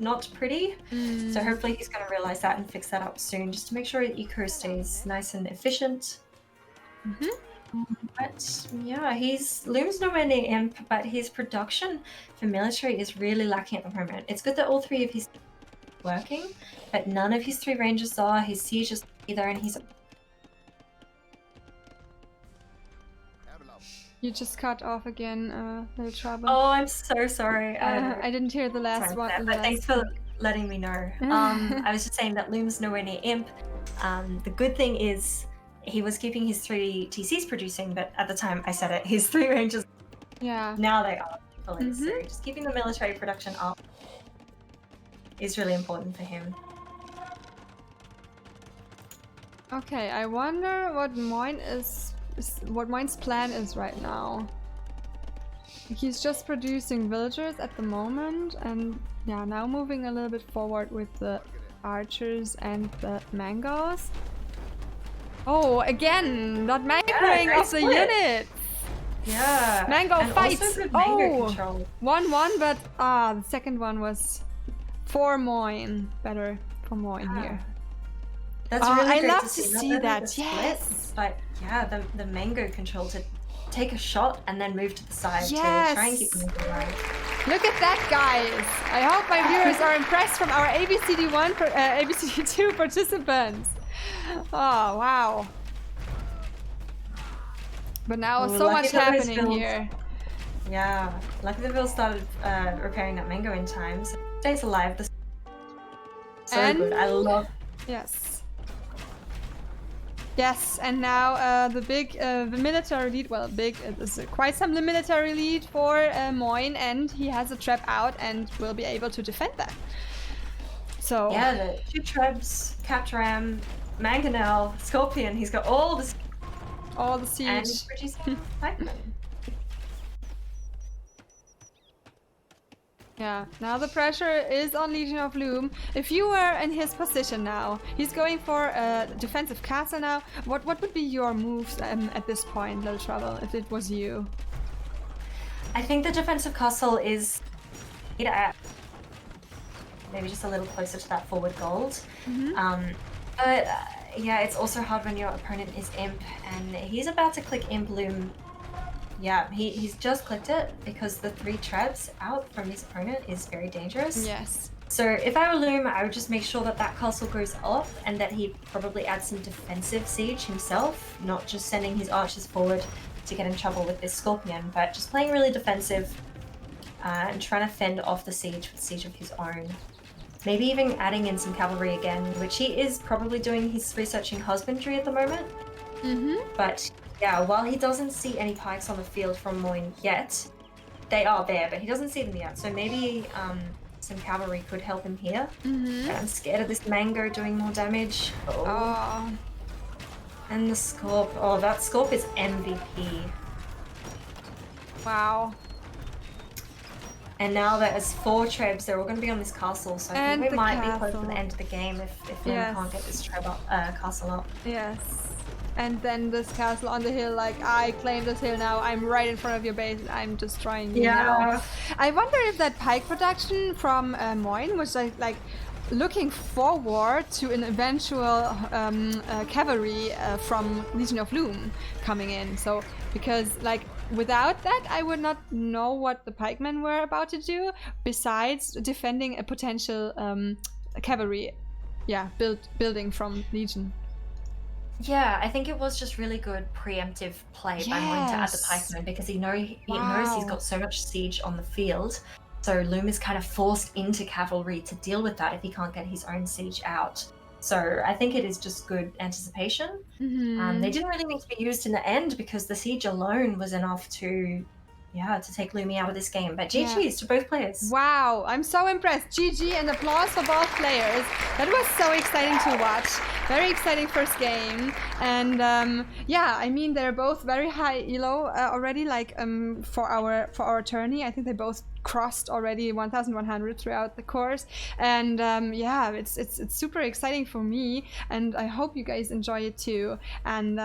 not pretty. So hopefully he's going to realize that and fix that up soon, just to make sure the eco stays nice and efficient. But yeah, Loom's nowhere near Imp, but his production for military is really lacking at the moment. It's good that all three of his working, but none of his 3 rangers are. His siege is either, and he's... You just cut off again, LilTrouble. Oh, I'm so sorry. I didn't hear the last one. But thanks for letting me know. I was just saying that Loom's nowhere near Imp. The good thing is he was keeping his 3 TCs producing, but at the time I said it, his 3 rangers, now they are fully. So just keeping the military production up is really important for him. Okay, I wonder what what Moin's plan is right now. He's just producing villagers at the moment, and yeah, now moving a little bit forward with the archers and the mangoes. Oh, again, not mangoing of the unit. Yeah. Mango and fights. Also good mango control. 1-1, but the second one was for Moin. Better for Moin here. That's really I great love to to see. see that. Split, yes. But yeah, the mango control to take a shot and then move to the side to try and keep them alive. Look at that, guys! I hope my viewers are impressed from our ABCD1, ABCD2 participants. Oh wow! But now so much happening here. Yeah, lucky the Bill started repairing that mango in time. So it stays alive. So good. I love. Yes. Yes, and now the military lead, well, it's quite some military lead for Moin, and he has a trap out and will be able to defend that. So yeah, the 2 traps, Capturam, Mangonel, Scorpion, he's got all the siege. And he's producing pikemen. Yeah, now the pressure is on Legion of Loom. If you were in his position now, he's going for a defensive castle now. What would be your moves at this point, LilTrouble, if it was you? I think the defensive castle is maybe just a little closer to that forward gold. But yeah, it's also hard when your opponent is Imp, and he's about to click Imp Loom. Yeah, he's just clicked it because the 3 traps out from his opponent is very dangerous. Yes. So if I were Loom, I would just make sure that that castle goes off and that he probably adds some defensive siege himself, not just sending his archers forward to get in trouble with this Scorpion, but just playing really defensive and trying to fend off the siege with siege of his own. Maybe even adding in some cavalry again, which he is probably doing his researching husbandry at the moment. But yeah, while he doesn't see any pikes on the field from Moin yet, they are there, but he doesn't see them yet. So maybe some cavalry could help him here. But I'm scared of this mango doing more damage. And the Scorp. Oh, that Scorp is MVP. Wow. And now there's 4 trebs, they're all going to be on this castle, so I think we might be close to the end of the game if we can't get this castle up. Yes. And then this castle on the hill, like, I claim this hill now, I'm right in front of your base, and I'm destroying you now. I wonder if that pike production from Moin was like looking forward to an eventual cavalry from Legion of Loom coming in. So, because like without that, I would not know what the pikemen were about to do, besides defending a potential cavalry, building from Legion. Yeah, I think it was just really good preemptive play by Moin to add the pikemen, because he knows he's got so much siege on the field. So Loom is kind of forced into cavalry to deal with that if he can't get his own siege out. So I think it is just good anticipation. They didn't really need to be used in the end because the siege alone was enough to take Loomy out of this game. But GG's to both players. Wow, I'm so impressed. GG and applause for both players. That was so exciting to watch. Very exciting first game. And I mean, they're both very high elo already, like for our tourney. I think they both crossed already 1,100 throughout the course, and yeah, it's super exciting for me, and I hope you guys enjoy it too. And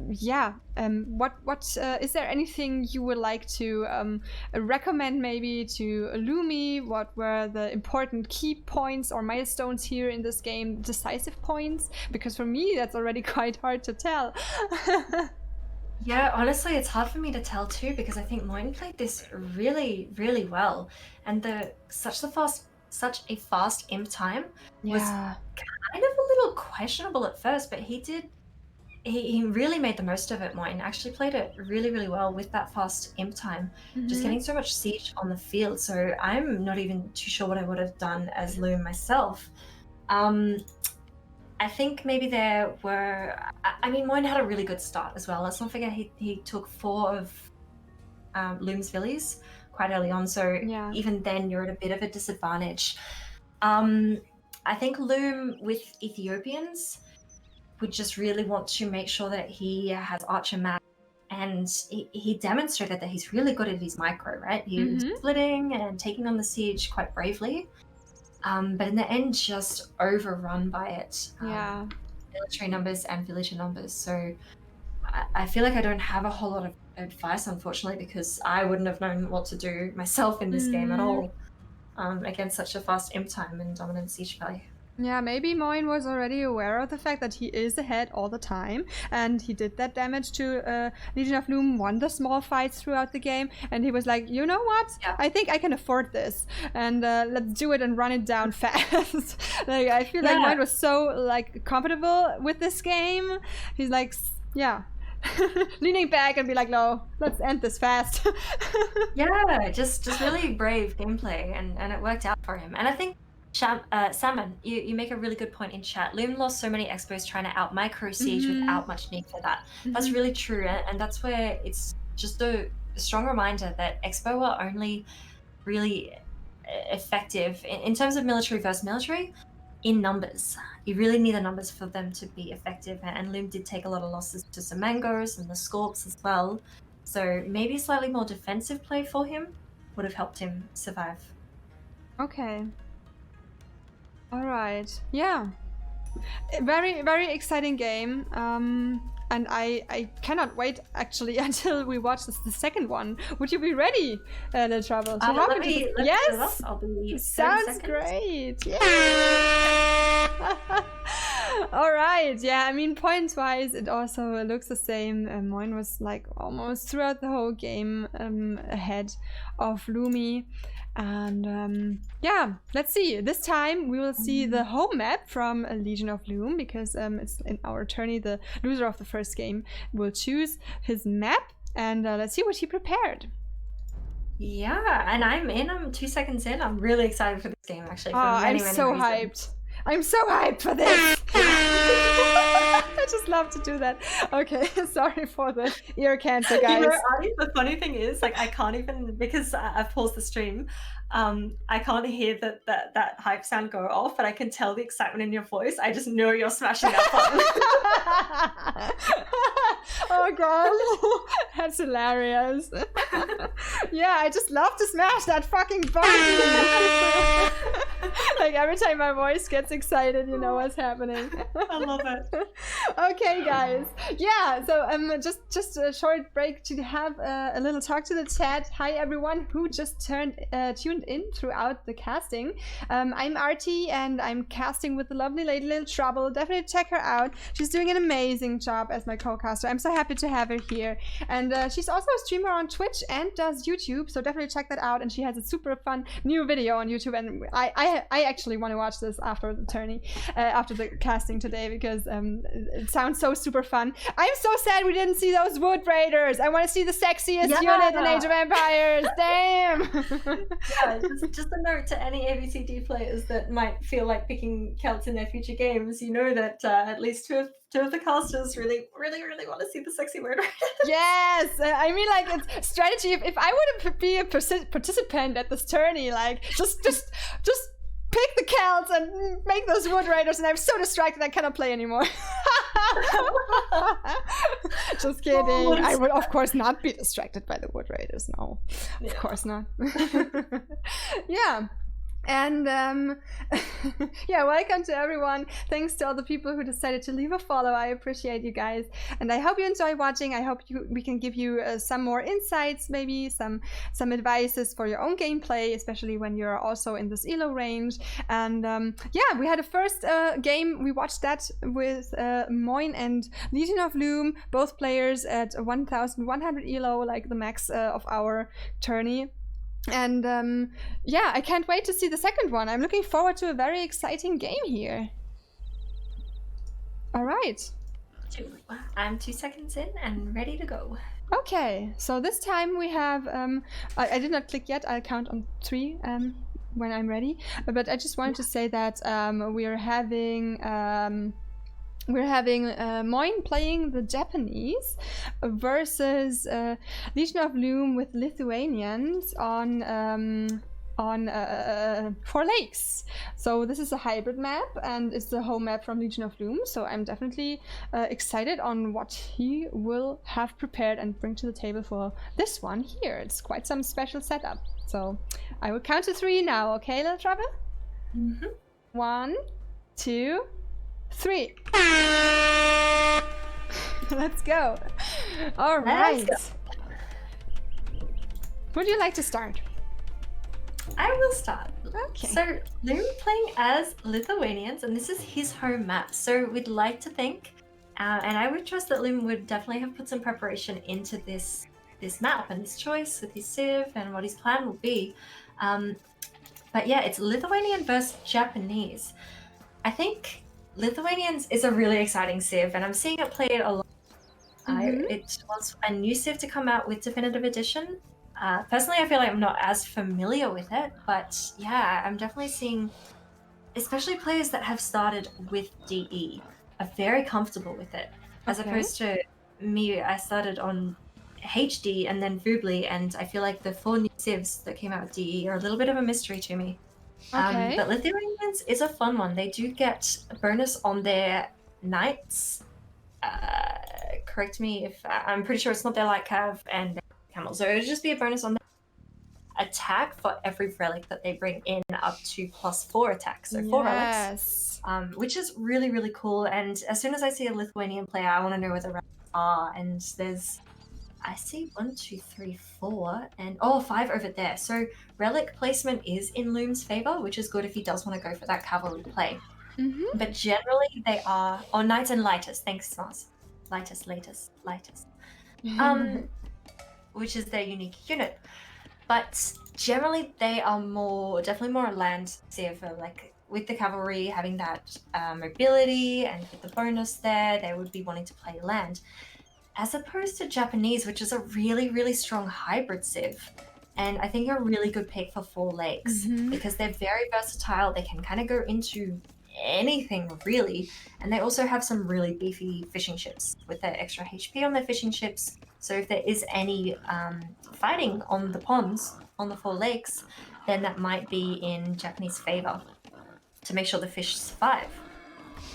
yeah, what is there anything you would like to recommend maybe to Lumi? What were the important key points or milestones here in this game, decisive points? Because for me, that's already quite hard to tell. Yeah, honestly, it's hard for me to tell too, because I think Moin played this really, really well, and such a fast imp time was Yeah. kind of a little questionable at first, but he really made the most of it. Moin actually played it really, really well with that fast imp time, just getting so much siege on the field. So I'm not even too sure what I would have done as Loom myself. I think maybe there were, I mean, Moin had a really good start as well. Let's not forget he took 4 of Loom's villies quite early on, so Yeah. even then you're at a bit of a disadvantage. I think Loom with Ethiopians would just really want to make sure that he has Archer Mac, and he demonstrated that he's really good at his micro, right? He was splitting and taking on the siege quite bravely. But in the end, just overrun by it. Yeah. Military numbers and villager numbers. So I feel like I don't have a whole lot of advice, unfortunately, because I wouldn't have known what to do myself in this game at all against such a fast imp time and dominant siege value. Yeah, maybe Moin was already aware of the fact that he is ahead all the time, and he did that damage to Legion of Loom, won the small fights throughout the game, and he was like, you know what? Yeah. I think I can afford this, and let's do it and run it down fast. Like, I feel like Moin was so like comfortable with this game. He's like, yeah. Leaning back and be like, no, let's end this fast. Yeah, just really brave gameplay, and it worked out for him. And I think Salmon, you make a really good point in chat. Loom lost so many expos trying to out micro siege without much need for that. That's really true, and that's where it's just a strong reminder that expo are only really effective in terms of military versus military in numbers. You really need the numbers for them to be effective, and Loom did take a lot of losses to some mangoes and the scorps as well. So maybe slightly more defensive play for him would have helped him survive. Okay. All right. Yeah. Very, very exciting game. And I cannot wait actually until we watch the second one. Would you be ready, LilTrouble? Yes. I'll be. Sounds great. Yeah. All right. Yeah. I mean, points wise, it also looks the same. Moin was like almost throughout the whole game ahead of Lumi. And yeah, let's see. This time we will see the home map from Legion of Loom, because it's in our tourney. The loser of the first game will choose his map, and let's see what he prepared. Yeah, and I'm 2 seconds in. I'm really excited for this game, actually. For I'm so hyped. I'm so hyped for this. I just love to do that. Okay, sorry for the ear cancer, guys. You know, Artie, the funny thing is, like, I can't even, because I've paused the stream, I can't hear that hype sound go off, but I can tell the excitement in your voice. I just know you're smashing that button. Oh god, that's hilarious. Yeah, I just love to smash that fucking button. Like, every time my voice gets excited, you know what's happening. I love it. Okay, guys. Yeah, so just a short break to have a little talk to the chat. Hi everyone who just tuned in throughout the casting. I'm Artie, and I'm casting with the lovely lady LilTrouble. Definitely check her out. She's doing an amazing job as my co-caster. I'm so happy to have her here. And she's also a streamer on Twitch and does YouTube, so definitely check that out. And she has a super fun new video on YouTube, and I actually want to watch this after the tourney, after the casting today, because it sounds so super fun. I'm so sad we didn't see those Wood Raiders. I want to see the sexiest unit in Age of Empires. Damn. Yeah, just a note to any ABCD players that might feel like picking Celts in their future games. You know that at least two of the casters really want to see the sexy Wood Raiders. Yes, I mean, like, it's strategy. If I would be a participant at this tourney, like, just pick the Celts and make those Wood Raiders, and I'm so distracted I cannot play anymore. Just kidding. I would of course not be distracted by the Wood Raiders. No, of course not. Yeah. And yeah, welcome to everyone. Thanks to all the people who decided to leave a follow. I appreciate you guys, and I hope you enjoy watching. I hope we can give you some more insights, maybe some advices for your own gameplay, especially when you're also in this elo range. And yeah, we had a first game. We watched that with Moin and Legion of Loom, both players at 1100 elo, like the max of our tourney. And yeah, I can't wait to see the second one. I'm looking forward to a very exciting game here. All right. I'm 2 seconds in and ready to go. Okay, so this time we have, I did not click yet, I'll count on 3 when I'm ready. But I just wanted to say that we're having Moin playing the Japanese versus Legion of Loom with Lithuanians on 4 lakes. So this is a hybrid map, and it's the home map from Legion of Loom. So I'm definitely excited on what he will have prepared and bring to the table for this one here. It's quite some special setup. So I will count to 3 now. Okay, LilTrouble? 1, 2, 3. Let's go. All right. Would you like to start? I will start. Okay. So Loom playing as Lithuanians, and this is his home map. So we'd like to think, and I would trust that Loom would definitely have put some preparation into this map and this choice with his civ and what his plan will be. But yeah, it's Lithuanian versus Japanese. I think Lithuanians is a really exciting civ, and I'm seeing it played a lot. It was a new civ to come out with Definitive Edition. Personally, I feel like I'm not as familiar with it, but yeah, I'm definitely seeing, especially players that have started with DE, are very comfortable with it, as opposed to me. I started on HD and then Voobly, and I feel like the 4 new civs that came out with DE are a little bit of a mystery to me. But Lithuanians is a fun one. They do get a bonus on their knights. Correct me if I'm pretty sure it's not their light cav and their camel. So it would just be a bonus on their attack for every relic that they bring in, up to +4 attacks. So 4 relics, which is really, really cool. And as soon as I see a Lithuanian player, I want to know where the relics are. And I see 1, 2, 3, 4, and 5 over there. So relic placement is in Loom's favor, which is good if he does want to go for that cavalry play. But generally they are, knights and lighters. Thanks, Mars. Lighters, which is their unique unit. But generally they are definitely more a land civ, like with the cavalry having that mobility, and with the bonus there, they would be wanting to play land. As opposed to Japanese, which is a really, really strong hybrid civ. And I think a really good pick for 4 lakes, because they're very versatile. They can kind of go into anything, really. And they also have some really beefy fishing ships with their extra HP on their fishing ships. So if there is any fighting on the ponds, on the 4 lakes, then that might be in Japanese favor to make sure the fish survive.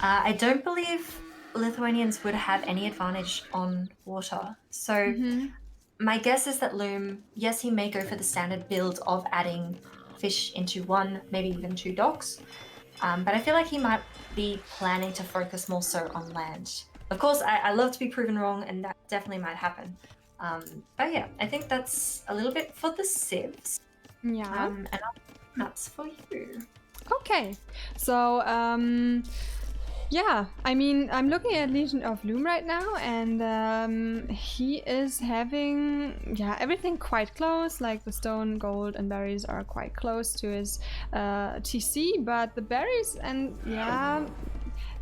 I don't believe Lithuanians would have any advantage on water. So my guess is that Loom, yes, he may go for the standard build of adding fish into 1, maybe even 2 docks. But I feel like he might be planning to focus more so on land. Of course, I love to be proven wrong, and that definitely might happen. But yeah, I think that's a little bit for the civs. Yeah. And that's for you. Okay. So, yeah, I mean, I'm looking at Legion of Loom right now, and he is having, everything quite close. Like the stone, gold, and berries are quite close to his TC, but the berries and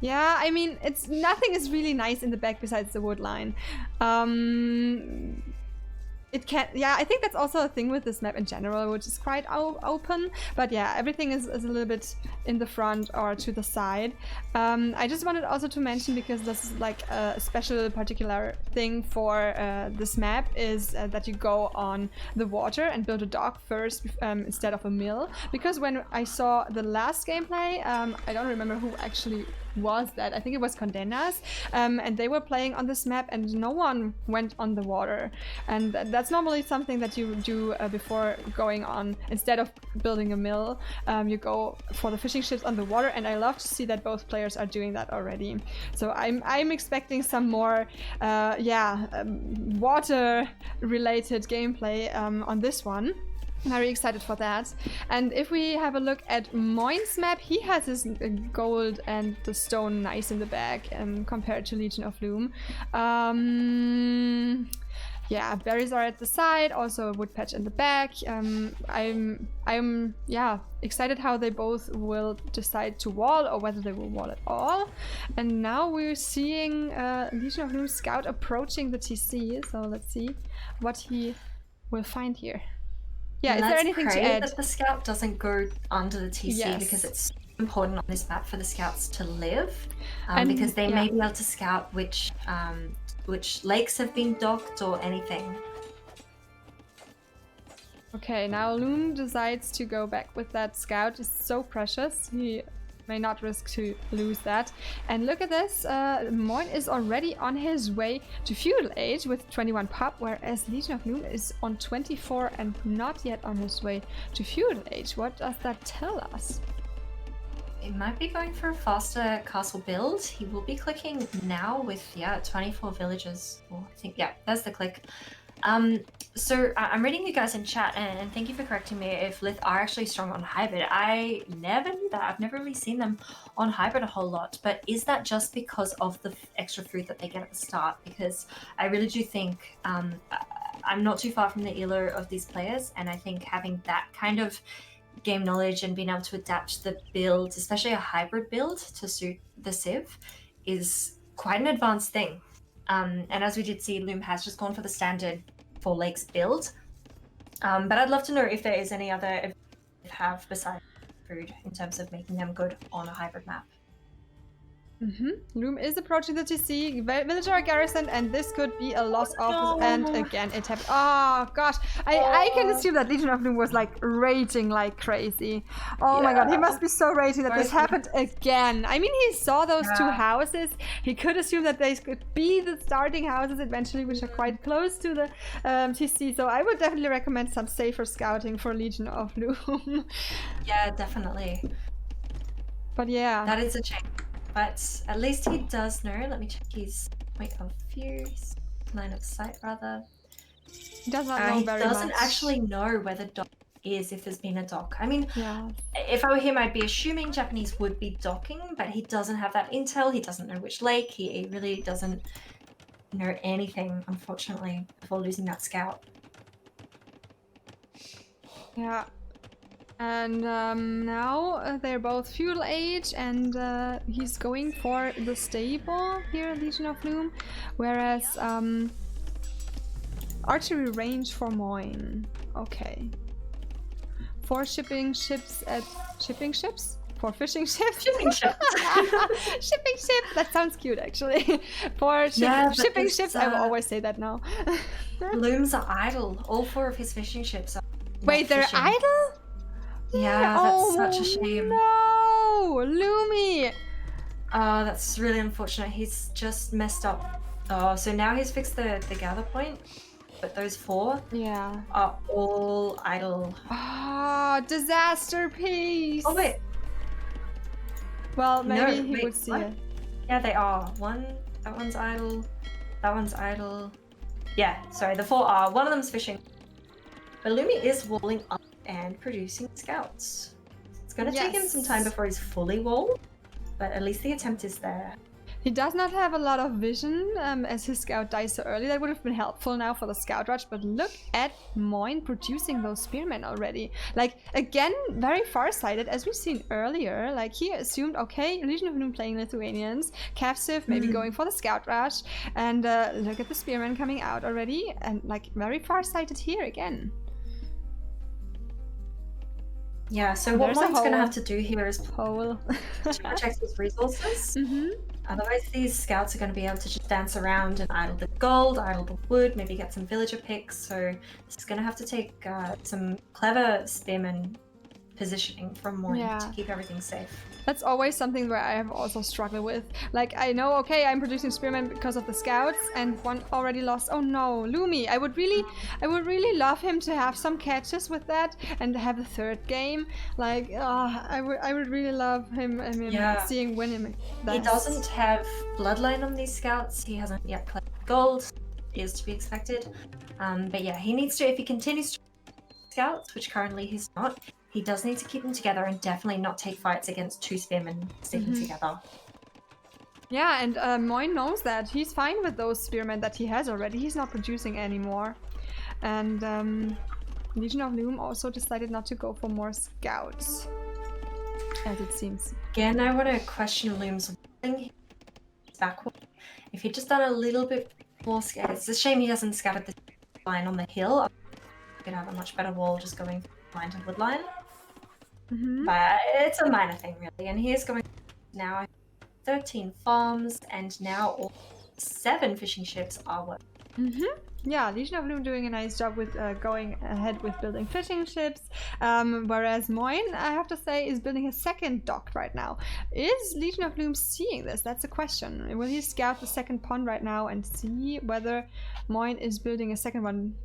I mean, nothing is really nice in the back besides the wood line. it can, yeah, I think that's also a thing with this map in general, which is quite open, but yeah, everything is a little bit in the front or to the side. I just wanted also to mention, because this is like a special particular thing for this map, is that you go on the water and build a dock first instead of a mill, because when I saw the last gameplay, I don't remember who actually was that. I think it was Condenas, and they were playing on this map and no one went on the water, and that's normally something that you do before going on. Instead of building a mill, you go for the fishing ships on the water, and I love to see that both players are doing that already. So I'm expecting some more water related gameplay on this one. Very excited for that. And if we have a look at Moin's map, he has his gold and the stone nice in the back compared to Legion of Loom. Yeah, berries are at the side, also a wood patch in the back. I'm excited how they both will decide to wall, or whether they will wall at all. And now we're seeing Legion of Loom scout approaching the TC, so let's see what he will find here. Yeah, is there anything to add? That the scout doesn't go under the TC, Yes. because it's important on this map for the scouts to live, because they yeah. may be able to scout which lakes have been docked or anything. Okay, now Loom decides to go back with that scout. It's so precious. He may not risk to lose that. And look at this, Moin is already on his way to feudal age with 21 pop, whereas Legion of Loom is on 24 and not yet on his way to feudal age. What does that tell us? He might be going for a faster castle build. He will be clicking now with 24 villages. Oh, I think there's the click. So I'm reading you guys in chat, and thank you for correcting me if Lith are actually strong on hybrid. I never knew that. I've never really seen them on hybrid a whole lot, but is that just because of the extra food that they get at the start? Because I really do think I'm not too far from the elo of these players, and I think having that kind of game knowledge and being able to adapt the build, especially a hybrid build, to suit the Civ is quite an advanced thing. And as we did see, Loom has just gone for the standard 4 lakes build. But I'd love to know if there is any other have besides food in terms of making them good on a hybrid map. Loom is approaching the TC, villager garrison, and this could be a loss of, and again it happened. Oh gosh, I can assume that Legion of Loom was like raging like crazy. Oh my god, he must be so raging that this happened again. I mean, he saw those two houses. He could assume that they could be the starting houses eventually, which are quite close to the TC. So I would definitely recommend some safer scouting for Legion of Loom. Yeah, definitely. But yeah, that is a change. But at least he does know. Let me check his point of view, his line of sight rather. He does not know very much. He doesn't actually know where the dock is, if there's been a dock. I mean, if I were him, I'd be assuming Japanese would be docking, but he doesn't have that intel. He doesn't know which lake. He really doesn't know anything, unfortunately, before losing that scout. Yeah. And now they're both feudal age, and he's going for the stable here, Legion of Loom, whereas archery range for Moin. Okay. 4 shipping ships at shipping ships? 4 fishing ships? Shipping ships. Shipping ships. That sounds cute, actually. 4 shipping ships. I will always say that now. Looms are idle. All 4 of his fishing ships are. Wait, they're idle? Yeah, that's such a shame. No, Loomy. Oh, that's really unfortunate. He's just messed up. Oh, so now he's fixed the gather point, but those 4 are all idle. Ah, disaster piece. Oh wait. Well, maybe he would see it. Yeah, they are. That one's idle. That one's idle. Yeah, sorry, the 4 are. One of them's fishing. But Lumi is walling up and producing scouts. It's going to take him some time before he's fully walled, but at least the attempt is there. He does not have a lot of vision as his scout dies so early. That would have been helpful now for the scout rush, but look at Moin producing those spearmen already. Like, again, very far-sighted, as we've seen earlier. Like, he assumed, okay, Legion of Noon playing Lithuanians, Cavciv maybe going for the scout rush, and look at the spearmen coming out already, and like, very far-sighted here again. Yeah, so what Moin's going to have to do here is to protect his resources. Otherwise, these scouts are going to be able to just dance around and idle the gold, idle the wood, maybe get some villager picks. So this is going to have to take some clever spearman positioning from Moin to keep everything safe. That's always something where I have also struggled with. Like, I know, okay, I'm producing spearmen because of the scouts, and one already lost. Oh no, Lumi! I would really love him to have some catches with that and have a third game. Like, I would really love him. I mean, seeing win him. He doesn't have bloodline on these scouts. He hasn't yet collected gold. Is to be expected. But yeah, he needs to, if he continues to scouts, which currently he's not. He does need to keep them together and definitely not take fights against two spearmen sticking together. Yeah, and Moin knows that. He's fine with those spearmen that he has already. He's not producing anymore. And Legion of Loom also decided not to go for more scouts, as it seems. Again, I want to question Loom's backward. If he'd just done a little bit more scout, it's a shame he hasn't scouted this line on the hill. He could have a much better wall just going line to wood line. But it's a minor thing, really. And here's going now 13 farms, and now all 7 fishing ships are working. Yeah, Legion of Loom doing a nice job with going ahead with building fishing ships, whereas Moin, I have to say, is building his second dock right now. Is Legion of Loom seeing this? That's a question. Will he scout the second pond right now and see whether Moin is building a second one?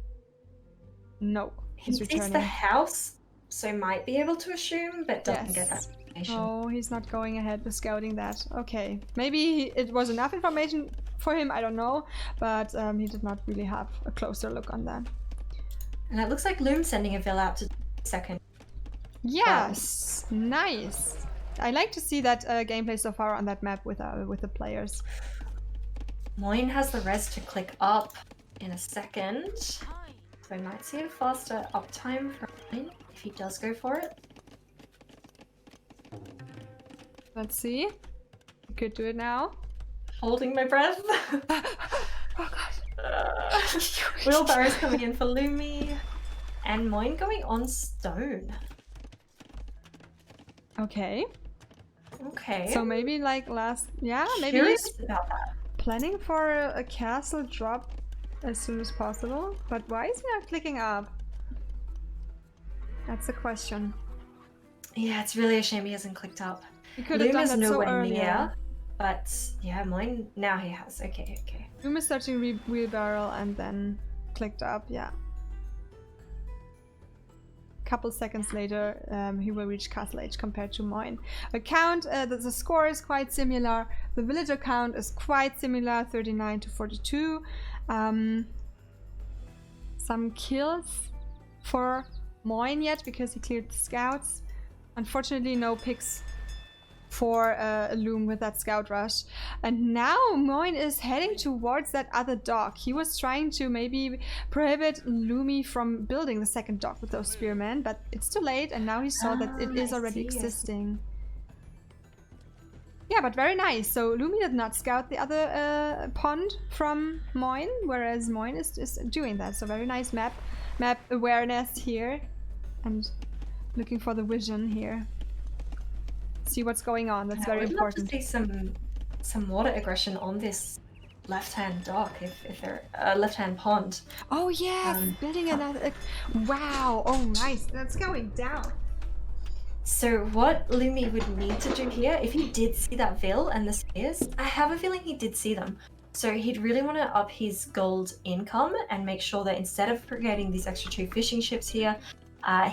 No, he's returning. Sees the house, so might be able to assume, but doesn't get that information. Oh, he's not going ahead with scouting that. Okay, maybe it was enough information for him, I don't know, but he did not really have a closer look on that. And it looks like Loom's sending a Vil out to second. Yes, nice. I like to see that gameplay so far on that map with the players. Moin has the res to click up in a second, so I might see a faster uptime for Moin if he does go for it. Let's see. You could do it now. Holding my breath. Oh god. Wheelbarrow's coming in for Lumi. And Moin going on stone. Okay. Okay. So maybe like maybe Curious about that. Planning for a castle drop as soon as possible. But why is he not clicking up? That's the question. Yeah, it's really a shame he hasn't clicked up. He could have done that so early. But yeah, Moin, now he has. Okay. Loom is searching wheelbarrow and then clicked up, yeah. Couple seconds later, he will reach Castle Age compared to Moin. The score is quite similar. The villager count is quite similar, 39 to 42. Some kills for Moin yet because he cleared the scouts. Unfortunately, no picks for Loom with that scout rush. And now Moin is heading towards that other dock. He was trying to maybe prohibit Lumi from building the second dock with those spearmen, but it's too late, and now he saw that it is already existing. Yeah, but very nice. So Lumi did not scout the other pond from Moin, whereas Moin is doing that. So very nice map awareness here, and looking for the vision here. See what's going on. That's very important. I'd love to see some water aggression on this left-hand dock, if they're left-hand pond. Oh yes, building another. Wow. Oh nice. That's going down. So what Lumi would need to do here, if he did see that Vil and the spears, I have a feeling he did see them. So he'd really want to up his gold income and make sure that instead of creating these extra 2 fishing ships here,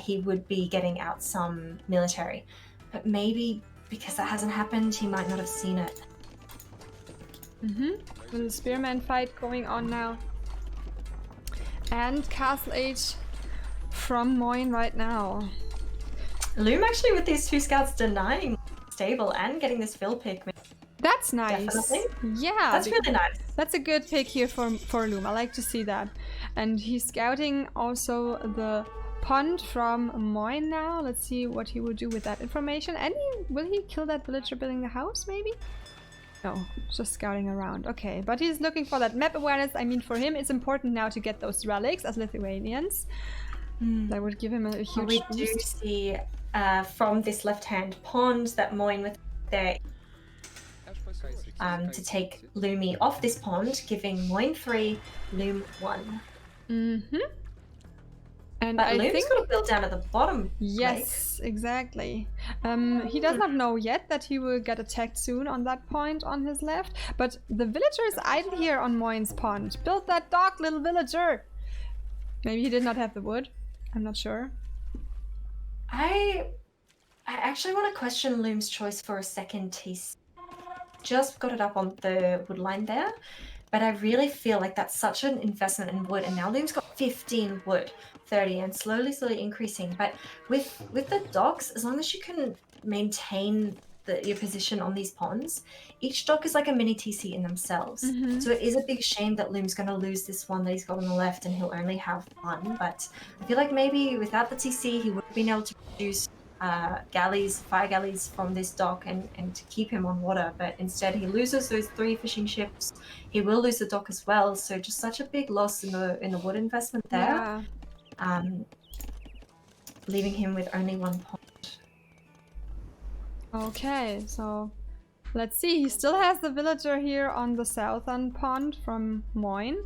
he would be getting out some military. But maybe because that hasn't happened, he might not have seen it. With the spearman fight going on now. And Castle Age from Moin right now. Loom actually with these 2 scouts denying stable and getting this Vil pick. That's nice. Definitely. Yeah. That's really nice. That's a good pick here for Loom. I like to see that. And he's scouting also the pond from Moin now. Let's see what he will do with that information. And will he kill that villager building the house, maybe? No, just scouting around. Okay, but he's looking for that map awareness. I mean, for him, it's important now to get those relics as Lithuanians. That would give him a huge We boost. do see from this left-hand pond that Moin with there to take Lumi off this pond, giving Moin 3, Loom 1. Mm-hmm. And But I Loom's think... got to build down at the bottom. Yes, exactly. He does not know yet that he will get attacked soon on that point on his left, but the villager is idle here on Moin's pond. Build that dock, little villager! Maybe he did not have the wood. I'm not sure. I actually want to question Loom's choice for a second TC. Just got it up on the wood line there, but I really feel like that's such an investment in wood, and now Loom's got 15 wood, 30, and slowly increasing. But with the docks, as long as you can maintain your position on these ponds, each dock is like a mini TC in themselves. So it is a big shame that Loom's going to lose this one that he's got on the left, and he'll only have one. But I feel like maybe without the TC, he would have been able to produce fire galleys from this dock and to keep him on water. But instead, he loses those 3 fishing ships. He will lose the dock as well. So just such a big loss in the wood investment there. Yeah. Leaving him with only 1 pond. Okay, so let's see. He still has the villager here on the southern pond from Moin.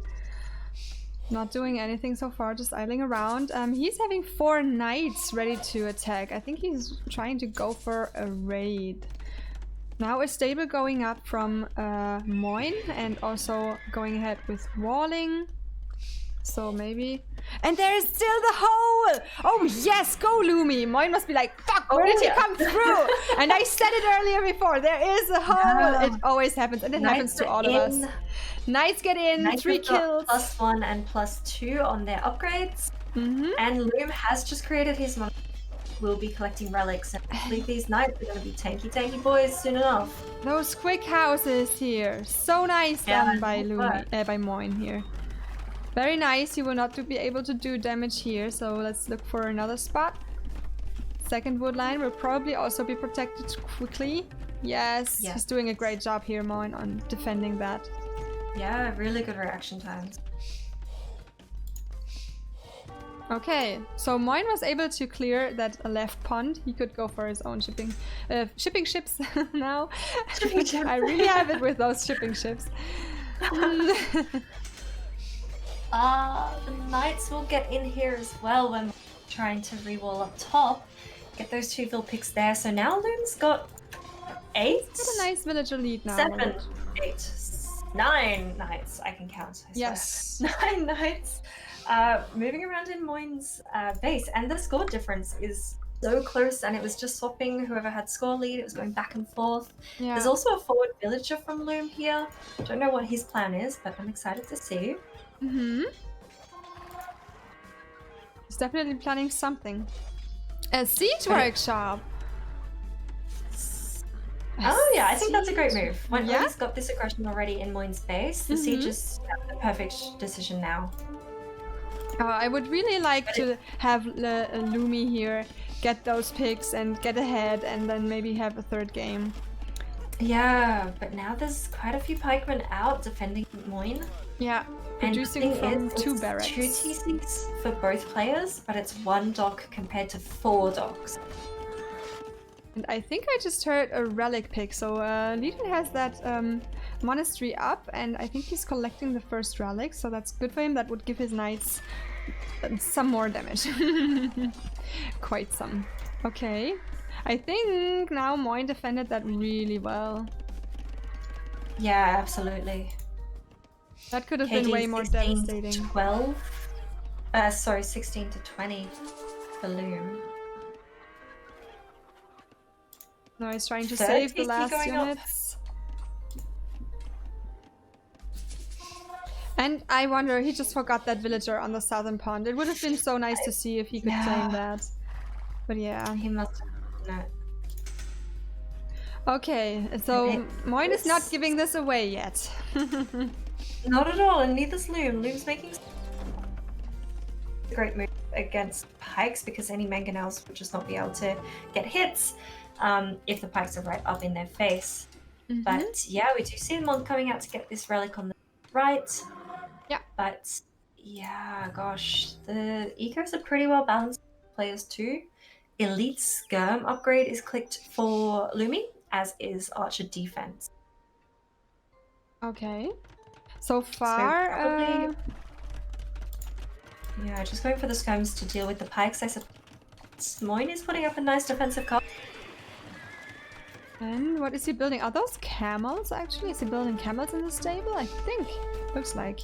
Not doing anything so far, just idling around. He's having 4 knights ready to attack. I think he's trying to go for a raid. Now a stable going up from Moin and also going ahead with walling. So maybe... And there is still the hole! Oh yes, go Lumi! Moin must be like, fuck, where did he come through? And I said it earlier before, there is a hole! It always happens, and it happens to all of us. Knights get in, Knights 3 have got kills. +1 and +2 on their upgrades. And Loom has just created his money. We'll be collecting relics, and I believe these knights are going to be tanky boys soon enough. Those quick houses here. So nice done by Lumi, by Moin here. Very nice, he will not be able to do damage here, so let's look for another spot. Second wood line will probably also be protected quickly. Yes, he's doing a great job here, Moin, on defending that. Yeah, really good reaction times. Okay, so Moin was able to clear that left pond. He could go for his own shipping ships now. I really have it with those shipping ships. The knights will get in here as well when trying to re-wall up top. Get those 2 vill picks there. So now Loom's got 8? Got a nice villager lead now. 7, 8, 9 knights. I can count. I yes. swear. 9 knights moving around in Moin's base. And the score difference is so close, and it was just swapping whoever had score lead. It was going back and forth. Yeah. There's also a forward villager from Loom here. Don't know what his plan is, but I'm excited to see. He's definitely planning something. A siege workshop! Oh yeah, I think that's a great move. When he's got this aggression already in Moin's base, the siege is the perfect decision now. I would really like to have Lumi here get those picks and get ahead, and then maybe have a 3rd game. Yeah, but now there's quite a few pikemen out defending Moin. Yeah, producing from 2 barracks. 2 TCs for both players, but it's 1 dock compared to 4 docks. And I think I just heard a relic pick, so Lidl has that monastery up, and I think he's collecting the first relic, so that's good for him. That would give his knights some more damage. Quite some. Okay. I think now Moin defended that really well. Yeah, absolutely. That could have been way more devastating. 16 to 20 for Loom. No, he's trying to save the last units. And I wonder, he just forgot that villager on the southern pond. It would have been so nice to see if he could claim that. But yeah. He must have done it. Okay, so Moin is not giving this away yet. Not at all, and neither's Loom. Loom's making a great move against pikes because any mangonels would just not be able to get hits if the pikes are right up in their face. But yeah, we do see them coming out to get this relic on the right. Yeah. But yeah, gosh, the ecos are pretty well balanced players too. Elite Skirm upgrade is clicked for Lumi, as is Archer Defense. Okay. So far, So probably, yeah, just going for the Skirms to deal with the pikes. I suppose Moin is putting up a nice defensive card. and what is he building? Are those camels actually? Is he building camels in the stable? I think. Looks like.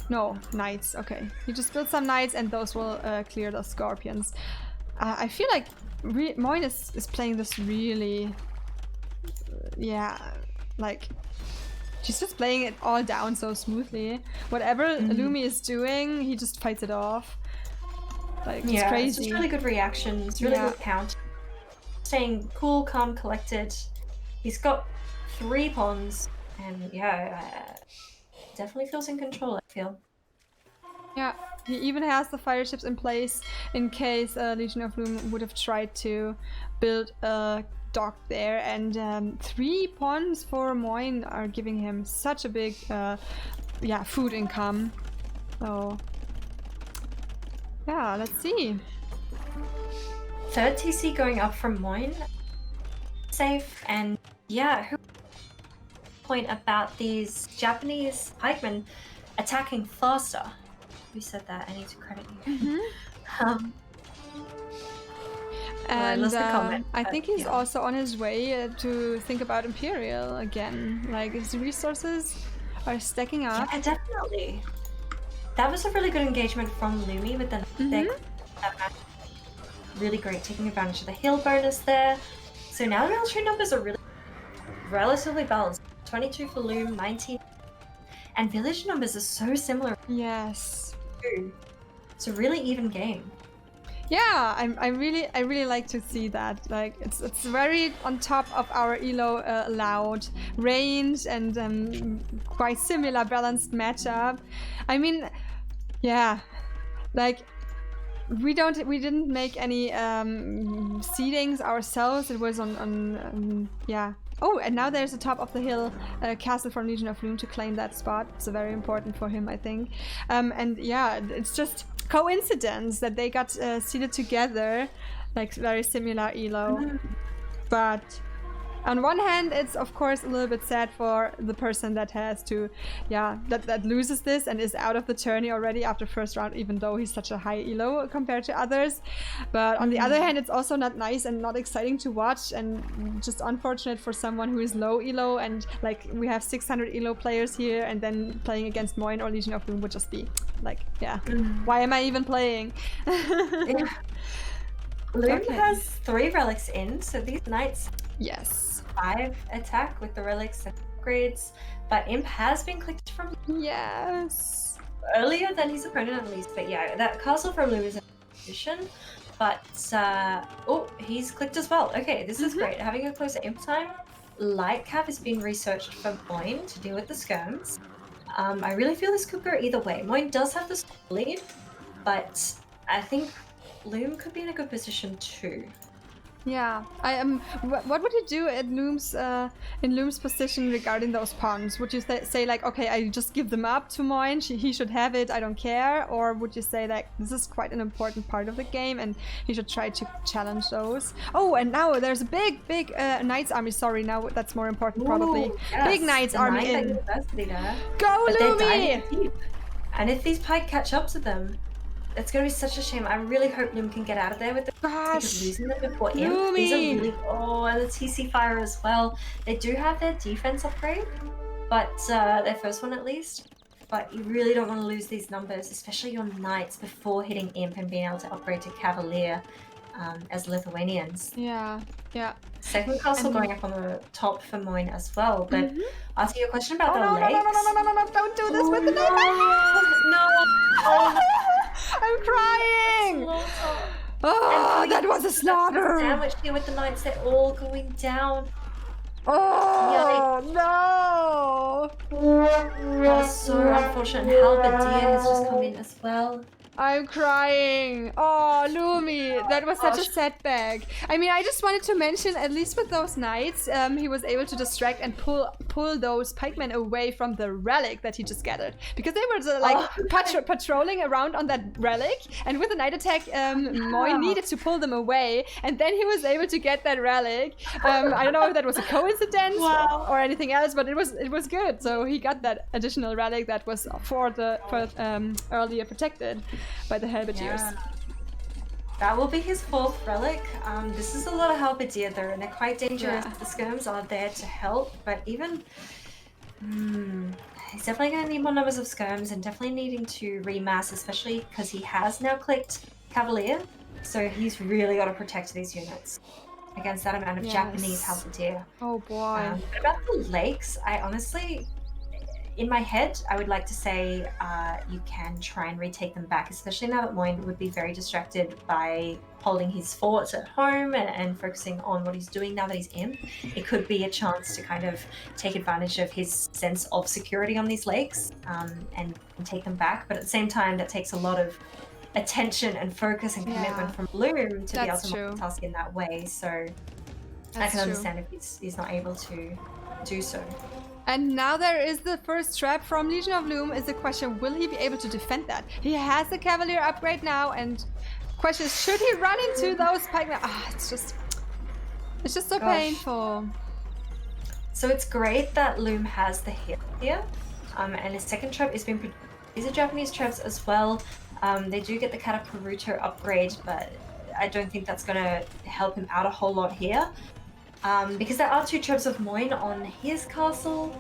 No, knights. Okay. You just build some knights and those will clear the scorpions. I feel like Moin is playing this really... yeah, like... she's just playing it all down so smoothly. Whatever Lumi is doing, he just fights it off. Like, it's crazy. It's just really good reactions, really good count. Staying cool, calm, collected. He's got 3 pawns, and definitely feels in control, I feel. Yeah, he even has the fire ships in place in case Legion of Loom would have tried to build a dock there, and 3 pawns for Moin are giving him such a big food income. So yeah, let's see. 3rd TC going up from Moin. Safe, and yeah, who point about these Japanese pikemen attacking faster? Who said that? I need to credit you. And lost the comment, I think he's yeah. also on his way to think about Imperial again. Like, his resources are stacking up. Yeah, definitely. That was a really good engagement from Lumi with the really great, taking advantage of the heal bonus there. So now the military numbers are really relatively balanced. 22 for Loom, 19, and village numbers are so similar. Yes. It's a really even game. Yeah, I really like to see that. Like, it's very on top of our elo allowed range, and quite similar balanced matchup. I mean, yeah, like we didn't make any seedings ourselves. It was on yeah. Oh, and now there's the top of the hill castle from Legion of Loom to claim that spot. It's very important for him, I think. And yeah, it's just coincidence that they got seated together, like very similar elo. But on one hand, it's of course a little bit sad for the person that has to, that loses this and is out of the tourney already after first round, even though he's such a high elo compared to others. But on the other hand, it's also not nice and not exciting to watch, and just unfortunate for someone who is low elo, and like we have 600 elo players here, and then playing against Moin or Legion of Loom would just be like, why am I even playing? Loom has 3 relics in, so these knights. Yes. 5 attack with the relics and upgrades, but Imp has been clicked from earlier than his opponent at least. But yeah, that castle from Loom is in position, but he's clicked as well. Okay, this is great. Having a closer Imp time. Light Cav has been researched for Moin to deal with the skirms. I really feel this could go either way. Moin does have the lead, but I think Loom could be in a good position too. Yeah, what would you do at Loom's in Loom's position regarding those pawns? Would you say like, okay, I just give them up to Moin, he should have it, I don't care? Or would you say like, this is quite an important part of the game and he should try to challenge those? Oh, and now there's a big Knights army. Sorry, now that's more important probably. Yes, big Knights army in. Go, but Lumi! And if these pike catch up to them, it's going to be such a shame. I really hope Loom can get out of there with them. Because losing them before Imp, these are really... Oh, and the TC Fire as well. They do have their defense upgrade, but their first one at least. But you really don't want to lose these numbers, especially your Knights, before hitting Imp and being able to upgrade to Cavalier as Lithuanians. Yeah. Second castle going up on the top for Moin as well. But answer your question about the lakes... No, don't do this with the No! I'm crying! Oh, and for that was a slaughter! Sandwich here with the knights, they're all going down. Oh, no! That is so unfortunate. And Halberdier has just come in as well. I'm crying. Oh, Lumi, that was such a setback. I mean, I just wanted to mention, at least with those knights, he was able to distract and pull those pikemen away from the relic that he just gathered, because they were patrolling around on that relic, and with the knight attack, Moin needed to pull them away, and then he was able to get that relic. I don't know if that was a coincidence or anything else, but it was good. So he got that additional relic that was earlier protected by the halberdiers. Yeah. That will be his 4th relic. This is a lot of halberdier though, and they're quite dangerous. The skirms are there to help, but even he's definitely going to need more numbers of skirms and definitely needing to remass, especially because he has now clicked Cavalier, so he's really got to protect these units against that amount of Japanese halberdier. Oh boy. But about the lakes, I honestly, in my head, I would like to say you can try and retake them back, especially now that Moin would be very distracted by holding his fort at home and focusing on what he's doing now that he's in. It could be a chance to kind of take advantage of his sense of security on these lakes and take them back. But at the same time, that takes a lot of attention and focus and commitment from Bloom to be able to multitask in that way. So I can understand if he's not able to do so. And now there is the first trap from Legion of Loom. Is the question, will he be able to defend that? He has the Cavalier upgrade now, and question is, should he run into those pikemen? It's just so painful. So it's great that Loom has the hit here, and his second trap is being. These are Japanese traps as well. They do get the Kataparuto upgrade, but I don't think that's going to help him out a whole lot here. Because there are 2 traps of Moin on his castle,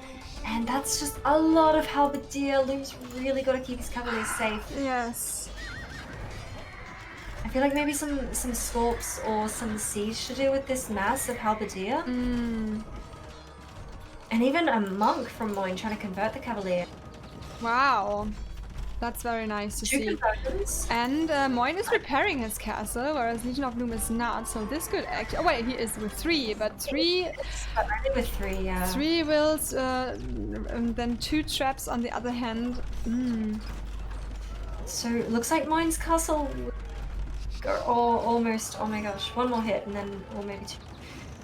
and that's just a lot of halberdier. Loom's really got to keep his cavaliers safe. Yes. I feel like maybe some scorps or some siege to do with this mass of halberdier. And even a monk from Moin trying to convert the cavalier. Wow. That's very nice to see. And Moin is repairing his castle, whereas Legion of Loom is not. So this could actually... Oh wait, he is with 3, but 3... Only with 3, yeah. 3 wills, and then 2 traps on the other hand. So it looks like Moin's castle... Or almost... Oh my gosh, 1 more hit and then... Or maybe 2.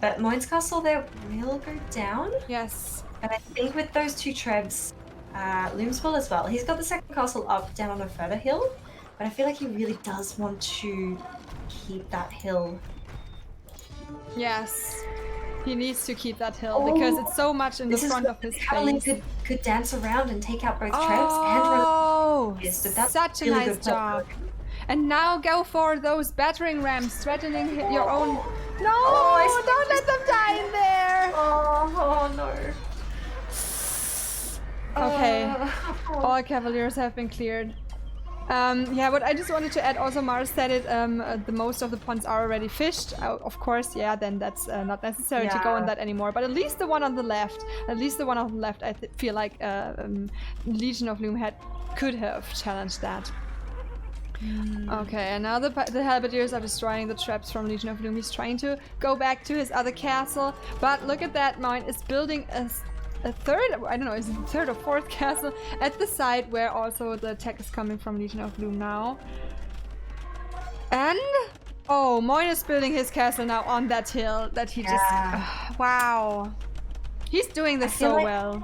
But Moin's castle there will go down. Yes. And I think with those 2 trebs... Loom's will as well. He's got the second castle up down on a further hill, but I feel like he really does want to keep that hill. Yes, he needs to keep that hill because it's so much in the front of his face. Could dance around and take out both trebs and run. Yes, so that's such a nice job. And now go for those battering rams, threatening your own. No, don't let them die in there. Oh no. Okay, all cavaliers have been cleared. Yeah, but I just wanted to add, also Mars said it, the most of the ponds are already fished. Of course, yeah, then that's not necessary to go on that anymore. But at least the one on the left, I feel like Legion of Loom could have challenged that. Okay, and now the halberdiers are destroying the traps from Legion of Loom. He's trying to go back to his other castle, but look at that, Moin is building a third, I don't know, is it the 3rd or 4th castle at the side where also the attack is coming from Legion of Loom now. And Moin is building his castle now on that hill that he just wow. He's doing this so well.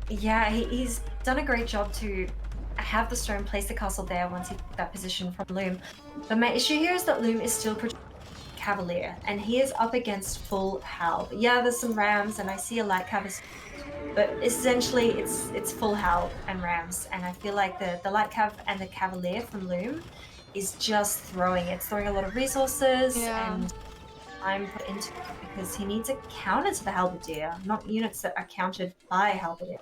Yeah, he's done a great job to have the stone place the castle there once he took that position from Loom. But my issue here is that Loom is still Cavalier, and he is up against full Hal. Yeah, there's some rams, and I see a light cav, but essentially it's full Hal and rams, and I feel like the light cav and the Cavalier from Loom is just throwing. It's throwing a lot of resources and time put into it because he needs a counter to the halberdier, not units that are countered by halberdier.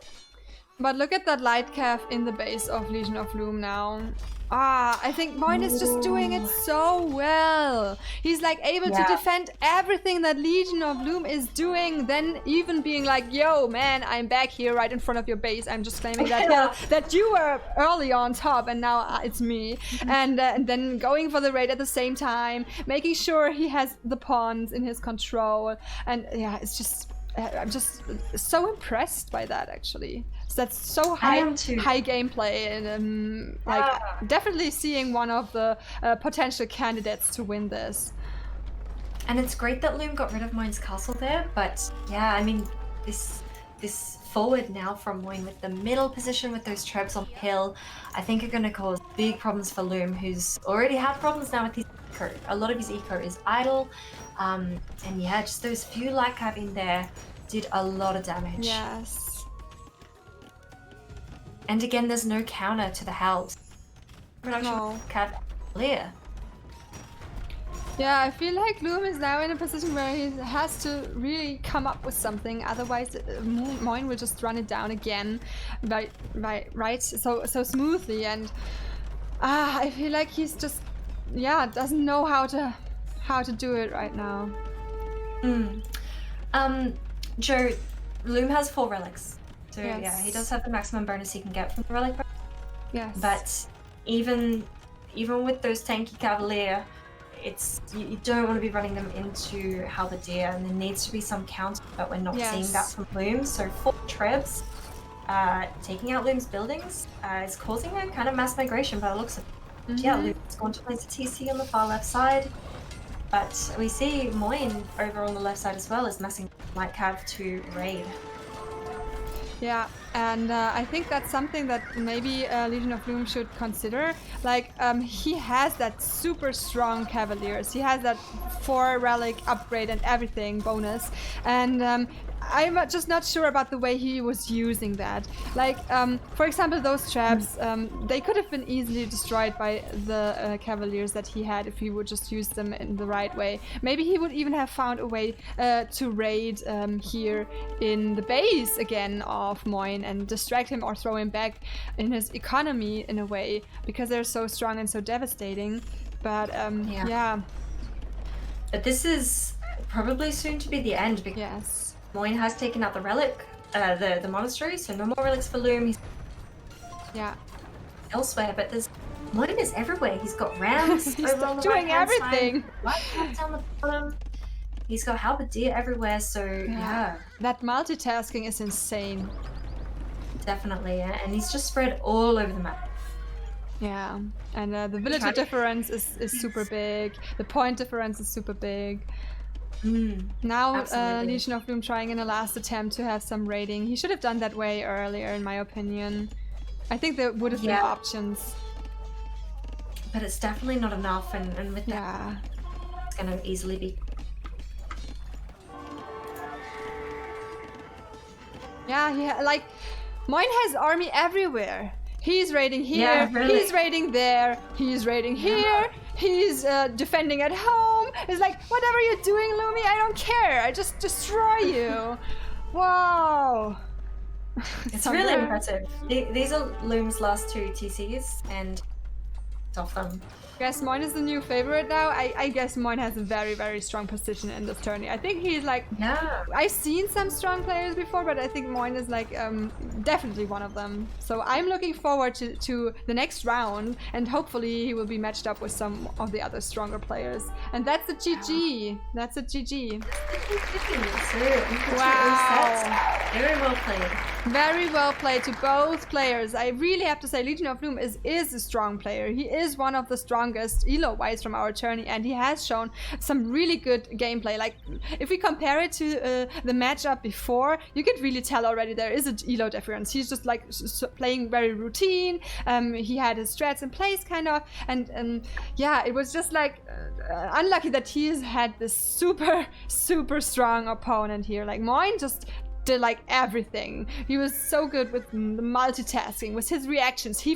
But look at that light calf in the base of Legion of Loom now. I think Moin is just doing it so well. He's like able to defend everything that Legion of Loom is doing, then even being like, yo, man, I'm back here right in front of your base. I'm just claiming that hill that you were early on top and now it's me. And then going for the raid at the same time, making sure he has the pawns in his control. And yeah, it's just, I'm just so impressed by that actually. So that's so high gameplay and like definitely seeing one of the potential candidates to win this. And it's great that Loom got rid of Moin's castle there, but yeah, I mean this forward now from Moin with the middle position with those trebs on the hill, I think are going to cause big problems for Loom, who's already had problems now with his eco. A lot of his eco is idle, and yeah, just those few light cav in there did a lot of damage. Yes. And again, there's no counter to the house. Production cavalier. Yeah, I feel like Loom is now in a position where he has to really come up with something, otherwise Moin will just run it down again, right? So smoothly, and I feel like he's just doesn't know how to do it right now. Joe, Loom has 4 relics. So yes. yeah, he does have the maximum bonus he can get from the relic. Yes. But even with those tanky cavalier, you don't want to be running them into halberdier, and there needs to be some counter, but we're not seeing that from Loom. So 4 trebs taking out Loom's buildings is causing a kind of mass migration by the looks of it. Yeah, Loom's going to place a TC on the far left side, but we see Moin over on the left side as well is massing light cav to raid. Yeah, and I think that's something that maybe Legion of Loom should consider. Like, he has that super strong Cavaliers. He has that 4 relic upgrade and everything bonus. And I'm just not sure about the way he was using that. Like, for example, those traps, they could have been easily destroyed by the Cavaliers that he had if he would just use them in the right way. Maybe he would even have found a way to raid here in the base again of Moin and distract him or throw him back in his economy in a way, because they're so strong and so devastating. But yeah. But this is probably soon to be the end, because Moin has taken out the relic, the monastery, so no more relics for Loom. He's elsewhere, but Moin is everywhere. He's got rams he's over on the doing everything. Right down the bottom. He's got halberdier everywhere, so yeah. That multitasking is insane. Definitely, and he's just spread all over the map. Yeah, and the villager difference is super big. The point difference is super big. Now Legion of Loom trying in a last attempt to have some raiding. He should have done that way earlier, in my opinion. I think there would have been options. But it's definitely not enough, and with that, it's going to easily be. Yeah, like, Moin has army everywhere. He's raiding here, he's raiding there, he's raiding here, he's defending at home. It's like, whatever you're doing, Lumi, I don't care. I just destroy you. Wow. It's really impressive. These are Loom's last 2 TCs, and off them. I guess Moin is the new favorite now. I guess Moin has a very, very strong position in this tourney. I think he's like... I've seen some strong players before, but I think Moin is like definitely one of them. So I'm looking forward to the next round, and hopefully he will be matched up with some of the other stronger players. And that's a GG. That's a GG. Wow. Very well played. Very well played to both players. I really have to say Legion of Loom is a strong player. He is one of the strongest elo-wise from our tourney, and he has shown some really good gameplay. Like, if we compare it to the matchup before, you could really tell already there is an elo difference. He's just like playing very routine. He had his strats in place kind of, and yeah, it was just like unlucky that he's had this super strong opponent here. Like, Moin just did like everything. He was so good with the multitasking, with his reactions. He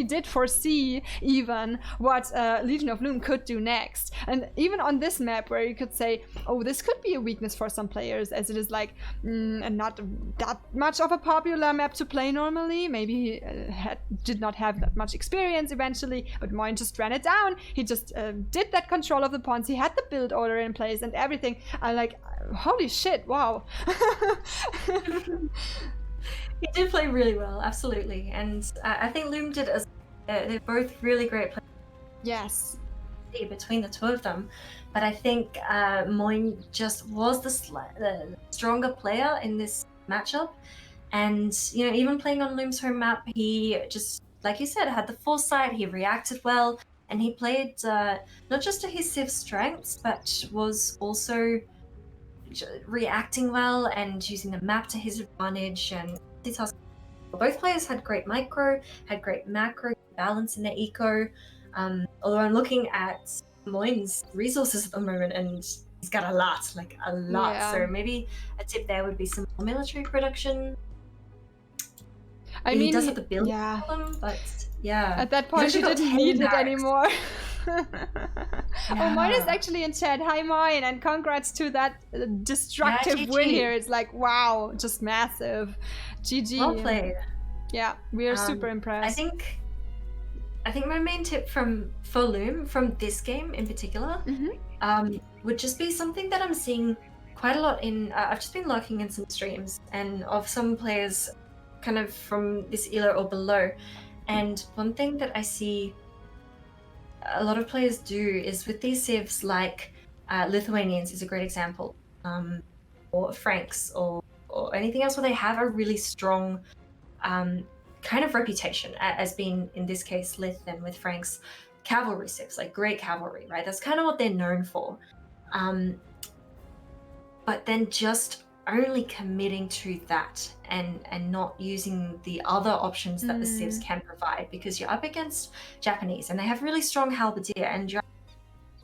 did foresee even what Legion of Loom could do next. And even on this map, where you could say, oh, this could be a weakness for some players, as it is like not that much of a popular map to play normally. Maybe he did not have that much experience eventually, but Moin just ran it down. He just did that control of the pawns. He had the build order in place and everything. I'm like, holy shit, wow. He did play really well, absolutely. And I think Loom did as they're both really great players. Yes. Between the two of them. But I think Moin just was the stronger player in this matchup. And, you know, even playing on Loom's home map, he just, like you said, had the foresight, he reacted well, and he played not just to his Civ's strengths, but was also reacting well and using the map to his advantage. And both players had great micro, had great macro balance in their eco. Although I'm looking at Moin's resources at the moment, and he's got a lot. Yeah. So maybe a tip there would be some more military production. I he mean, does have the build yeah. problem, but yeah. At that point, he didn't need it anymore. Oh, Moin is actually in chat. Hi, Moin, and congrats to that destructive win here. It's like, wow, just massive. GG. Well played. Yeah, we are super impressed. I think my main tip for Loom from this game in particular would just be something that I'm seeing quite a lot in. I've just been lurking in some streams and of some players kind of from this elo or below. And one thing that I see a lot of players do is with these civs, like Lithuanians is a great example, or Franks or anything else where they have a really strong kind of reputation as being, in this case, Lith and with Franks, cavalry civs, like great cavalry, right? That's kind of what they're known for. But then just only committing to that and not using the other options that the civs can provide, because you're up against Japanese and they have really strong halberdier and you're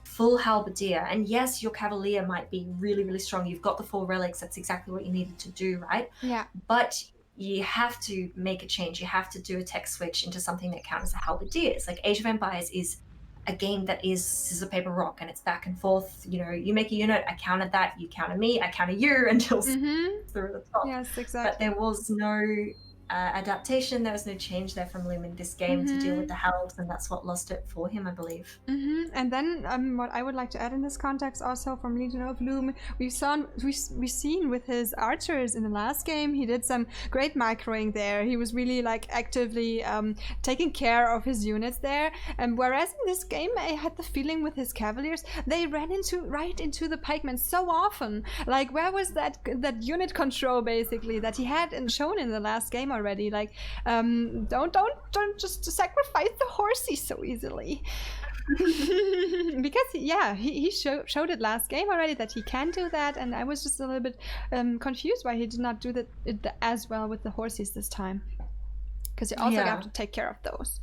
full halberdier, and yes, your cavalier might be really, really strong. You've got the 4 relics. That's exactly what you needed to do, right? Yeah. But you have to make a change. You have to do a tech switch into something that counters the halberdiers. Like Age of Empires is a game that is scissor, paper, rock, and it's back and forth. You know, you make a unit, I counter that, you counter me, I counter you until through the top. Yes, exactly. But there was no adaptation, there was no change there from Loom in this game to deal with the halbs, and that's what lost it for him, I believe. And then what I would like to add in this context also from Legion of Loom, we've seen with his archers in the last game, he did some great microing there. He was really like actively taking care of his units there. And whereas in this game, I had the feeling with his cavaliers, they ran right into the pikemen so often. Like, where was that unit control basically that he had shown in the last game already? Like, don't just sacrifice the horsey so easily. Because he showed it last game already that he can do that, and I was just a little bit confused why he did not do that as well with the horses this time, because you also have to take care of those.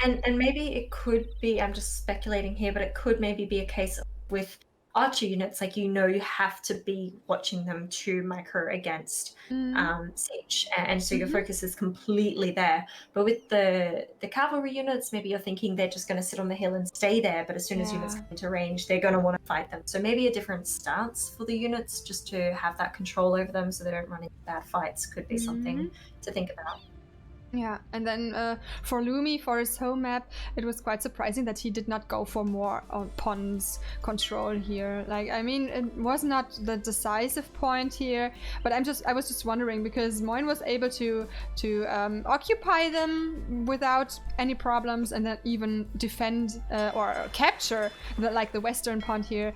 and maybe it could be, I'm just speculating here, but it could maybe be a case with archer units, like, you know, you have to be watching them to micro against siege, and so your focus is completely there. But with the cavalry units, maybe you're thinking they're just going to sit on the hill and stay there, but as soon as units come into range, they're going to want to fight them. So maybe a different stance for the units, just to have that control over them so they don't run into bad fights, could be something to think about. Yeah, and then for Lumi, for his home map, it was quite surprising that he did not go for more pawns control here. Like, I mean, it was not the decisive point here, but I was just wondering, because Moin was able to occupy them without any problems, and then even defend or capture the western pawn here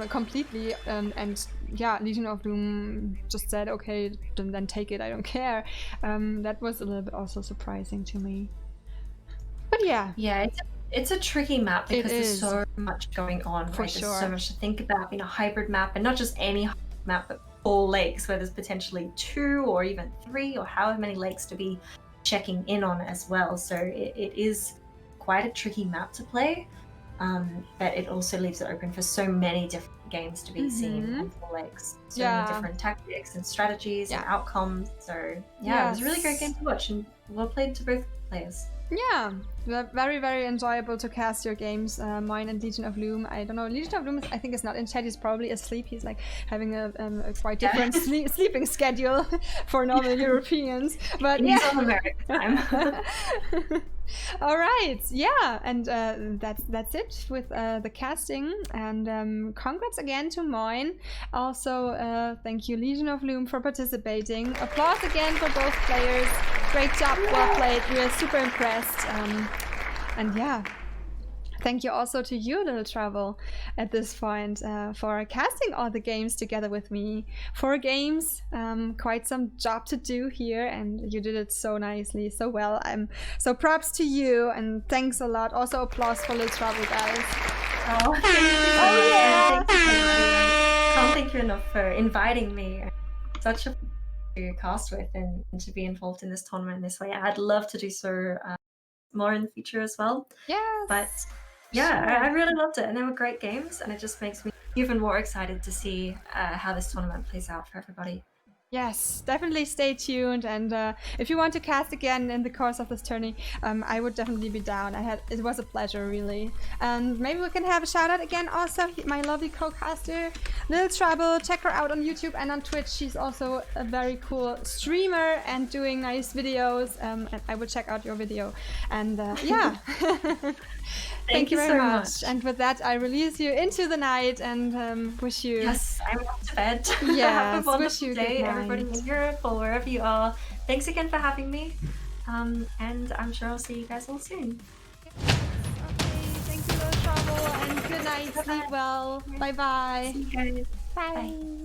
completely, and yeah, Legion of Doom just said, okay, then take it, I don't care. That was a little bit also surprising to me. But yeah, it's a tricky map because there's so much going on. For right? sure. There's so much to think about in a hybrid map, and not just any map, but 4 lakes where there's potentially 2 or even 3 or however many lakes to be checking in on as well. So it is quite a tricky map to play, but it also leaves it open for so many different games to be seen on full legs. So many different tactics and strategies and outcomes. So yeah, it was a really great game to watch and well played to both players. Yeah, very, very enjoyable to cast your games, mine and Legion of Loom. I don't know, Legion of Loom, I think, is not in chat. He's probably asleep. He's like having a quite different sleeping schedule for normal Europeans. But he's on American time. All right, yeah, and that's it with the casting. And congrats again to mine. Also, thank you, Legion of Loom, for participating. Applause again for both players. Great job, well played. We are super impressed. And yeah, thank you also to you, LilTrouble, at this point for casting all the games together with me. 4 games, quite some job to do here, and you did it so nicely, so well. So props to you, and thanks a lot. Also applause for LilTrouble, guys. Oh, yeah! Can't thank you enough for inviting me. Such a to cast with and to be involved in this tournament in this way. I'd love to do so more in the future as well. Yes. But yeah, I really loved it, and they were great games, and it just makes me even more excited to see how this tournament plays out for everybody. Yes, definitely stay tuned, and if you want to cast again in the course of this tourney, I would definitely be down. It was a pleasure, really. And maybe we can have a shout out again. Also, my lovely co-caster, LilTrouble. Check her out on YouTube and on Twitch. She's also a very cool streamer and doing nice videos. And I will check out your video. And yeah. Thank you very much. And with that, I release you into the night and wish you. Yes, I'm off to bed. Yes, wish you good night. Everybody in Europe or wherever you are. Thanks again for having me. And I'm sure I'll see you guys all soon. Okay, thank you, LilTrouble, and good night. Sleep well. Bye bye. See you guys. Bye. Bye.